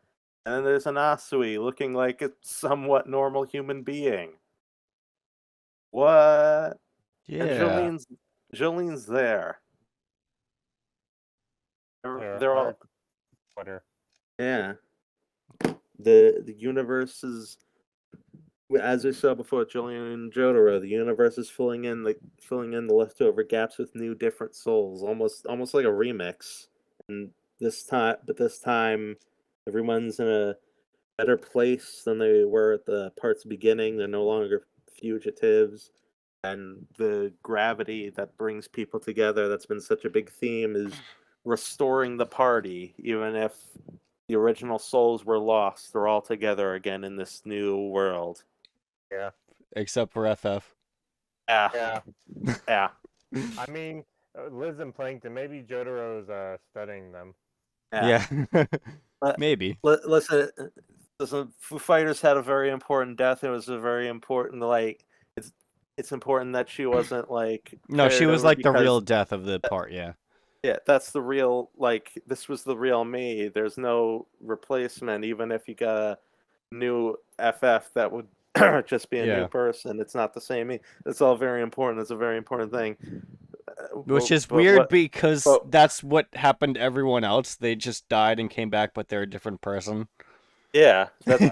And then there's an Asui looking like a somewhat normal human being. What? Yeah. And Jolene's there. Here, They're all Twitter. yeah. The universe is, as we saw before, Jolene and Jotaro. The universe is filling in the leftover gaps with new, different souls, almost like a remix. And this time, everyone's in a better place than they were at the part's beginning. They're no longer fugitives, and the gravity that brings people together, that's been such a big theme, is restoring the party, even if the original souls were lost. They're all together again in this new world. Yeah. Except for FF. Yeah, Yeah. yeah, I mean, Liz and Plankton. Maybe Jotaro's studying them. yeah. Yeah. But Maybe. listen, Foo Fighters had a very important death. It was a very important, like, it's important that she wasn't like No, she carried was over like the real because death of the part, yeah. yeah, that's the real, like, this was the real me. There's no replacement, even if you got a new FF that would just be a new Yeah. person. It's not the same me. It's all very important. It's a very important thing. Which is But weird what? because But that's what happened to everyone else. They just died and came back, but they're a different person. yeah, Yeah.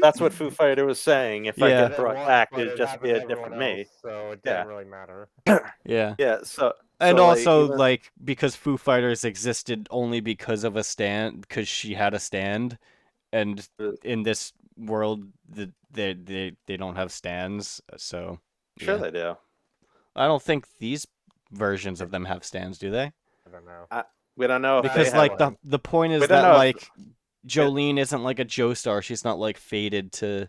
that's what Foo Fighter was saying. If I Yeah. get Did it brought once, back, but it'd it just be happened to a everyone different else, me. so it Yeah, didn't really matter. Yeah. yeah. And Like also, even like, because Foo Fighters existed only because of a stand, because she had a stand, and in this world, they don't have stands, so sure yeah. they do. I don't think these versions of them have stands, do they? I don't know. We don't know if they Because have like one. the point We is don't that know if like Jolene isn't like a Joestar. She's not like fated to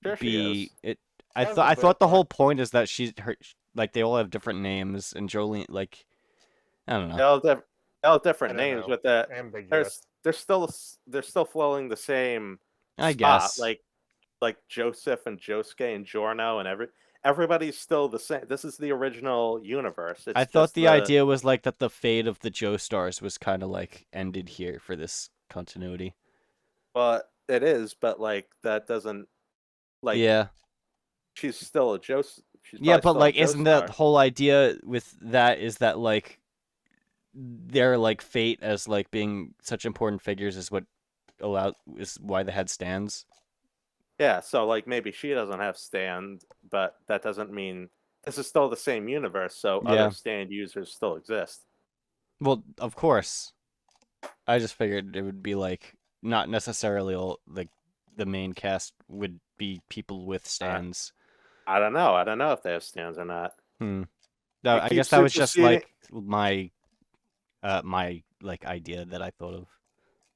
sure she be is. it. Sounds a I bit thought the like whole point is that she's her like they all have different names and Jolene like I don't know. They all have I different don't names, know. but that Ambiguous. they're still flowing the same I spot. guess. Like Joseph and Josuke and Giorno and everybody's still the same. This is the original universe. I It's thought just the idea was like that the fate of the Joestars was kind of like ended here for this continuity. well, it is, but like that doesn't, like, Yeah. she's still a Joseph. She's Yeah, probably but still a like isn't that Joestar. the whole idea with that is that like their like fate as like being such important figures is what allowed is why they had stands. Yeah, so like maybe she doesn't have stand, but that doesn't mean this is still the same universe. So other Yeah. stand users still exist. Well, of course. I just figured it would be like not necessarily all like the main cast would be people with Uh, stands. I don't know. I don't know if they have stands or not. Hmm. It I guess keeps that was just superseding. like my like idea that I thought of, You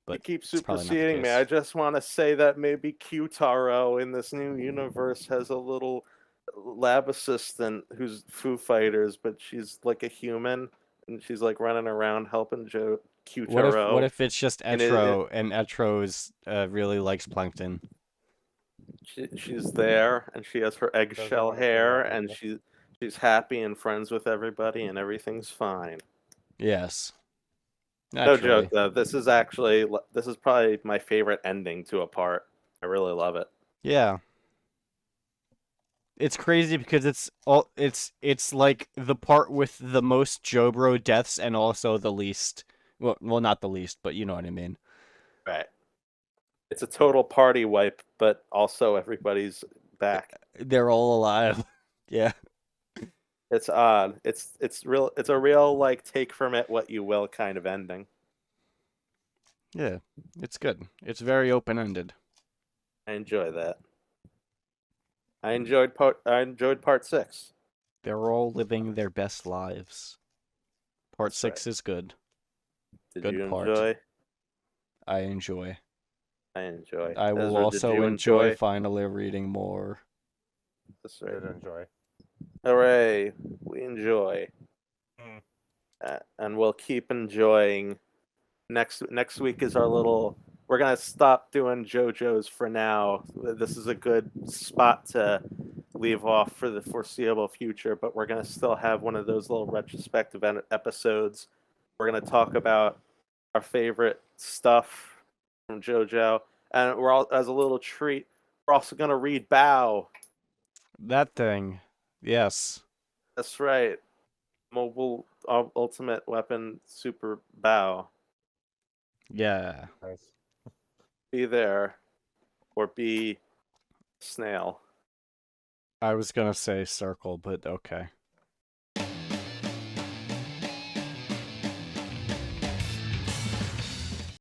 but keep it's probably not the superseding me. I case. just want to say that maybe Qtaro in this new universe has a little lab assistant who's Foo Fighters, but she's like a human, and she's like running around helping What Qtaro. if it's just And Etro and Etro's really likes plankton? she's there, and she has her Doesn't eggshell want to kidnap hair, and people. she's happy and friends with everybody, and everything's fine. Yes, No joke naturally. though. This is probably my favorite ending to a part. I really love it. Yeah. It's crazy because it's all it's like the part with the most Jobro deaths and also the least. Well, not the least, but you know what I mean. Right. It's a total party wipe, but also everybody's back. They're all alive. Yeah. It's odd. It's a real like take from it what you will kind of ending. Yeah. It's good. It's very open-ended. I enjoy that. I enjoyed part 6. They're all living their best lives. Part That's right. 6 is good. Did Good you part. enjoy? I enjoy. I enjoy. I will Ezra, did also you enjoy enjoy? finally reading more. That's I right. did enjoy. Hooray! We enjoy, Mm. and we'll keep enjoying. Next week is our little. We're gonna stop doing JoJo's for now. This is a good spot to leave off for the foreseeable future, but we're gonna still have one of those little retrospective episodes. We're gonna talk about our favorite stuff from JoJo, and we're all as a little treat. We're also gonna read Baoh. That thing. Yes. That's right. Mobile ultimate weapon super Baoh. Yeah. Nice. Be there, or be snail. I was gonna say circle, but okay.